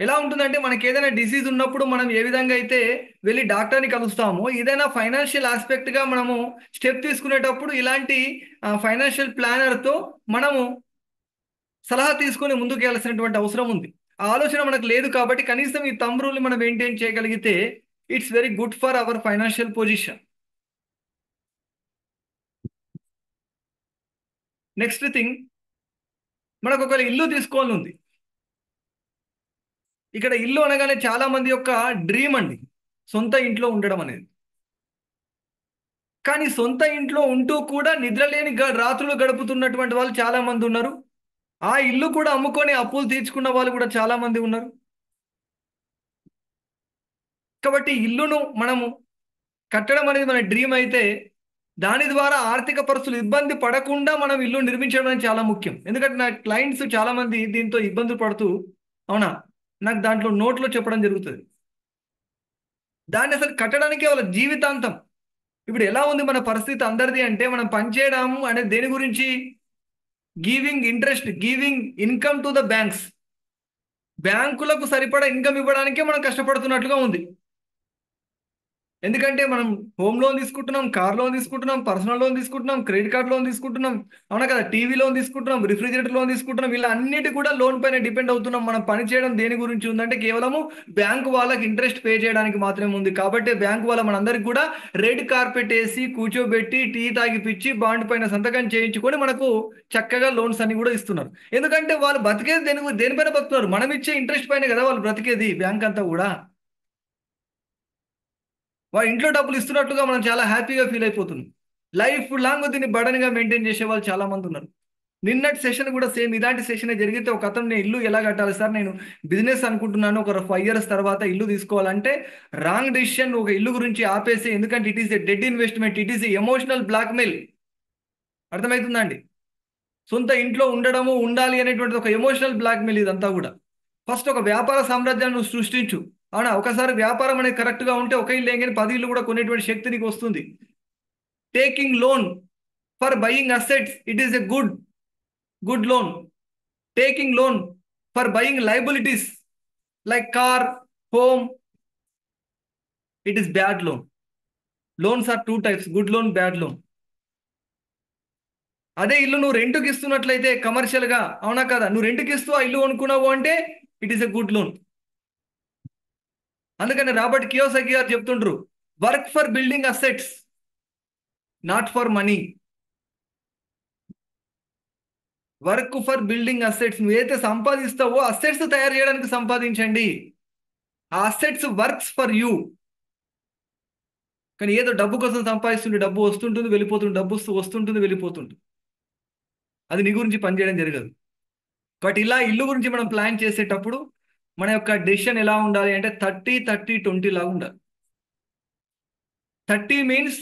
ఎలా ఉంటుందంటే, మనకి ఏదైనా డిసీజ్ ఉన్నప్పుడు మనం ఏ విధంగా అయితే వెళ్ళి డాక్టర్ని కలుస్తామో, ఏదైనా ఫైనాన్షియల్ ఆస్పెక్ట్గా మనము స్టెప్ తీసుకునేటప్పుడు ఇలాంటి ఫైనాన్షియల్ ప్లానర్తో మనము సలహా తీసుకొని ముందుకు వెళ్ళాల్సినటువంటి అవసరం ఉంది. ఆ ఆలోచన మనకు లేదు కాబట్టి కనీసం ఈ థంబ్ రూల్ని మనం మెయింటైన్ చేయగలిగితే it's very good for hour financial position. Next thing, మనకు ఒక ఇల్లు తీసుకోవాలని ఉంది. ఇక్కడ ఇల్లు అనగానే చాలా మంది యొక్క డ్రీమ్ అండి సొంత ఇంట్లో ఉండడం అనేది. కానీ సొంత ఇంట్లో ఉంటూ కూడా నిద్రలేని రాత్రులు గడుపుతున్నటువంటి వాళ్ళు చాలా మంది ఉన్నారు. ఆ ఇల్లు కూడా అమ్ముకొని అప్పులు తీర్చుకున్న వాళ్ళు కూడా చాలా మంది ఉన్నారు. కాబట్టి ఇల్లును మనము కట్టడం అనేది మన డ్రీమ్ అయితే, దాని ద్వారా ఆర్థిక పరిస్థితులు ఇబ్బంది పడకుండా మనం ఇల్లు నిర్మించడం అనేది చాలా ముఖ్యం. ఎందుకంటే నా క్లయింట్స్ చాలా మంది దీంతో ఇబ్బందులు పడుతూ, అవునా, నాకు దాంట్లో నోట్లో చెప్పడం జరుగుతుంది. దాన్ని అసలు కట్టడానికి వాళ్ళ జీవితాంతం. ఇప్పుడు ఎలా ఉంది మన పరిస్థితి అందరిది అంటే, మనం పనిచేయడం అనేది దేని గురించి? Giving interest, giving income to the banks. బ్యాంకులకు సరిపడా ఇన్కమ్ ఇవ్వడానికే మనం కష్టపడుతున్నట్లుగా ఉంది. ఎందుకంటే మనం హోమ్ లోన్ తీసుకుంటున్నాం, కార్ లోన్ తీసుకుంటున్నాం, పర్సనల్ లోన్ తీసుకుంటున్నాం, క్రెడిట్ కార్డ్ లోన్ తీసుకుంటున్నాం, అవునా కదా, టీవీ లోన్ తీసుకుంటున్నాం, రిఫ్రిజిరేటర్ లోన్ తీసుకుంటున్నాం. ఇలా అన్నిటి కూడా లోన్ పైన డిపెండ్ అవుతున్నాం. మనం పని చేయడం దేని గురించి ఉందంటే కేవలము బ్యాంకు వాళ్ళకి ఇంట్రెస్ట్ పే చేయడానికి మాత్రమే ఉంది. కాబట్టి బ్యాంకు వాళ్ళ మనందరికి కూడా రెడ్ కార్పెట్ వేసి కూర్చోబెట్టి టీ తాగిపిచ్చి బాండ్ పైన సంతకం చేయించుకొని మనకు చక్కగా లోన్స్ అన్ని కూడా ఇస్తున్నారు. ఎందుకంటే వాళ్ళు బతికేది దేనిపైన బతుకుతున్నారు? మనం ఇచ్చే ఇంట్రెస్ట్ పైన కదా వాళ్ళు బ్రతికేది, బ్యాంక్ అంతా కూడా. వాళ్ళ ఇంట్లో డబ్బులు ఇస్తున్నట్టుగా మనం చాలా హ్యాపీగా ఫీల్ అయిపోతున్నాం. లైఫ్ లాంగ్ దీన్ని బడన్గా మెయింటైన్ చేసే వాళ్ళు చాలా మంది ఉన్నారు. నిన్నటి సెషన్ కూడా సేమ్ ఇలాంటి సెషన్ జరిగితే ఒక అతను, నేను ఇల్లు ఎలా కట్టాలి సార్, నేను బిజినెస్ అనుకుంటున్నాను, ఒక 5 years తర్వాత ఇల్లు తీసుకోవాలంటే రాంగ్ డెసిషన్. ఒక ఇల్లు గురించి ఆపేసి, ఎందుకంటే it is a dead investment, it is emotional blackmail. అర్థమవుతుందా అండి? సొంత ఇంట్లో ఉండడము, ఉండాలి అనేటువంటిది ఒక ఎమోషనల్ బ్లాక్మెయిల్ ఇదంతా కూడా. ఫస్ట్ ఒక వ్యాపార సామ్రాజ్యాన్ని నువ్వు సృష్టించు. అవునా, ఒకసారి వ్యాపారం అనేది కరెక్ట్గా ఉంటే ఒక ఇల్లు ఏం కానీ 10 ఇల్లు కూడా కొనేటువంటి శక్తి నీకు వస్తుంది. Taking loan for buying assets, it is a good loan. Taking loan for buying liabilities like car, home, it is bad loan. Loans are 2 types, good loan, bad loan. అదే ఇల్లు నువ్వు రెంట్కి ఇస్తున్నట్లయితే కమర్షియల్గా, అవునా కదా, నువ్వు రెంట్కి ఇస్తూ ఆ ఇల్లు కొనుక్కున్నావు అంటే it is a good loan. అందుకని రాబర్ట్ కియోసాకి గారు చెప్తుండ్రు, work for building assets, not for money. Work for building assets. నువ్వు ఏదైతే సంపాదిస్తావో అసెట్స్ తయారు చేయడానికి సంపాదించండి. ఆ అసెట్స్ వర్క్స్ ఫర్ యూ. కానీ ఏదో డబ్బు కోసం సంపాదిస్తుంటే డబ్బు వస్తుంటుంది వెళ్ళిపోతుంది, డబ్బు వస్తుంటుంది వెళ్ళిపోతుంది, అది నీ గురించి పనిచేయడం జరగదు. కాబట్టి ఇలా ఇల్లు గురించి మనం ప్లాన్ చేసేటప్పుడు మన యొక్క డెసిషన్ ఎలా ఉండాలి అంటే 30-30-20 లాగా ఉండాలి. 30 మీన్స్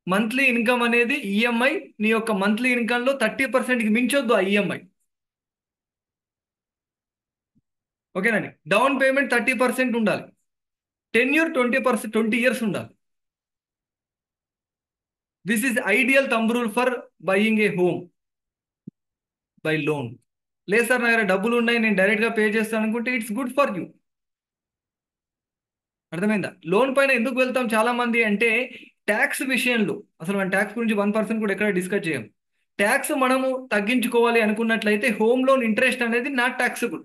మంత్లీ ఇన్కమ్ అనేది ఈఎంఐ, నీ యొక్క మంత్లీ ఇన్కమ్లో 30%కి మించొద్దు ఆ ఈఎంఐ. ఓకేనండి. డౌన్ పేమెంట్ 30% ఉండాలి. టెన్యూర్ 20 years ఉండాలి. This is ideal thumb rule for buying A home by loan. లేదు సార్ నా దగ్గర డబ్బులు ఉన్నాయి, నేను డైరెక్ట్గా పే చేస్తాను అనుకుంటే ఇట్స్ గుడ్ ఫర్ యూ. అర్థమైందా? లోన్ పైన ఎందుకు వెళ్తాం చాలా మంది అంటే ట్యాక్స్ విషయంలో. అసలు మన ట్యాక్స్ గురించి 1% కూడా ఎక్కడ డిస్కస్ చేయం. ట్యాక్స్ మనము తగ్గించుకోవాలి అనుకున్నట్లయితే హోమ్ లోన్ ఇంట్రెస్ట్ అనేది నాట్ ట్యాక్సబుల్.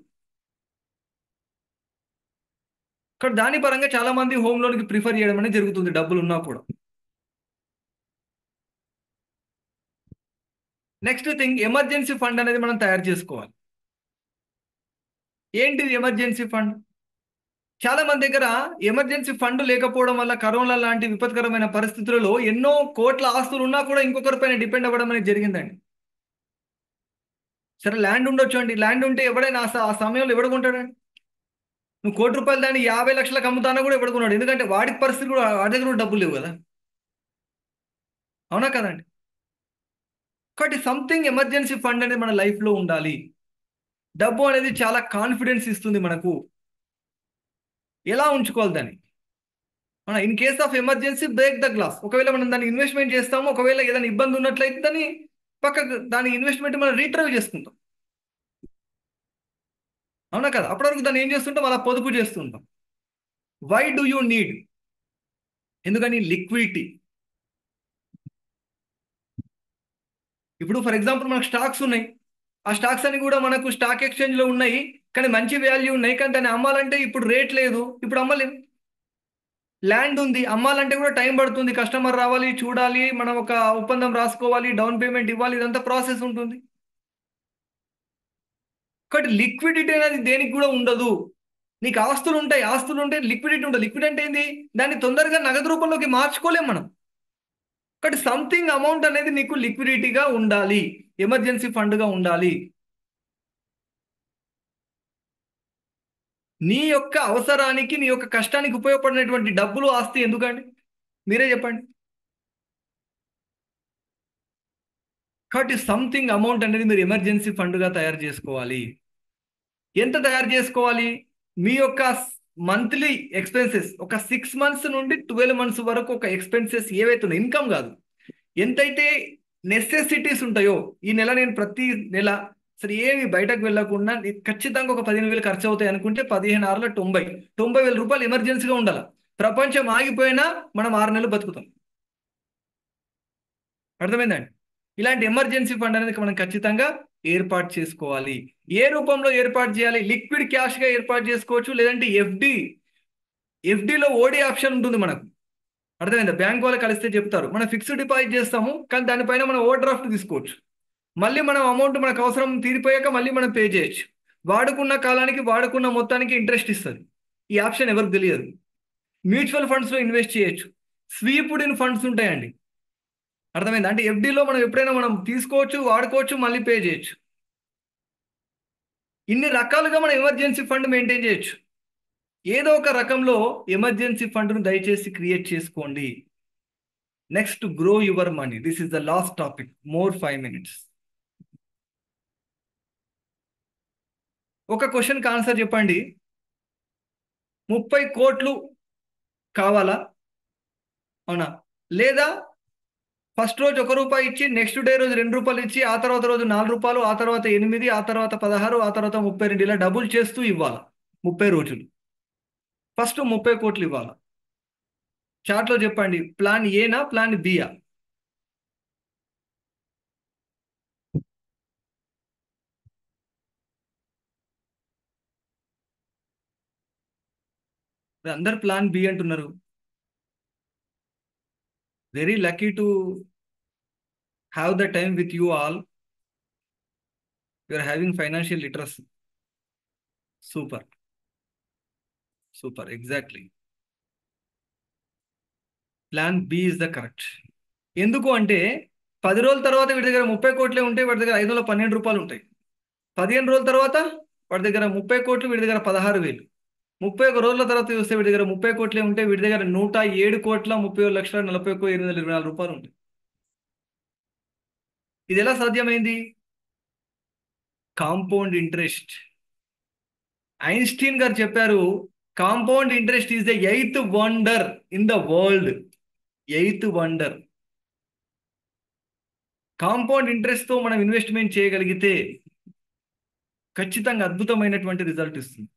ఇక్కడ దాని పరంగా చాలా మంది హోమ్ లోన్కి ప్రిఫర్ చేయడం అనేది జరుగుతుంది, డబ్బులు ఉన్నా కూడా. నెక్స్ట్ థింగ్, ఎమర్జెన్సీ ఫండ్ అనేది మనం తయారు చేసుకోవాలి. ఏంటిది ఎమర్జెన్సీ ఫండ్? చాలా మంది దగ్గర ఎమర్జెన్సీ ఫండ్ లేకపోవడం వల్ల కరోనా లాంటి విపత్కరమైన పరిస్థితులలో ఎన్నో కోట్ల ఆస్తులు ఉన్నా కూడా ఇంకొకరిపైన డిపెండ్ అవ్వడం అనేది జరిగిందండి. సరే ల్యాండ్ ఉండొచ్చు అండి, ల్యాండ్ ఉంటే ఎవడైనా ఆ సమయంలో ఎవడు కొంటాడండి? నువ్వు 1 కోటి రూపాయలు దాన్ని 50 లక్షలకు అమ్ముతానా కూడా ఎవడు కొన్నాడు? ఎందుకంటే వాడికి పరిస్థితి కూడా, వాడి దగ్గర కూడా డబ్బులు లేవు కదా, అవునా కదండి? కాబట్టి సంథింగ్ ఎమర్జెన్సీ ఫండ్ అనేది మన లైఫ్లో ఉండాలి. డబ్బు అనేది చాలా కాన్ఫిడెన్స్ ఇస్తుంది మనకు. ఎలా ఉంచుకోవాలి దాన్ని? మన in case of emergency break the glass. ఒకవేళ మనం దాన్ని ఇన్వెస్ట్మెంట్ చేస్తాము, ఒకవేళ ఏదైనా ఇబ్బంది ఉన్నట్లయితే దాన్ని పక్కకు, దాని ఇన్వెస్ట్మెంట్ మనం రీట్రైవ్ చేసుకుంటాం, అవునా కదా? అప్పటి వరకు దాన్ని ఏం చేస్తుంటాం, అలా పొదుపు చేస్తుంటాం. Why do you need? ఎందుకని? లిక్విడిటీ. ఇప్పుడు ఫర్ ఎగ్జాంపుల్ మనకు స్టాక్స్ ఉన్నాయి, ఆ స్టాక్స్ అన్ని కూడా మనకు స్టాక్ ఎక్స్చేంజ్లో ఉన్నాయి, కానీ మంచి వాల్యూ ఉన్నాయి, కానీ దాన్ని అమ్మాలంటే ఇప్పుడు రేట్ లేదు, ఇప్పుడు అమ్మలేము. ల్యాండ్ ఉంది, అమ్మాలంటే కూడా టైం పడుతుంది, కస్టమర్ రావాలి, చూడాలి, మనం ఒక ఒప్పందం రాసుకోవాలి, డౌన్ పేమెంట్ ఇవ్వాలి, ఇదంతా ప్రాసెస్ ఉంటుంది. కాబట్టి లిక్విడిటీ అనేది దేనికి కూడా ఉండదు. నీకు ఆస్తులు ఉంటాయి, ఆస్తులు ఉంటే లిక్విడిటీ ఉండదు. లిక్విడ్ అంటే ఏంది? దాన్ని తొందరగా నగదు రూపంలోకి మార్చుకోలేం మనం. కాబట్టి సంథింగ్ అమౌంట్ అనేది నీకు లిక్విడిటీగా ఉండాలి, ఎమర్జెన్సీ ఫండ్గా ఉండాలి. నీ యొక్క అవసరానికి, నీ యొక్క కష్టానికి ఉపయోగపడినటువంటి డబ్బులు, ఆస్తి ఎందుకండి? మీరే చెప్పండి. కాబట్టి సంథింగ్ అమౌంట్ అనేది మీరు ఎమర్జెన్సీ ఫండ్గా తయారు చేసుకోవాలి. ఎంత తయారు చేసుకోవాలి? మీ యొక్క మంత్లీ ఎక్స్పెన్సెస్ ఒక 6 months నుండి 12 months వరకు ఒక ఎక్స్పెన్సెస్ ఏవైతే ఉన్నాయో, ఇన్కమ్ కాదు, ఎంతైతే నెసెసిటీస్ ఉంటాయో, ఈ నెల నేను ప్రతి నెల సరే ఏమి బయటకు వెళ్ళకుండా ఖచ్చితంగా ఒక 15,000 ఖర్చు అవుతాయి అనుకుంటే 15 90,000 రూపాయలు ఎమర్జెన్సీగా ఉండాలి. ప్రపంచం ఆగిపోయినా మనం 6 నెలలు బతుకుతాం. అర్థమైందండి? ఇలాంటి ఎమర్జెన్సీ ఫండ్ అనేది మనం ఖచ్చితంగా ఏర్పాటు చేసుకోవాలి. ఏ రూపంలో ఏర్పాటు చేయాలి? లిక్విడ్ క్యాష్గా ఏర్పాటు చేసుకోవచ్చు, లేదంటే ఎఫ్డిలో ఓడి ఆప్షన్ ఉంటుంది మనకు. అర్థమైందా? బ్యాంక్ వాళ్ళు కలిస్తే చెప్తారు మనం ఫిక్స్డ్ డిపాజిట్ చేస్తాము, కానీ దానిపైన మనం ఓవర్ డ్రాఫ్ట్ తీసుకోవచ్చు. మళ్ళీ మనం అమౌంట్ మనకు అవసరం తీరిపోయాక మళ్ళీ మనం పే చేయొచ్చు. వాడుకున్న కాలానికి వాడుకున్న మొత్తానికి ఇంట్రెస్ట్ ఇస్తుంది. ఈ ఆప్షన్ ఎవరికి తెలియదు. మ్యూచువల్ ఫండ్స్లో ఇన్వెస్ట్ చేయొచ్చు. స్వీప్డ్ ఇన్ ఫండ్స్ ఉంటాయండి. అర్థమైంది? అంటే ఎఫ్డీలో మనం ఎప్పుడైనా మనం తీసుకోవచ్చు, వాడుకోవచ్చు, మళ్ళీ పే చేయొచ్చు. ఇన్ని రకాలుగా మనం ఎమర్జెన్సీ ఫండ్ మెయింటైన్ చేయొచ్చు. ఏదో ఒక రకంలో ఎమర్జెన్సీ ఫండ్ను దయచేసి క్రియేట్ చేసుకోండి. Next, grow your money. This is the last topic. More 5 minutes. ఒక క్వశ్చన్కి ఆన్సర్ చెప్పండి. 30 కోట్లు కావాలా? అవునా? లేదా ఫస్ట్ రోజు ₹1 ఇచ్చి నెక్స్ట్ డే రోజు ₹2 ఇచ్చి ఆ తర్వాత రోజు ₹4, ఆ తర్వాత 8, ఆ తర్వాత 16, ఆ తర్వాత 32 ఇలా డబుల్ చేస్తూ ఇవ్వాలి 30 రోజులు. ఫస్ట్ 30 కోట్లు ఇవ్వాలి. చాట్లో చెప్పండి, ప్లాన్ ఏనా ప్లాన్ బియా? అందరు ప్లాన్ బి అంటున్నారు. Very lucky to have the time with you all. You are having financial literacy. Super super, exactly. Plan B is the correct. ఎందుకు అంటే 10 రోజుల తర్వాత వీడి దగ్గర 30 కోట్లే ఉంటాయి, వాడి దగ్గర ₹512 ఉంటాయి. 15 రోజుల తర్వాత వాడి దగ్గర 30 కోట్లు, వీడి దగ్గర 16,000. 31 రోజుల తర్వాత చూస్తే వీడి దగ్గర 30 కోట్లే ఉంటాయి, వీడి దగ్గర 107,31,40,824 రూపాయలు ఉంటాయి. ఇది ఎలా సాధ్యమైంది? Compound interest. ఐన్స్టీన్ గారు చెప్పారు, compound interest is the 8th wonder in the world. 8th wonder. Compound ఇంట్రెస్ట్తో మనం ఇన్వెస్ట్మెంట్ చేయగలిగితే ఖచ్చితంగా అద్భుతమైనటువంటి రిజల్ట్ ఇస్తుంది.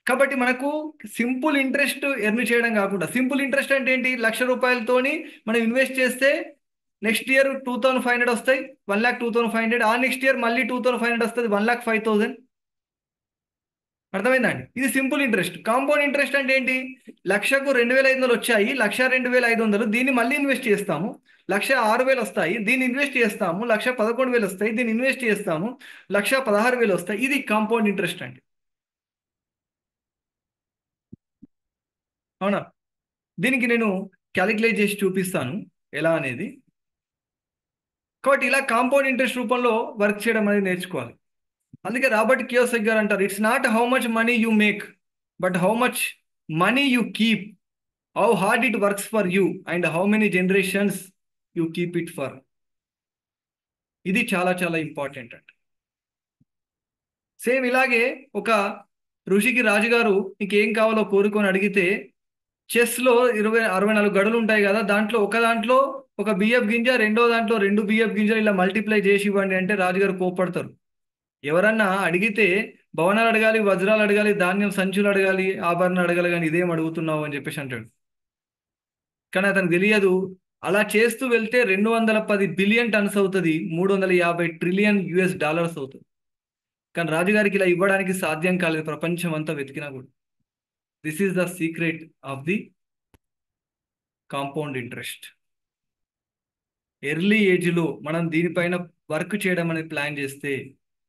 కాబట్టి మనకు సింపుల్ ఇంట్రెస్ట్ ఎర్న్ చేయడం కాకుండా, సింపుల్ ఇంట్రెస్ట్ అంటే ఏంటి? ₹1,00,000 మనం ఇన్వెస్ట్ చేస్తే నెక్స్ట్ ఇయర్ 2,500 వస్తాయి, 1,02,500. ఆ నెక్స్ట్ ఇయర్ మళ్ళీ 2,500 వస్తుంది, 1,05,000. అర్థమైందండి? ఇది సింపుల్ ఇంట్రెస్ట్. కాంపౌండ్ ఇంట్రెస్ట్ అంటే ఏంటి? 1,00,000కు 2,500 వచ్చాయి, 1,02,500. దీన్ని మళ్ళీ ఇన్వెస్ట్ చేస్తాము, 1,06,000 వస్తాయి, దీన్ని ఇన్వెస్ట్ చేస్తాము, 1,11,000 వస్తాయి, దీన్ని ఇన్వెస్ట్ చేస్తాము, 1,16,000 వస్తాయి. ఇది కాంపౌండ్ ఇంట్రెస్ట్ అండి. అవునా? దీనికి నేను క్యాలిక్యులేట్ చేసి చూపిస్తాను ఎలా అనేది. కాబట్టి ఇలా కాంపౌండ్ ఇంట్రెస్ట్ రూపంలో వర్క్ చేయడం అనేది నేర్చుకోవాలి. అందుకే రాబర్ట్ కియోసాకి గారు అంటారు, it's not how much money you make, but how much money you keep, how hard it works for you, and how many generations you keep it for. ఇది చాలా చాలా ఇంపార్టెంట్ అండి. సేమ్ ఇలాగే ఒక ఋషికి రాజుగారు ఇంకేం కావాలో కోరుకొని అడిగితే, చెస్లో 64 గడులు ఉంటాయి కదా, దాంట్లో ఒక దాంట్లో ఒక బియ్యపు గింజ, రెండో దాంట్లో 2 బియ్యపు గింజలు ఇలా మల్టిప్లై చేసి ఇవ్వండి అంటే రాజుగారు కోపడతారు. ఎవరన్నా అడిగితే భవనాలు అడగాలి, వజ్రాలు అడగాలి, ధాన్యం సంచులు అడగాలి, ఆభరణాలు అడగాలి, కానీ ఇదేం అడుగుతున్నావు అని చెప్పేసి అంటాడు. కానీ అతనికి తెలియదు, అలా చేస్తూ వెళ్తే 210 బిలియన్ టన్స్ అవుతుంది, $350 ట్రిలియన్ అవుతుంది. కానీ రాజుగారికి ఇలా ఇవ్వడానికి సాధ్యం కాలేదు, ప్రపంచం అంతా వెతికినా కూడా. This is the secret of the compound interest. Early ఏజ్లో మనం దీనిపైన వర్క్ చేయడం అనేది ప్లాన్ చేస్తే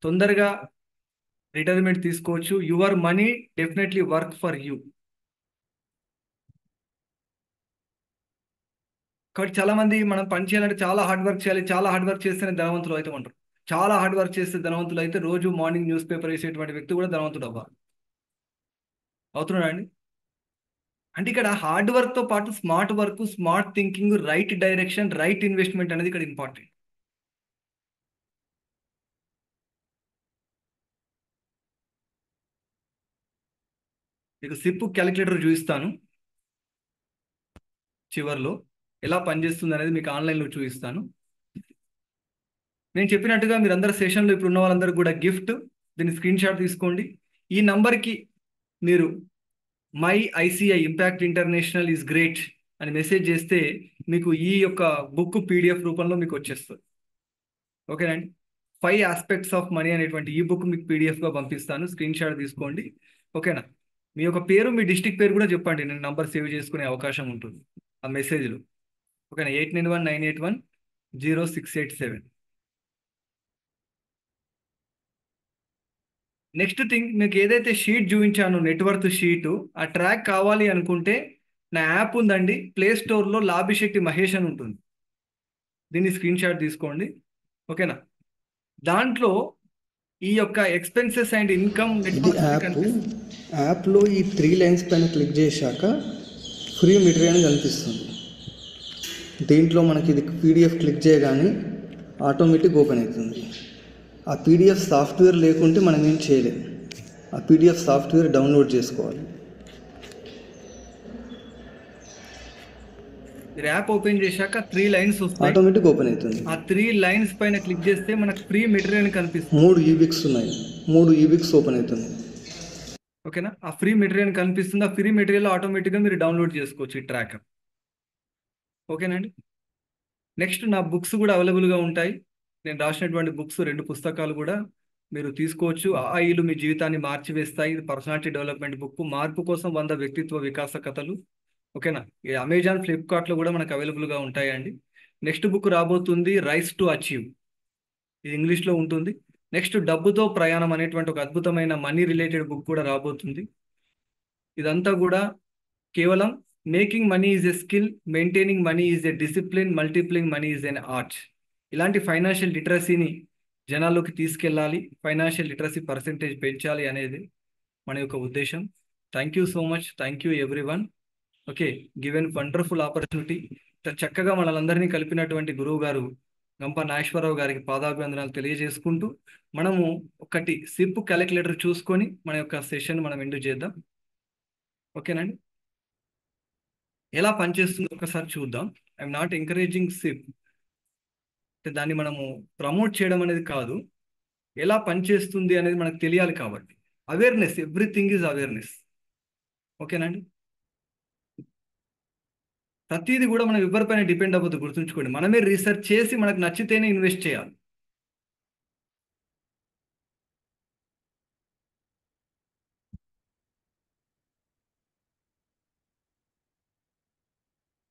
తొందరగా రిటైర్మెంట్ తీసుకోవచ్చు. Your money definitely work for you. కాబట్టి చాలా మంది మనం పని చేయాలంటే చాలా హార్డ్ వర్క్ చేయాలి, చాలా హార్డ్ వర్క్ చేస్తేనే ధనవంతులు అయితే ఉంటారు. చాలా హార్డ్ వర్క్ చేస్తే ధనవంతులు అయితే రోజు మార్నింగ్ న్యూస్ పేపర్ వేసేటువంటి వ్యక్తి కూడా ధనవంతుడు అవ్వాలి. అవుతున్నాడా అండి? అంటే ఇక్కడ హార్డ్ వర్క్తో పాటు smart work, smart thinking, right direction, right investment అనేది ఇక్కడ ఇంపార్టెంట్. మీకు సిప్ క్యాలిక్యులేటర్ చూపిస్తాను, చివర్లో ఎలా పనిచేస్తుంది అనేది మీకు ఆన్లైన్లో చూపిస్తాను. నేను చెప్పినట్టుగా మీరు అందరు సెషన్లో ఇప్పుడు ఉన్న వాళ్ళందరికీ కూడా గిఫ్ట్, దీన్ని స్క్రీన్ షాట్ తీసుకోండి. ఈ నంబర్కి మీరు my ICI impact international is great అని మెసేజ్ చేస్తే మీకు ఈ యొక్క బుక్ పీడిఎఫ్ రూపంలో మీకు వచ్చేస్తుంది. ఓకేనండి. 5 ఆస్పెక్ట్స్ ఆఫ్ మనీ అనేటువంటి ఈ బుక్ మీకు పీడిఎఫ్గా పంపిస్తాను, స్క్రీన్ షాట్ తీసుకోండి. ఓకేనా. మీ యొక్క పేరు, మీ డిస్టిక్ పేరు కూడా చెప్పండి, నేను నంబర్ సేవ్ చేసుకునే అవకాశం ఉంటుంది ఆ మెసేజ్లో. ఓకేనా. 8919810687. నెక్స్ట్ థింగ్, మీకు ఏదైతే షీట్ చూపించానో నెట్వర్త్ షీటు, ఆ ట్రాక్ కావాలి అనుకుంటే నా యాప్ ఉందండి, ప్లే స్టోర్లో లాభిశెట్టి మహేష్ అని ఉంటుంది, దీన్ని స్క్రీన్ షాట్ తీసుకోండి. ఓకేనా. దాంట్లో ఈ యొక్క ఎక్స్పెన్సెస్ అండ్ ఇన్కమ్ యాప్లో ఈ 3 లైన్స్ పైన క్లిక్ చేశాక ఫ్రీ మెటీరియల్ కనిపిస్తుంది. దీంట్లో మనకి ఇది పీడిఎఫ్ క్లిక్ చేయగానే ఆటోమేటిక్ ఓపెన్ అవుతుంది. ఆ పీడిఎఫ్ సాఫ్ట్వేర్ లేకుంటే మనం ఏం చేయలేం. ఆ పీడిఎఫ్ సాఫ్ట్వేర్ డౌన్లోడ్ చేసుకోవాలి. మీరు యాప్ ఓపెన్ చేశాక 3 లైన్స్ వస్తాయి, ఆటోమేటిక్ ఓపెన్ అవుతుంది. ఆ 3 లైన్స్ పైన క్లిక్ చేస్తే మనకు ఫ్రీ మెటీరియల్ కనిపిస్తుంది. 3 ఈబిక్స్ ఉన్నాయి, 3 ఈబిక్స్ ఓపెన్ అవుతుంది. ఓకేనా. ఆ ఫ్రీ మెటీరియల్ కనిపిస్తుంది. ఆ ఫ్రీ మెటీరియల్ ఆటోమేటిక్గా మీరు డౌన్లోడ్ చేసుకోవచ్చు ఈ ట్రాకర్. ఓకేనండి. నెక్స్ట్ నా బుక్స్ కూడా అవైలబుల్గా ఉంటాయి. నేను రాసినటువంటి బుక్స్ 2 పుస్తకాలు కూడా మీరు తీసుకోవచ్చు. ఆయిలు మీ జీవితాన్ని మార్చివేస్తాయి, ఇది పర్సనాలిటీ డెవలప్మెంట్ బుక్. మార్పు కోసం 100 వ్యక్తిత్వ వికాస కథలు. ఓకేనా. ఈ అమెజాన్, ఫ్లిప్కార్ట్లో కూడా మనకు అవైలబుల్గా ఉంటాయండి. నెక్స్ట్ బుక్ రాబోతుంది రైస్ టు అచీవ్, ఇది ఇంగ్లీష్లో ఉంటుంది. నెక్స్ట్ డబ్బుతో ప్రయాణం అనేటువంటి ఒక అద్భుతమైన మనీ రిలేటెడ్ బుక్ కూడా రాబోతుంది. ఇదంతా కూడా కేవలం making money is a skill, maintaining money is a discipline, multiplying money is an art. ఇలాంటి ఫైనాన్షియల్ లిటరసీని జనాల్లోకి తీసుకెళ్ళాలి, ఫైనాన్షియల్ లిటరసీ పర్సెంటేజ్ పెంచాలి అనేది మన యొక్క ఉద్దేశం. Thank you so much, thank you everyone. Okay, given wonderful opportunity. చక్కగా మనలందరినీ కలిపినటువంటి గురువు గారు గంప నాగేశ్వరరావు గారికి పాదాభివందనాలు తెలియజేసుకుంటూ మనము ఒకటి సిప్ క్యాలిక్యులేటర్ చూసుకొని మన యొక్క సెషన్ మనం ఎండ్ చేద్దాం. ఓకేనండి. ఎలా పనిచేస్తుందో ఒకసారి చూద్దాం. ఐఎమ్ నాట్ ఎంకరేజింగ్ సిప్, దాన్ని మనము ప్రమోట్ చేయడం అనేది కాదు, ఎలా పనిచేస్తుంది అనేది మనకు తెలియాలి. కాబట్టి అవేర్నెస్, ఎవ్రీథింగ్ ఈజ్ అవేర్నెస్. ఓకేనండి. ప్రతిదీ కూడా మనం ఎవరిపైన డిపెండ్ అవ్వద్దు, గుర్తుంచుకోండి. మనమే రీసెర్చ్ చేసి మనకు నచ్చితేనే ఇన్వెస్ట్ చేయాలి.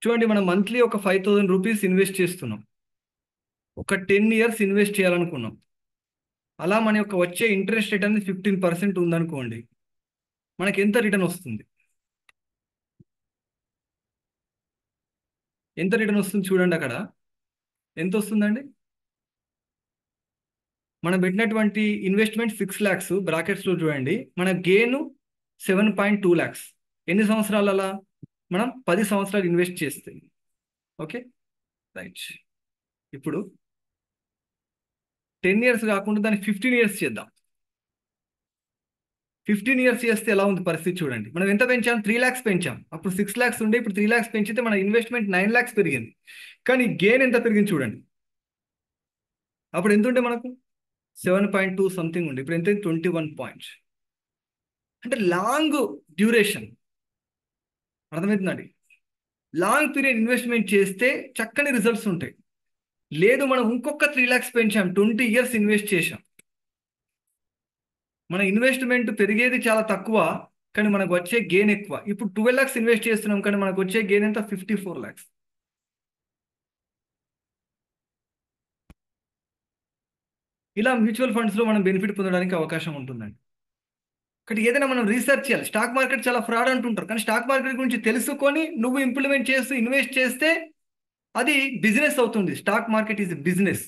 చూడండి, మనం మంత్లీ ఒక 5000 రూపీస్ ఇన్వెస్ట్ చేస్తున్నాం, ఒక 10 years ఇన్వెస్ట్ చేయాలనుకున్నాం. అలా మన యొక్క వచ్చే ఇంట్రెస్ట్ రేట్ అనేది 15% ఉందనుకోండి, మనకి ఎంత రిటర్న్ వస్తుంది? ఎంత రిటర్న్ వస్తుంది చూడండి. అక్కడ ఎంత వస్తుందండి? మనం పెట్టినటువంటి ఇన్వెస్ట్మెంట్ 6 lakhs, బ్రాకెట్స్లో చూడండి, మన గెయిన్ 7.2 lakhs. ఎన్ని సంవత్సరాలు? అలా మనం 10 సంవత్సరాలు ఇన్వెస్ట్ చేస్తే. Okay, right. ఇప్పుడు 10 years కాకుండా దాన్ని 15 years చేద్దాం. 15 years చేస్తే ఎలా ఉంది పరిస్థితి చూడండి. మనం ఎంత పెంచాం? 3 lakhs పెంచాం. అప్పుడు 6 lakhs ఉండే, ఇప్పుడు 3 lakhs పెంచితే మన ఇన్వెస్ట్మెంట్ 9 lakhs పెరిగింది. కానీ గెయిన్ ఎంత పెరిగింది చూడండి. అప్పుడు ఎంత ఉండే మనకు? 7.2 సంథింగ్ ఉండే, ఇప్పుడు ఎంత? 21 points. అంటే లాంగ్ డ్యూరేషన్. అర్థమవుతుందండి? లాంగ్ పీరియడ్ ఇన్వెస్ట్మెంట్ చేస్తే చక్కని రిజల్ట్స్ ఉంటాయి. లేదు, మనం ఇంకొక 3 lakhs పెంచాం, 20 years ఇన్వెస్ట్ చేశాం, మన ఇన్వెస్ట్మెంట్ పెరిగేది చాలా తక్కువ, కానీ మనకు వచ్చే గెయిన్ ఎక్కువ. ఇప్పుడు 12 lakhs ఇన్వెస్ట్ చేస్తున్నాం, కానీ మనకు వచ్చే గెయిన్ ఎంత? 54 lakhs. ఇలా మ్యూచువల్ ఫండ్స్లో మనం బెనిఫిట్ పొందడానికి అవకాశం ఉంటుందండి. ఒకటి ఏదైనా మనం రీసెర్చ్ చేయాలి. స్టాక్ మార్కెట్ చాలా ఫ్రాడ్ అంటుంటారు, కానీ స్టాక్ మార్కెట్ గురించి తెలుసుకొని నువ్వు ఇంప్లిమెంట్ చేస్తూ ఇన్వెస్ట్ చేస్తే అది బిజినెస్ అవుతుంది. Stock market is business,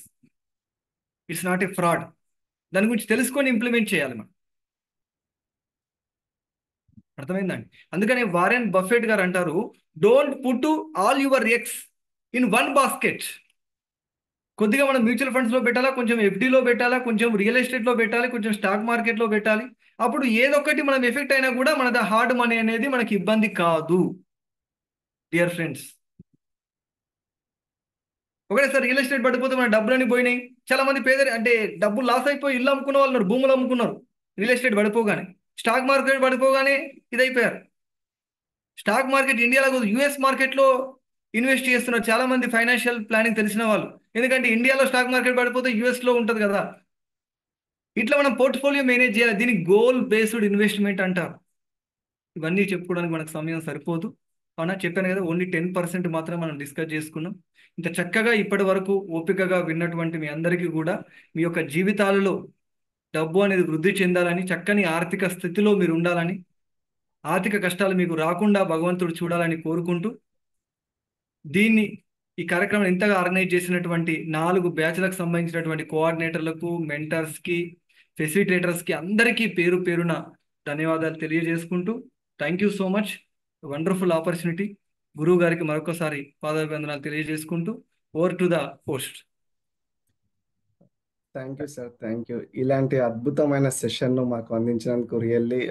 it's not a fraud. దాని గురించి తెలుసుకొని ఇంప్లిమెంట్ చేయాలి మనం. అర్థమైందండి? అందుకనే వారెన్ బఫెట్ గారు అంటారు, don't put all your eggs in one basket. కొద్దిగా మనం మ్యూచువల్ ఫండ్స్లో పెట్టాలా, కొంచెం ఎఫ్డీలో పెట్టాలా, కొంచెం రియల్ ఎస్టేట్లో పెట్టాలి, కొంచెం స్టాక్ మార్కెట్లో పెట్టాలి. అప్పుడు ఏదొక్కటి మనం ఎఫెక్ట్ అయినా కూడా మనది హార్డ్ మనీ అనేది మనకి ఇబ్బంది కాదు. డియర్ ఫ్రెండ్స్, ఒకటేసారి రియల్ ఎస్టేట్ పడిపోతే మన డబ్బులన్నీ పోయినాయి. చాలా మంది అంటే డబ్బులు లాస్ అయిపోయి ఇల్లు అమ్ముకున్న వాళ్ళు ఉన్నారు, భూములు అమ్ముకున్నారు రియల్ ఎస్టేట్ పడిపోగానే. స్టాక్ మార్కెట్ పడిపోగానే ఇదైపోయారు. స్టాక్ మార్కెట్ ఇండియాలో కాదు, యుఎస్ మార్కెట్లో ఇన్వెస్ట్ చేస్తున్నారు చాలా మంది ఫైనాన్షియల్ ప్లానింగ్ తెలిసిన వాళ్ళు. ఎందుకంటే ఇండియాలో స్టాక్ మార్కెట్ పడిపోతే యుఎస్లో ఉంటుంది కదా. ఇట్లా మనం పోర్ట్ఫోలియో మేనేజ్ చేయాలి. దీనికి గోల్ బేస్డ్ ఇన్వెస్ట్మెంట్ అంటారు. ఇవన్నీ చెప్పుకోవడానికి మనకు సమయం సరిపోదు. అవునా, చెప్పాను కదా, ఓన్లీ 10% మాత్రం మనం డిస్కస్ చేసుకున్నాం. ఇంత చక్కగా ఇప్పటి వరకు ఓపికగా విన్నటువంటి మీ అందరికీ కూడా మీ యొక్క జీవితాలలో డబ్బు అనేది వృద్ధి చెందాలని, చక్కని ఆర్థిక స్థితిలో మీరు ఉండాలని, ఆర్థిక కష్టాలు మీకు రాకుండా భగవంతుడు చూడాలని కోరుకుంటూ, దీన్ని ఈ కార్యక్రమం ఇంతగా ఆర్గనైజ్ చేసినటువంటి 4 బ్యాచ్లకు సంబంధించినటువంటి కోఆర్డినేటర్లకు, మెంటర్స్కి, ఫెసిలిటేటర్స్కి అందరికీ పేరు పేరున ధన్యవాదాలు తెలియజేసుకుంటూ, thank you so much, wonderful opportunity. గురువు గారికి మరొకసారి పాదాభివందనాలు తెలియజేసుకుంటూ, over to the post. Thank you sir, thank you. ఇలాంటి అద్భుతమైన సెషన్ను మాకు అందించినందుకు రియల్లీ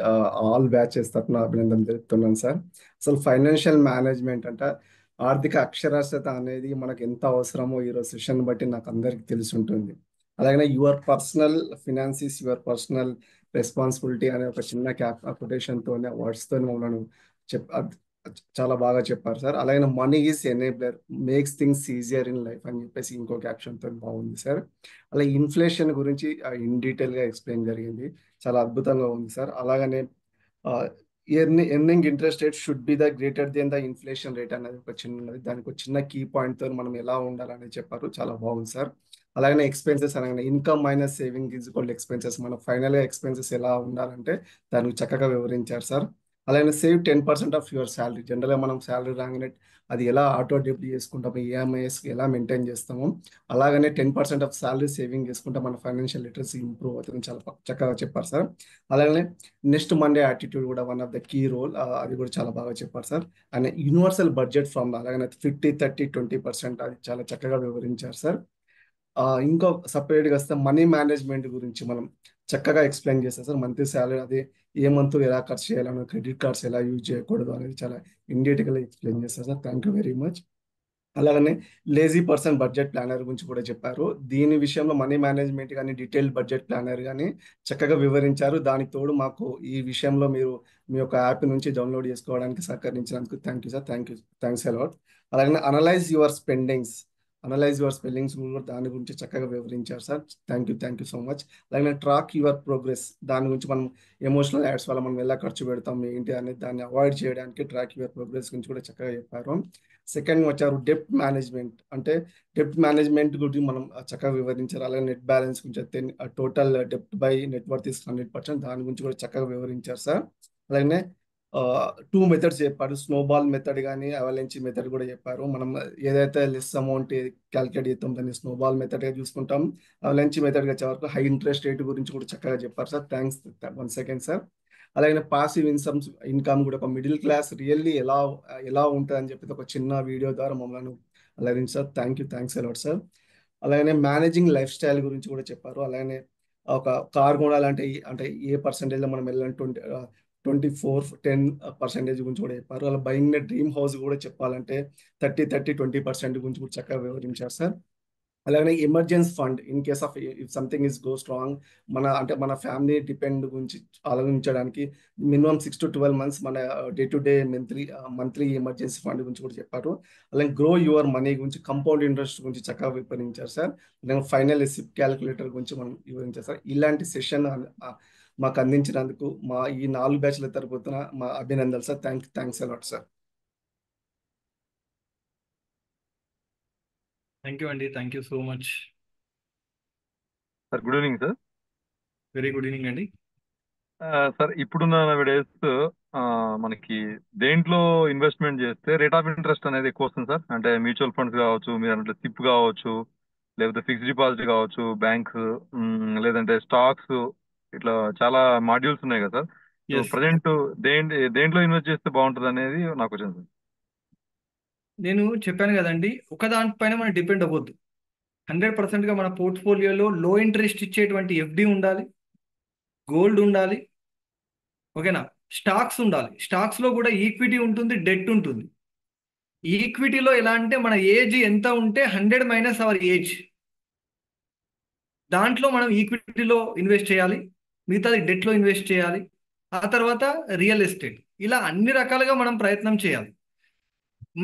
ఆల్ బ్యాచెస్ తరఫున అభినందనలు తెలుపుతున్నాను సార్. అసలు ఫైనాన్షియల్ మేనేజ్మెంట్ అంటే ఆర్థిక అక్షరాస్యత అనేది మనకు ఎంత అవసరమో ఈరోజు సెషన్ బట్టి నాకు అందరికీ తెలిసి ఉంటుంది. అలాగే your personal finance is your personal responsibility అనే ఒక చిన్న కొటేషన్తో వర్డ్స్తో మమ్మల్ని చాలా బాగా చెప్పారు సార్. అలాగే money is ఎనేబ్లర్ makes things easier in life అని చెప్పేసి ఇంకో క్యాప్షన్తో బాగుంది సార్. అలాగే ఇన్ఫ్లేషన్ గురించి ఇన్ డీటెయిల్గా ఎక్స్ప్లెయిన్ జరిగింది, చాలా అద్భుతంగా ఉంది సార్. అలాగనే earning interest rate should be the greater than the inflation rate అనేది ఒక చిన్న ఉన్నది, దానికి ఒక చిన్న కీ పాయింట్తో మనం ఎలా ఉండాలని చెప్పారు, చాలా బాగుంది సార్. అలాగే ఎక్స్పెన్సెస్ అనగానే income minus saving is equal expenses, మన ఫైనల్గా ఎక్స్పెన్సెస్ ఎలా ఉండాలంటే దానికి చక్కగా వివరించారు సార్. అలాగే సేవ్ 10% ఆఫ్ యువర్ శాలరీ, జనరల్గా మనం శాలరీ రాగానే అది ఎలా ఆటో డెబిట్ చేసుకుంటాము, ఈఎంఐఎస్ ఎలా మెయింటైన్ చేస్తాము, అలాగనే 10% ఆఫ్ శాలరీ సేవింగ్ చేసుకుంటే మన ఫైనాన్షియల్ లిటరసీ ఇంప్రూవ్ అవుతుంది, చాలా చక్కగా చెప్పారు సార్. అలాగే నెక్స్ట్ మండే యాటిట్యూడ్ కూడా one of the key role, అది కూడా చాలా బాగా చెప్పారు సార్. అండ్ యూనివర్సల్ బడ్జెట్ ఫార్ములా అలాగే 50-30-20% అది చాలా చక్కగా వివరించారు సార్. ఇంకో సపరేట్గా వస్తే మనీ మేనేజ్మెంట్ గురించి మనం చక్కగా ఎక్స్ప్లెయిన్ చేస్తాం సార్. మంత్లీ శాలరీ అది ఏ మంత్ ఎలా ఖర్చు చేయాలని, క్రెడిట్ కార్డ్స్ ఎలా యూజ్ చేయకూడదు అనేది చాలా ఇన్డీటెయిల్గా ఎక్స్ప్లెయిన్ చేస్తారు sir. Thank you very much. అలాగనే లేజీ పర్సన్ బడ్జెట్ ప్లానర్ గురించి కూడా చెప్పారు. దీని విషయంలో మనీ మేనేజ్మెంట్ కానీ డీటెయిల్డ్ బడ్జెట్ ప్లానర్ కానీ చక్కగా వివరించారు. దానికి తోడు మాకు ఈ విషయంలో మీరు మీ యొక్క యాప్ నుంచి డౌన్లోడ్ చేసుకోవడానికి సహకరించినందుకు thank you sir, thanks a lot. అలాగే అనలైజ్ యువర్ స్పెండింగ్స్ కూడా దాని గురించి చక్కగా వివరించారు సార్. Thank you so much. అలాగే ట్రాక్ యువర్ ప్రోగ్రెస్, దాని గురించి మనం ఎమోషనల్ యాడ్స్ వల్ల మనం ఎలా ఖర్చు పెడతాం ఏంటి అనేది దాన్ని అవాయిడ్ చేయడానికి ట్రాక్ యువర్ ప్రోగ్రెస్ గురించి కూడా చక్కగా చెప్పారు. సెకండ్ వచ్చారు డెప్ట్ మేనేజ్మెంట్, అంటే డెప్ట్ మేనేజ్మెంట్ గురించి మనం చక్కగా వివరించారు. అలాగే నెట్ బ్యాలెన్స్ గురించి టోటల్ డెప్ట్ బై నెట్వర్త్ ఇస్ 100%, దాని గురించి కూడా చక్కగా వివరించారు సార్. అలాగే 2 మెథడ్స్ చెప్పారు, స్నోబాల్ మెథడ్ కానీ అవలంచి మెథడ్ కూడా చెప్పారు. మనం ఏదైతే లెస్ అమౌంట్ క్యాల్కులేట్ చేస్తాం దాన్ని స్నోబాల్ మెథడ్గా చూసుకుంటాం. అవలంచి మెథడ్గా వచ్చే వరకు హై ఇంట్రెస్ట్ రేట్ గురించి కూడా చక్కగా చెప్పారు సార్. Thanks, 1 second sir. అలాగే పాసివ్ ఇన్కమ్ కూడా ఒక మిడిల్ క్లాస్ రియల్లీ ఎలా ఉంటుంది అని చెప్పి ఒక చిన్న వీడియో ద్వారా మమ్మల్ని అలాగే సార్. Thanks a lot sir. అలాగే మేనేజింగ్ లైఫ్ స్టైల్ గురించి కూడా చెప్పారు. అలాగే ఒక కార్ కొనాలంటే అంటే ఏ పర్సంటేజ్లో మనం వెళ్ళాలి 24-10% గురించి కూడా చెప్పారు. అలా బయింగ్ డ్రీమ్ హౌస్ కూడా చెప్పాలంటే 30-20% గురించి కూడా చక్కగా వివరించారు సార్. అలాగే emergency fund in case of if something is go strong, మన ఫ్యామిలీ డిపెండ్ గురించి ఆలోచించడానికి మినిమం 6 to 12 months మన day to day monthly emergency fund గురించి కూడా చెప్పారు. అలాగే గ్రో యువర్ మనీ గురించి కంపౌండ్ ఇంట్రెస్ట్ గురించి చక్కగా వివరించారు సార్. అలాగే ఫైనల్ సిప్ క్యాలిక్యులేటర్ గురించి మనం వివరించారు సార్. ఇలాంటి సెషన్ మాకు అందించినందుకు మా ఈ 4 బ్యాచ్ల తరపున మా అభినందనలు sir. Thanks a lot sir. Thank you అండి, thank you so much sir. Good evening sir. Very good evening అండి. సార్, ఇప్పుడున్న డేస్ మనకి దేంట్లో ఇన్వెస్ట్మెంట్ చేస్తే రేట్ ఆఫ్ ఇంట్రెస్ట్ అనేది ఎక్కువ వస్తుంది సార్? అంటే మ్యూచువల్ ఫండ్స్ కావచ్చు, మీరు అంటే సిప్ కావచ్చు, లేకపోతే ఫిక్స్డ్ డిపాజిట్ కావచ్చు, బ్యాంక్స్, లేదంటే స్టాక్స్, ఇట్లా చాలా మాడ్యూల్స్ ఉన్నాయి కదా సార్. సో ప్రజెంట్ దేంట్లో ఇన్వెస్ట్ చేస్తే బాగుంటుంది అనేది నాకు వచ్చింది సార్. నేను చెప్పాను కదండి, ఒక దానిపైన మనం డిపెండ్ అవ్వద్దు. 100%గా మన పోర్ట్ఫోలియోలో లో ఇంట్రెస్ట్ ఇచ్చేటువంటి ఎఫ్డి ఉండాలి, గోల్డ్ ఉండాలి, ఓకేనా, స్టాక్స్ ఉండాలి. స్టాక్స్లో కూడా ఈక్విటీ ఉంటుంది, డెట్ ఉంటుంది. ఈక్విటీలో ఎలా అంటే మన ఏజ్ ఎంత ఉంటే 100 మైనస్ అవర్ ఏజ్, దాంట్లో మనం ఈక్విటీలో ఇన్వెస్ట్ చేయాలి, మిగతాది డెట్లో ఇన్వెస్ట్ చేయాలి, ఆ తర్వాత రియల్ ఎస్టేట్. ఇలా అన్ని రకాలుగా మనం ప్రయత్నం చేయాలి.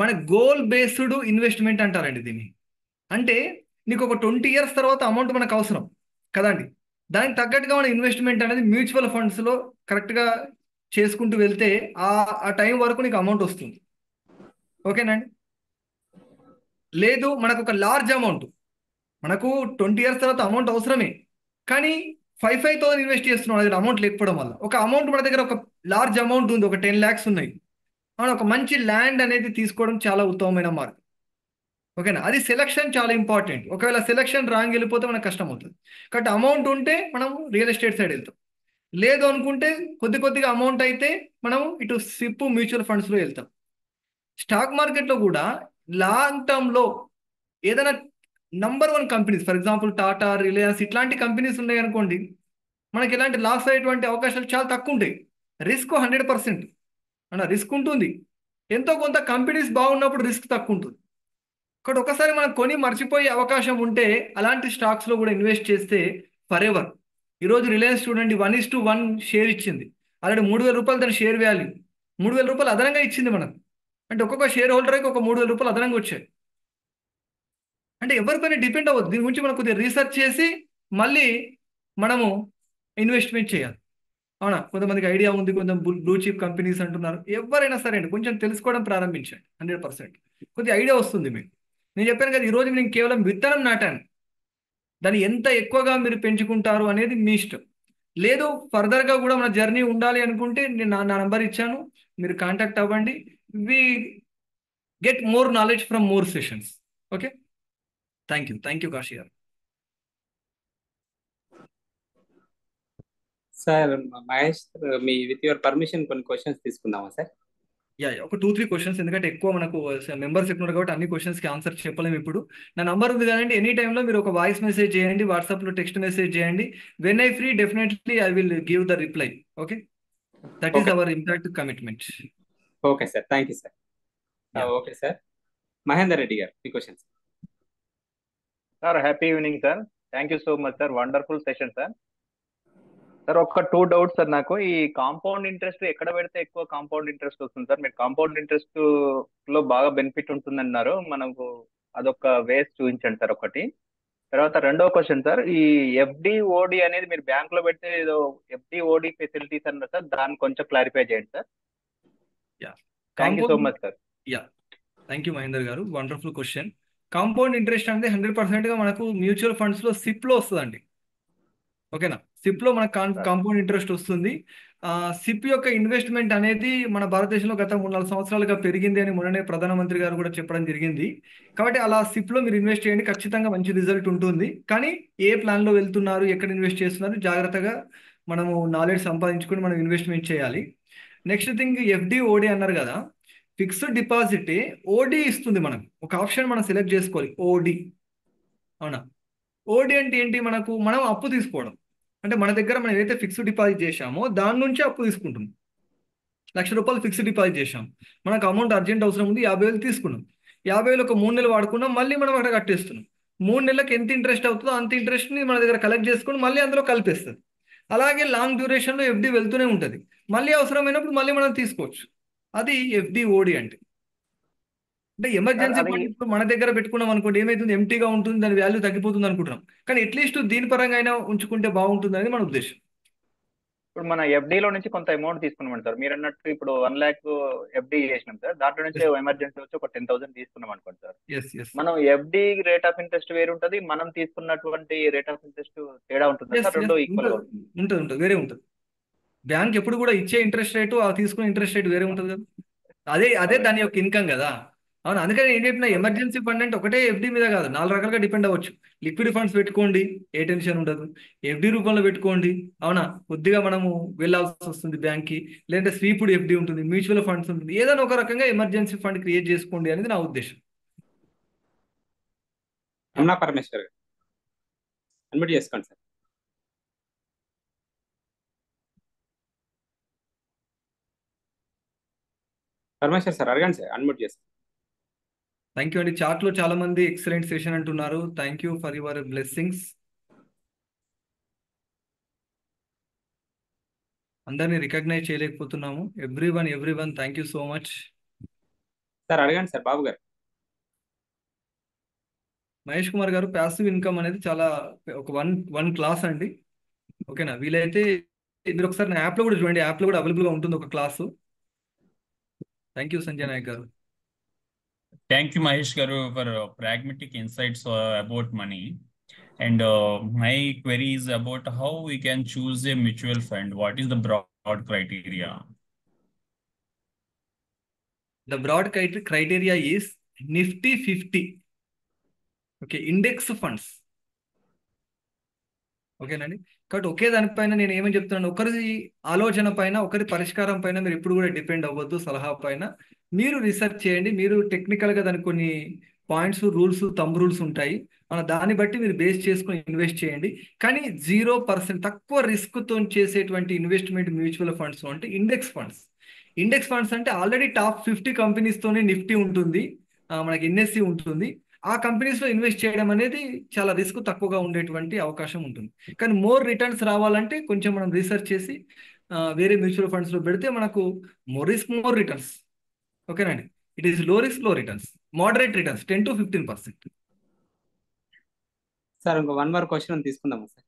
మన గోల్ బేస్డ్ ఇన్వెస్ట్మెంట్ అంటారండి దీన్ని. అంటే నీకు ఒక 20 ఇయర్స్ తర్వాత అమౌంట్ మనకు అవసరం కదండి, దానికి తగ్గట్టుగా మన ఇన్వెస్ట్మెంట్ అనేది మ్యూచువల్ ఫండ్స్లో కరెక్ట్గా చేసుకుంటూ వెళ్తే ఆ టైం వరకు నీకు అమౌంట్ వస్తుంది. ఓకేనండి. లేదు మనకు ఒక లార్జ్ అమౌంట్, మనకు 20 ఇయర్స్ తర్వాత అమౌంట్ అవసరమే, కానీ 5,000 ఇన్వెస్ట్ చేస్తున్నాం దగ్గర అమౌంట్ లేకపోవడం వల్ల. ఒక అమౌంట్ మన దగ్గర ఒక లార్జ్ అమౌంట్ ఉంది, ఒక 10 lakhs ఉన్నాయి, మనం ఒక మంచి ల్యాండ్ అనేది తీసుకోవడం చాలా ఉత్తమమైన మార్గం. ఓకేనా. అది సెలక్షన్ చాలా ఇంపార్టెంట్. ఒకవేళ సెలక్షన్ రాంగ్ వెళ్ళిపోతే మనకు కష్టం అవుతుంది. కాబట్టి అమౌంట్ ఉంటే మనం రియల్ ఎస్టేట్ సైడ్ వెళ్తాం, లేదు అనుకుంటే కొద్దిగా అమౌంట్ అయితే మనం ఇటు సిప్ మ్యూచువల్ ఫండ్స్లో వెళ్తాం. స్టాక్ మార్కెట్లో కూడా లాంగ్ టర్మ్లో ఏదైనా #1 companies, for example Tata, Reliance ఇట్లాంటి కంపెనీస్ ఉన్నాయి అనుకోండి, మనకి ఎలాంటి లాస్ అయ్యేటువంటి అవకాశాలు చాలా తక్కువ ఉంటాయి. రిస్క్ 100% అన్న రిస్క్ ఉంటుంది, ఎంతో కొంత కంపెనీస్ బాగున్నప్పుడు రిస్క్ తక్కువ ఉంటుంది. కాబట్టి ఒకసారి మనం కొని మర్చిపోయే అవకాశం ఉంటే అలాంటి స్టాక్స్లో కూడా ఇన్వెస్ట్ చేస్తే ఫర్ ఎవర్. ఈరోజు రిలయన్స్ చూడండి 1:1 షేర్ ఇచ్చింది, ఆల్రెడీ 3,000 రూపాయలు దాని షేర్ వాల్యూ, 3,000 రూపాయలు అదనంగా ఇచ్చింది మనకు. అంటే ఒక్కొక్క షేర్ హోల్డర్కి ఒక 3,000 రూపాయలు అదనంగా వచ్చాయి. అంటే ఎవరిపైన డిపెండ్ అవ్వద్దు, దీని గురించి మనం కొద్దిగా రీసెర్చ్ చేసి మళ్ళీ మనము ఇన్వెస్ట్మెంట్ చేయాలి. అవునా. కొంతమందికి ఐడియా ఉంది, కొంచెం బ్లూ చిప్ కంపెనీస్ అంటున్నారు. ఎవరైనా సరే అండి కొంచెం తెలుసుకోవడం ప్రారంభించండి, 100% కొద్దిగా ఐడియా వస్తుంది మీకు. నేను చెప్పాను కదా, ఈరోజు నేను కేవలం విత్తనం నాటాను, దాన్ని ఎంత ఎక్కువగా మీరు పెంచుకుంటారు అనేది మీ ఇష్టం. లేదు ఫర్దర్గా కూడా మన జర్నీ ఉండాలి అనుకుంటే నేను నా నంబర్ ఇచ్చాను, మీరు కాంటాక్ట్ అవ్వండి. We get more knowledge from more sessions. Okay, thank you Kashi garu. Sir Mahesh, మీ విత్ యువర్ పర్మిషన్ కొన్ని క్వశ్చన్స్ తీసుకుందామా సార్? ఒక 2-3 క్వశ్చన్స్, ఎందుకంటే ఎక్కువ మనకు మెంబర్స్ ఎక్కువ ఉన్నారు కాబట్టి అన్ని క్వశ్చన్స్కి ఆన్సర్ చెప్పలేము ఇప్పుడు. నా నంబర్ ఉంది కదండి, ఎనీ టైంలో మీరు ఒక వాయిస్ మెసేజ్ చేయండి, వాట్సాప్లో టెక్స్ట్ మెసేజ్ చేయండి. When I free definitely I will give the reply. Okay, that is our impact commitment. Okay sir, thank you sir. Okay sir, Mahender Reddy garu మీ questions. Sir happy evening sir. Thank you so much sir, wonderful session sir. Sir ఒక 2 doubts sir నాకు. ఈ compound interest ఎక్కడ పెడితే ఎక్కువ compound interest వస్తుంది sir? మీరు compound interest లో బాగా బెనిఫిట్ ఉంటుందన్నారు, మనకు అదొక వేస్ చూపించండి సార్ ఒకటి. తర్వాత రెండవ క్వశ్చన్ సార్, ఈ FD/OD అనేది మీరు బ్యాంక్ లో పెడితే ఏదో FD/OD ఫెసిలిటీస్ అన్నారు సార్, దాన్ని కొంచెం క్లారిఫై చేయండి sir. Thank you so much sir. Thank you Mahender గారు, వండర్ఫుల్ క్వశ్చన్. కాంపౌండ్ ఇంట్రెస్ట్ అనేది 100%గా మనకు మ్యూచువల్ ఫండ్స్లో సిప్లో వస్తుందండి. ఓకేనా. సిప్లో మనకు కాంపౌండ్ ఇంట్రెస్ట్ వస్తుంది. సిప్ యొక్క ఇన్వెస్ట్మెంట్ అనేది మన భారతదేశంలో గత 3-4 సంవత్సరాలుగా పెరిగింది అని మొన్ననే ప్రధానమంత్రి గారు కూడా చెప్పడం జరిగింది. కాబట్టి అలా సిప్లో మీరు ఇన్వెస్ట్ చేయండి, ఖచ్చితంగా మంచి రిజల్ట్ ఉంటుంది. కానీ ఏ ప్లాన్లో వెళ్తున్నారు, ఎక్కడ ఇన్వెస్ట్ చేస్తున్నారు, జాగ్రత్తగా మనము నాలెడ్జ్ సంపాదించుకొని మనం ఇన్వెస్ట్మెంట్ చేయాలి. నెక్స్ట్ థింగ్ FD/OD అన్నారు కదా, ఫిక్స్డ్ డిపాజిట్ OD ఇస్తుంది మనకు. ఒక ఆప్షన్ మనం సెలెక్ట్ చేసుకోవాలి, OD. అవునా. OD అంటే ఏంటి, మనం అప్పు తీసుకోవడం. అంటే మన దగ్గర మనం ఏదైతే ఫిక్స్డ్ డిపాజిట్ చేశామో దాని నుంచి అప్పు తీసుకుంటున్నాం. 1,00,000 రూపాయలు ఫిక్స్డ్ డిపాజిట్ చేశాం, మనకు అమౌంట్ అర్జెంట్ అవసరం ఉంది, 50,000 తీసుకున్నాం. 50,000 ఒక 3 నెలలు వాడుకున్నాం, మళ్ళీ మనం అక్కడ కట్టేస్తున్నాం. 3 నెలలకు ఎంత ఇంట్రెస్ట్ అవుతుందో అంత ఇంట్రెస్ట్ని మన దగ్గర కలెక్ట్ చేసుకొని మళ్ళీ అందులో కలిపేస్తుంది. అలాగే లాంగ్ డ్యూరేషన్లో FD వెళ్తూనే ఉంటుంది, మళ్ళీ అవసరమైనప్పుడు మళ్ళీ మనం తీసుకోవచ్చు. అది FD/OD అంటే. అంటే ఎమర్జెన్సీ ఫండ్ ఇప్పుడు మన దగ్గర పెట్టుకున్నాం అనుకోండి, ఏమైతుంది, ఎంటీగా ఉంటుంది, దాని వాల్యూ తగ్గిపోతుంది అనుకుంటున్నాం. కానీ అట్లీస్ట్ దీని పరంగా అయినా ఉంచుకుంటే బాగుంటుంది అనేది మన ఉద్దేశం. ఇప్పుడు మన FD లో నుంచి కొంత అమౌంట్ తీసుకున్నాం సార్, మీరు అన్నట్టు ఇప్పుడు 1 lakh FD చేసినాం సార్, దాంట్లో నుంచి ఎమర్జెన్సీ వచ్చి ఒక 10,000 తీసుకున్నాం అనుకోండి సార్. మనం FD రేట్ ఆఫ్ ఇంట్రెస్ట్ వేరు ఉంటుంది, మనం తీసుకున్నటువంటి రేట్ ఆఫ్ ఇంట్రెస్ట్ తేడా ఉంటుంది సార్, రెండు ఈక్వల్ గా ఉంటుంది, వేరే ఉంటుంది. బ్యాంక్ ఎప్పుడు కూడా ఇచ్చే ఇంట్రెస్ట్ రేటు, ఆ తీసుకునే ఇంట్రెస్ట్ రేట్ వేరే ఉంటుంది కదా, అదే దాని యొక్క ఇన్కమ్ కదా. అవును, అందుకని ఏం చెప్పిన, ఎమర్జెన్సీ ఫండ్ అంటే ఒకటే FD మీద కాదు, 4 రకాలుగా డిపెండ్ అవ్వచ్చు. లిక్విడ్ ఫండ్స్ పెట్టుకోండి, ఏ టెన్షన్ ఉండదు. FD రూపంలో పెట్టుకోండి, అవునా, కొద్దిగా మనము వెళ్ళాల్సి వస్తుంది బ్యాంక్కి. లేదంటే స్వీపుడ్ FD ఉంటుంది, మ్యూచువల్ ఫండ్స్ ఉంటుంది, ఏదైనా ఒక రకంగా ఎమర్జెన్సీ ఫండ్ క్రియేట్ చేసుకోండి అనేది నా ఉద్దేశం. అన్నా పరమేశ్వర్ గారు అన్మ్యూట్ చేసుకోండి సార్. పరమేశ్వర్ సార్ అడగండి సార్, అన్మ్యూట్ చేసుకోండి. థ్యాంక్ యూ అండి. చాట్లో చాలా మంది ఎక్సలెంట్ సెషన్ అంటున్నారు. Thank you for your blessings. అందరినీ రికగ్నైజ్ చేయలేకపోతున్నాము. Every one thank you so much. Sir అడగండి సార్, బాబు గారు. మహేష్ కుమార్ గారు, ప్యాసివ్ ఇన్కమ్ అనేది చాలా ఒక వన్ క్లాస్ అండి. ఓకేనా? వీలైతే మీరు ఒకసారి నా యాప్లో కూడా చూడండి. యాప్లో కూడా అవైలబుల్గా ఉంటుంది ఒక class. Thank you Sanjay Nayak గారు. Thank you, Mahesh Garu, for pragmatic insights about money. And my query is about how we can choose a mutual fund. What is the broad criteria? The broad criteria is Nifty 50. Okay, index funds. ఓకేనండి. కాబట్టి ఒకే దానిపైన నేను ఏమని చెప్తున్నాను, ఒకరి ఆలోచన పైన, ఒకరి పరిష్కారం పైన మీరు ఎప్పుడు కూడా డిపెండ్ అవ్వద్దు. సలహా పైన మీరు రీసెర్చ్ చేయండి. మీరు టెక్నికల్గా దానికి కొన్ని పాయింట్స్, రూల్స్, రూల్స్ ఉంటాయి. దాన్ని బట్టి మీరు బేస్ చేసుకుని ఇన్వెస్ట్ చేయండి. కానీ 0% తక్కువ రిస్క్తో చేసేటువంటి ఇన్వెస్ట్మెంట్ మ్యూచువల్ ఫండ్స్ అంటే ఇండెక్స్ ఫండ్స్. ఇండెక్స్ ఫండ్స్ అంటే ఆల్రెడీ టాప్ 50 కంపెనీస్తోనే నిఫ్టీ ఉంటుంది, మనకి ఎన్ఎస్సి ఉంటుంది. ఆ కంపెనీస్లో ఇన్వెస్ట్ చేయడం అనేది చాలా రిస్క్ తక్కువగా ఉండేటువంటి అవకాశం ఉంటుంది. కానీ మోర్ రిటర్న్స్ రావాలంటే కొంచెం మనం రీసెర్చ్ చేసి వేరే మ్యూచువల్ ఫండ్స్లో పెడితే మనకు మోర్ రిస్క్ మోర్ రిటర్న్స్. ఓకేనండి. It is low risk low returns, moderate returns 10 to 15%. Sir ఇంకో 1 more క్వశ్చన్ తీసుకుందాము sir.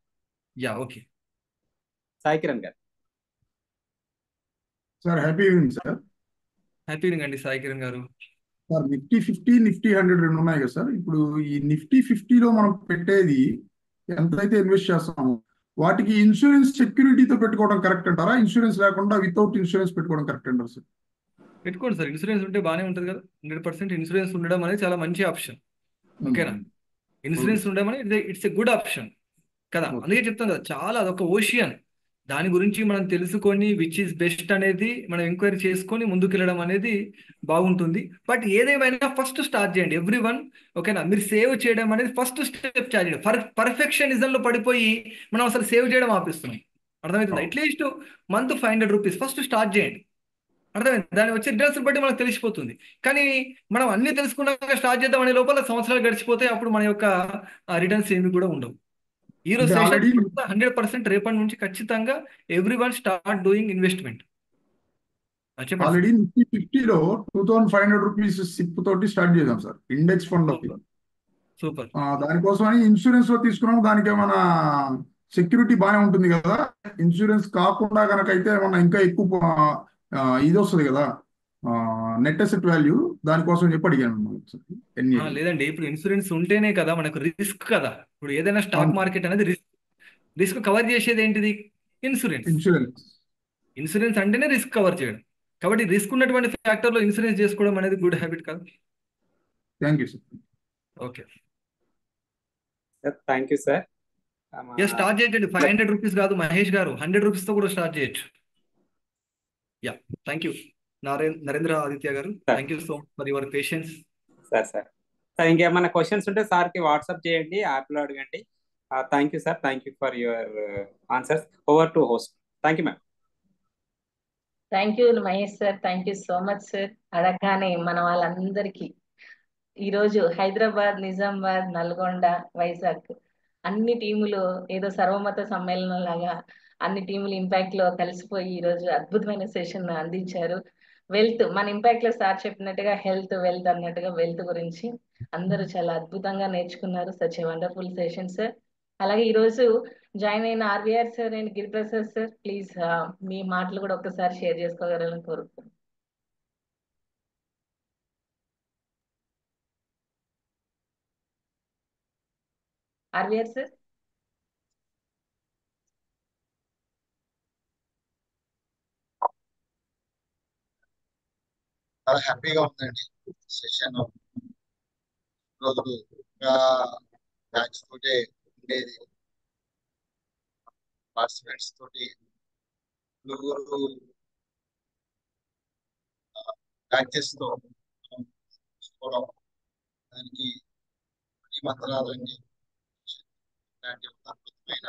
Yeah, okay. Sai Kiran garu. Sir happy evening sir. Happy evening అండి Sai Kiran garu. Sir Nifty 50, Nifty 100 రెండు ఉన్నాయి కదా సార్. ఇప్పుడు ఈ నిఫ్టీ 50లో మనం పెట్టేది ఎంతైతే ఇన్వెస్ట్ చేస్తామో వాటికి ఇన్సూరెన్స్ సెక్యూరిటీతో పెట్టుకోవడం కరెక్ట్ అంటారా? ఇన్సూరెన్స్ లేకుండా వితౌట్ ఇన్సూరెన్స్ పెట్టుకోవడం కరెక్ట్ అంటారా సార్? పెట్టుకోండి సార్. ఇన్సూరెన్స్ ఉంటే బాగానే ఉంటుంది కదా. 100% ఇన్సూరెన్స్ ఉండడం అనేది చాలా మంచి ఆప్షన్. ఓకేనా? ఇన్సూరెన్స్ ఉండడం అనేది ఇట్స్ ఎ గుడ్ ఆప్షన్ కదా. అందుకే చెప్తాం కదా, చాలా అదొక ఓషియన్. దాని గురించి మనం తెలుసుకొని విచ్ ఈస్ బెస్ట్ అనేది మనం ఎంక్వైరీ చేసుకొని ముందుకెళ్ళడం అనేది బాగుంటుంది. బట్ ఏదేమైనా ఫస్ట్ స్టార్ట్ చేయండి ఎవ్రీవన్. ఓకేనా? మీరు సేవ్ చేయడం అనేది ఫస్ట్ స్టెప్ స్టార్ట్ చేయండి. పర్ఫెక్షనిజంలో పడిపోయి మనం అసలు సేవ్ చేయడం ఆపిస్తున్నాం. అర్థమవుతుంది? At least month 500 rupees first start చేయండి. అర్థమైంది? దాని వచ్చే రిటర్న్స్ బట్టి మనకు తెలిసిపోతుంది. కానీ మనం అన్ని తెలుసుకున్నాక స్టార్ట్ చేద్దాం అనే లోపల సంవత్సరాలు గడిచిపోతే అప్పుడు మన యొక్క రిటర్న్స్ ఏమి కూడా ఉండవు. ఈ రోజు 100% రేపటి నుంచి ఖచ్చితంగా everyone start doing investment. Already Nifty 50లో 2500 రూపీస్ సిప్ తోటి స్టార్ట్ చేద్దాం సార్ ఇండెక్స్ ఫండ్ లోకి. సూపర్. దానికోసం అని ఇన్సూరెన్స్ లో తీసుకున్నాము. దానికి ఏమైనా సెక్యూరిటీ బాగానే ఉంటుంది కదా. ఇన్సూరెన్స్ కాకుండా కనుక అయితే ఏమన్నా ఇంకా ఎక్కువ ఇది వస్తుంది కదా, నెట్ అసెట్ వాల్యూ. దానికోసం చెప్పి అడిగాను. లేదండి, ఇప్పుడు ఇన్సూరెన్స్ ఉంటేనే కదా మనకు రిస్క్ కదా. ఇప్పుడు ఏదైనా స్టాక్ మార్కెట్ అనేది రిస్క్ కవర్ చేసేది ఏంటిది? ఇన్సూరెన్స్. ఇన్సూరెన్స్ అంటేనే రిస్క్ కవర్ చేయడం. కాబట్టి రిస్క్ ఉన్నటువంటి ఫ్యాక్టర్లో ఇన్సూరెన్స్ చేసుకోవడం అనేది గుడ్ హ్యాబిట్ కాదు. Thank you sir. Okay sir, thank you sir. Start చేయండి. 500 రూపీస్ కాదు మహేష్ గారు, 100 రూపీస్తో కూడా స్టార్ట్ చేయొచ్చు. Yeah, thank you Narendra Aditya garu. Thank you so much for your patience. Sir ఇంకేమైనా క్వశ్చన్స్ ఉంటే సార్కి వాట్సాప్ చేయండి, యాప్లో అడగండి. Thank you sir. Thank you for your answers. Over to host. Thank you ma'am. Thank you Mahesh sir. Thank you so much sir. అడగగానే మన వాళ్ళందరికీ ఈరోజు హైదరాబాద్, నిజామాబాద్, నల్గొండ, వైజాగ్ అన్ని టీములు ఏదో సర్వమత సమ్మేళనం లాగా అన్ని టీములు ఇంపాక్ట్ లో కలిసిపోయి ఈరోజు అద్భుతమైన సెషన్ అందించారు. వెల్త్, మన ఇంపాక్ట్ లో సార్ చెప్పినట్టుగా హెల్త్ వెల్త్ అన్నట్టుగా వెల్త్ గురించి అందరూ చాలా అద్భుతంగా నేర్చుకున్నారు. Such a wonderful session sir. అలాగే ఈ రోజు జాయిన్ అయిన RVR sir and Giriprasad sir, please మీ మాటలు కూడా ఒక్కసారి షేర్ చేసుకోగలరని కోరుతున్నాను. RVR sir. చాలా హ్యాపీగా ఉందండి సెషన్. రోజు బ్యాచ్ తోటే ఉండేది, పార్టిసిపెంట్స్ తోటి నలుగురు బ్యాచెస్ తో చూసుకోవడం, దానికి మంత్రాలన్నీ ఇలాంటి అద్భుతమైన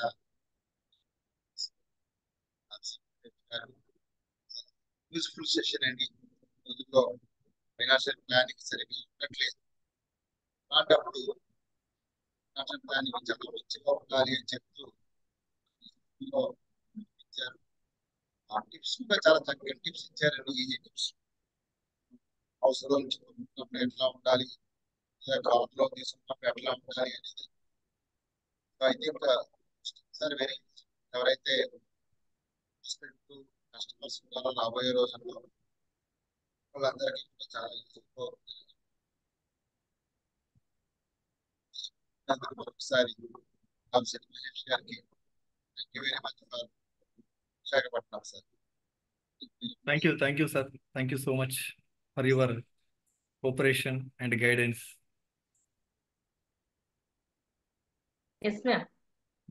యూస్ఫుల్ సెషన్ అండి. రోజుల్లో ఫైనాన్షియల్ ప్లానింగ్ సరిగ్గా ఉండట్లేదు. అలాంటప్పుడు దానికి చాలా మంచిగా ఉండాలి అని చెప్తూ ఇందులో ఇచ్చారు. ఆ టిప్స్ కూడా చాలా చక్కగా టిప్స్ ఇచ్చారండి. ఈ టిప్స్ అవసరం ఉన్నప్పుడు ఎట్లా ఉండాలి, కార్లో తీసుకున్నప్పుడు ఎట్లా ఉండాలి అనేది. ఐ థింక్ సార్ వెరీ ఎవరైతే కస్టమర్స్ ఉన్నారో రాబోయే రోజుల్లో వాళ్ళందరికీ కూడా చాలా యూస్ఫుల్ అవుతుంది. ఒకసారి మహేష్ గారికి thank you very much for Visakhapatnam sir. Thank you, sir. Thank you so much for your cooperation and guidance. Yes, ma'am.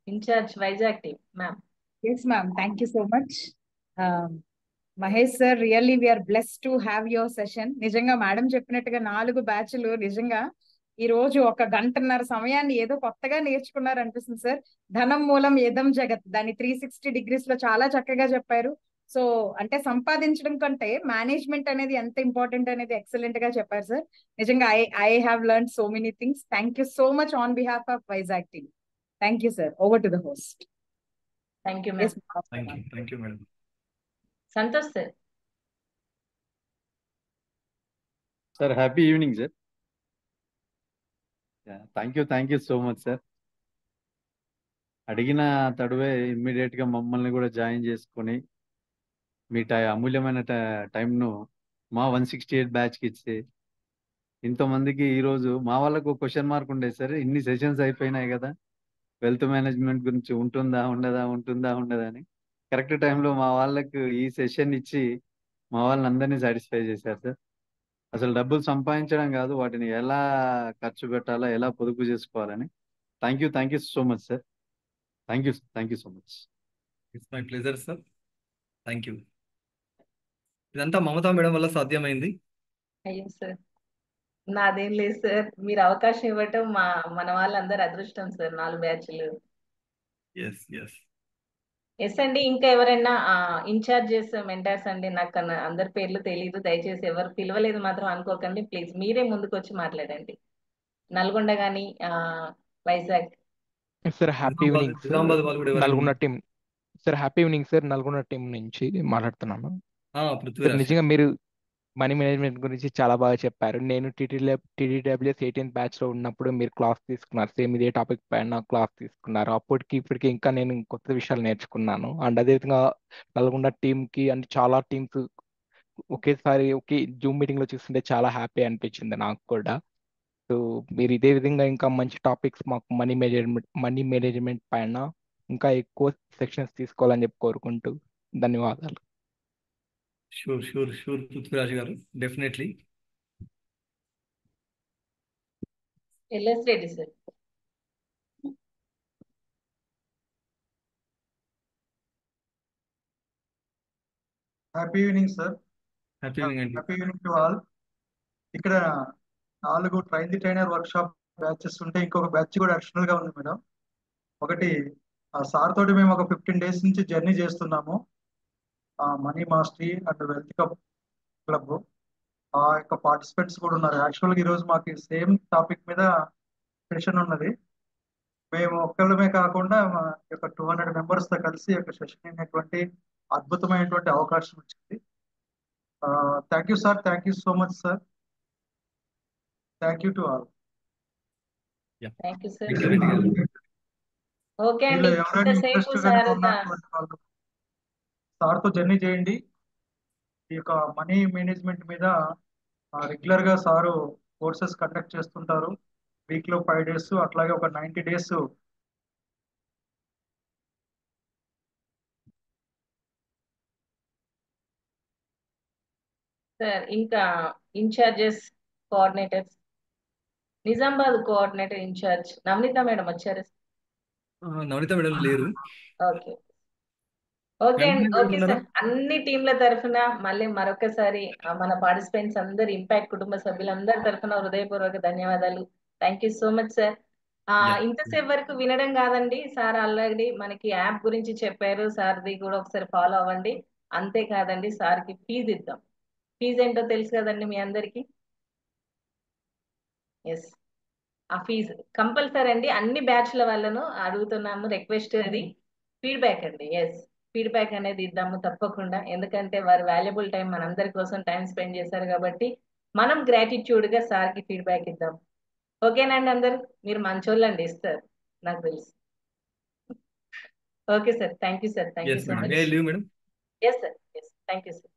In charge Vizag team, ma'am. Yes, ma'am. Thank you so much. Mahesh sir, really we are blessed to have your session. నిజంగా madam చెప్పినట్టుగా 4 బ్యాచ్లు నిజంగా ఈ రోజు 1 గంటన్నర సమయాన్ని ఏదో కొత్తగా నేర్చుకున్నారు అనిపిస్తుంది సార్. ధనం మూలం ఏదం జగత్ దాన్ని 360 degrees లో చాలా చక్కగా చెప్పారు. సో అంటే సంపాదించడం కంటే మేనేజ్మెంట్ అనేది ఎంత ఇంపార్టెంట్ అనేది ఎక్సలెంట్ గా చెప్పారు సార్. నిజంగా I have learn so many things. Thank you so much on behalf of Vizag team. Thank you sir. Over to the host. Thank you, ma'am. Thank you, madam. Santosh sir. Sir, happy evening, sir. Yeah, thank you so much, sir. అడిగిన తడువే immediate గా మమ్మల్ని కూడా join చేసుకొని మీ అమూల్యమైన టైంను మా 168 batch కి ఇచ్చి ఇంతమందికి ఈరోజు మా వాళ్ళకు క్వశ్చన్ మార్క్ ఉండేది సార్. ఇన్ని సెషన్స్ అయిపోయినాయి కదా, వెల్త్ మేనేజ్మెంట్ గురించి ఉంటుందా అని కరెక్ట్ టైంలో మా వాళ్ళకు ఈ సెషన్ ఇచ్చి మా వాళ్ళని అందరినీ సాటిస్ఫై చేశారు సార్. అసలు డబ్బులు సంపాదించడం కాదు, వాటిని ఎలా ఖర్చు పెట్టాలా, ఎలా పొదుపు చేసుకోవాలని. Thank you so much sir. Thank you so much. It's my pleasure sir. Thank you. ఇదంతా మమతా మేడం వల్ల సాధ్యమైంది. అయ్యో సార్, నాదేం లేదు సార్. మీరు అవకాశం ఇవ్వటం మన వాళ్ళందరూ అదృష్టం సార్. 4 బ్యాచ్లు. ఎస్ అండి. ఇంకా ఎవరైనా ఇన్ఛార్జెస్ మెంటర్స్ అండి, నాకు అందరి పేర్లు తెలియదు. దయచేసి ఎవరు పిలవలేదు మాత్రం అనుకోకండి. ప్లీజ్ మీరే ముందుకు వచ్చి మాట్లాడండి. నల్గొండ గాని Vizag. Sir happy evening sir. Nalgonda team sir. Happy evening sir. Nalgonda team నుంచి మాట్లాడుతున్నాను. నిజంగా మీరు మనీ మేనేజ్మెంట్ గురించి చాలా బాగా చెప్పారు. నేను TDWS 18th బ్యాచ్ లో ఉన్నప్పుడు మీరు క్లాస్ తీసుకున్నారు. సేమ్ ఇదే టాపిక్ పైన క్లాస్ తీసుకున్నారు. అప్పటికి ఇప్పటికి ఇంకా నేను కొత్త విషయాలు నేర్చుకున్నాను. అండ్ అదేవిధంగా నల్గొండ టీంకి అండ్ చాలా టీమ్స్ ఒకేసారి ఒకే జూమ్ మీటింగ్ లో చూస్తుంటే చాలా హ్యాపీ అనిపించింది నాకు కూడా. సో మీరు ఇదే విధంగా ఇంకా మంచి టాపిక్స్ మాకు మనీ మేనేజ్మెంట్ పైన ఇంకా ఎక్కువ సెక్షన్స్ తీసుకోవాలని చెప్పి కోరుకుంటూ ధన్యవాదాలు. షూర్ పృథ్వీరాజ్ గారు, definitely. L S Reddy sir. Happy evening sir. Happy evening to all. ఇక్కడ 4 train the trainer workshop batches ఉంటే ఇంకొక బ్యాచ్ కూడా అడిషనల్ గా ఉంది మేడం. ఒకటి సార్ తోటి మేము ఒక 15 days నుంచి జర్నీ చేస్తున్నాము. Money mastery and wealth club. ఆ యొక్క పార్టిసిపెంట్స్ కూడా ఉన్నారు. యాక్చువల్గా ఈరోజు మాకు సేమ్ టాపిక్ మీద సెషన్ ఉన్నది. మేము ఒక్కళ్ళమే కాకుండా మా యొక్క 200 members తో కలిసి యొక్క సెషన్ అయినటువంటి అద్భుతమైనటువంటి అవకాశం వచ్చింది. Thank you sir. Thank you so much sir. Thank you to all. Thank you sir. Okay అండి. ఎవరైనా ఇంట్రెస్ట్ ఉన్నటువంటి వాళ్ళు సార్తో జర్నీ చేయండి. ఈ యొక్క మనీ మేనేజ్మెంట్ మీద రెగ్యులర్ గా సారు కోర్సెస్ కండక్ట్ చేస్తుంటారు. వీక్ లో 5 days, అట్లాగే ఒక 90 days సార్. ఇంకా incharges coordinators, Nizamabad coordinator incharge Navaneetha madam వచ్చారు. నవనీత మేడం లేరు. ఓకే అండి. Okay sir. అన్ని టీంల తరఫున మళ్ళీ మరొకసారి మన పార్టిసిపెంట్స్ అందరు, ఇంపాక్ట్ కుటుంబ సభ్యులందరి తరఫున హృదయపూర్వక ధన్యవాదాలు. Thank you so much sir. ఇంతసేపు వరకు వినడం కాదండి, సార్ ఆల్రెడీ మనకి యాప్ గురించి చెప్పారు. సార్ది కూడా ఒకసారి ఫాలో అవ్వండి. అంతేకాదండి, సార్కి ఫీజు ఇద్దాం. ఫీజు ఏంటో తెలుసు కదండి మీ అందరికి. ఎస్, ఆ ఫీజు కంపల్సరీ అండి. అన్ని బ్యాచ్ల వాళ్ళను అడుగుతున్నాము, రిక్వెస్ట్ అది ఫీడ్బ్యాక్ అండి. ఎస్, ఫీడ్బ్యాక్ అనేది ఇద్దాము తప్పకుండా. ఎందుకంటే వారు వాల్యుబుల్ టైం మనందరి కోసం టైం స్పెండ్ చేశారు కాబట్టి మనం గ్రాటిట్యూడ్ గా సార్ కి ఫీడ్బ్యాక్ ఇద్దాం. ఓకేనండి అందరు? మీరు మంచోళ్ళండి, ఇస్తారు నాకు తెలుసు. Okay sir, thank you sir, thank you yes so madam. Much. May I leave madam? Yes sir, yes, thank you sir.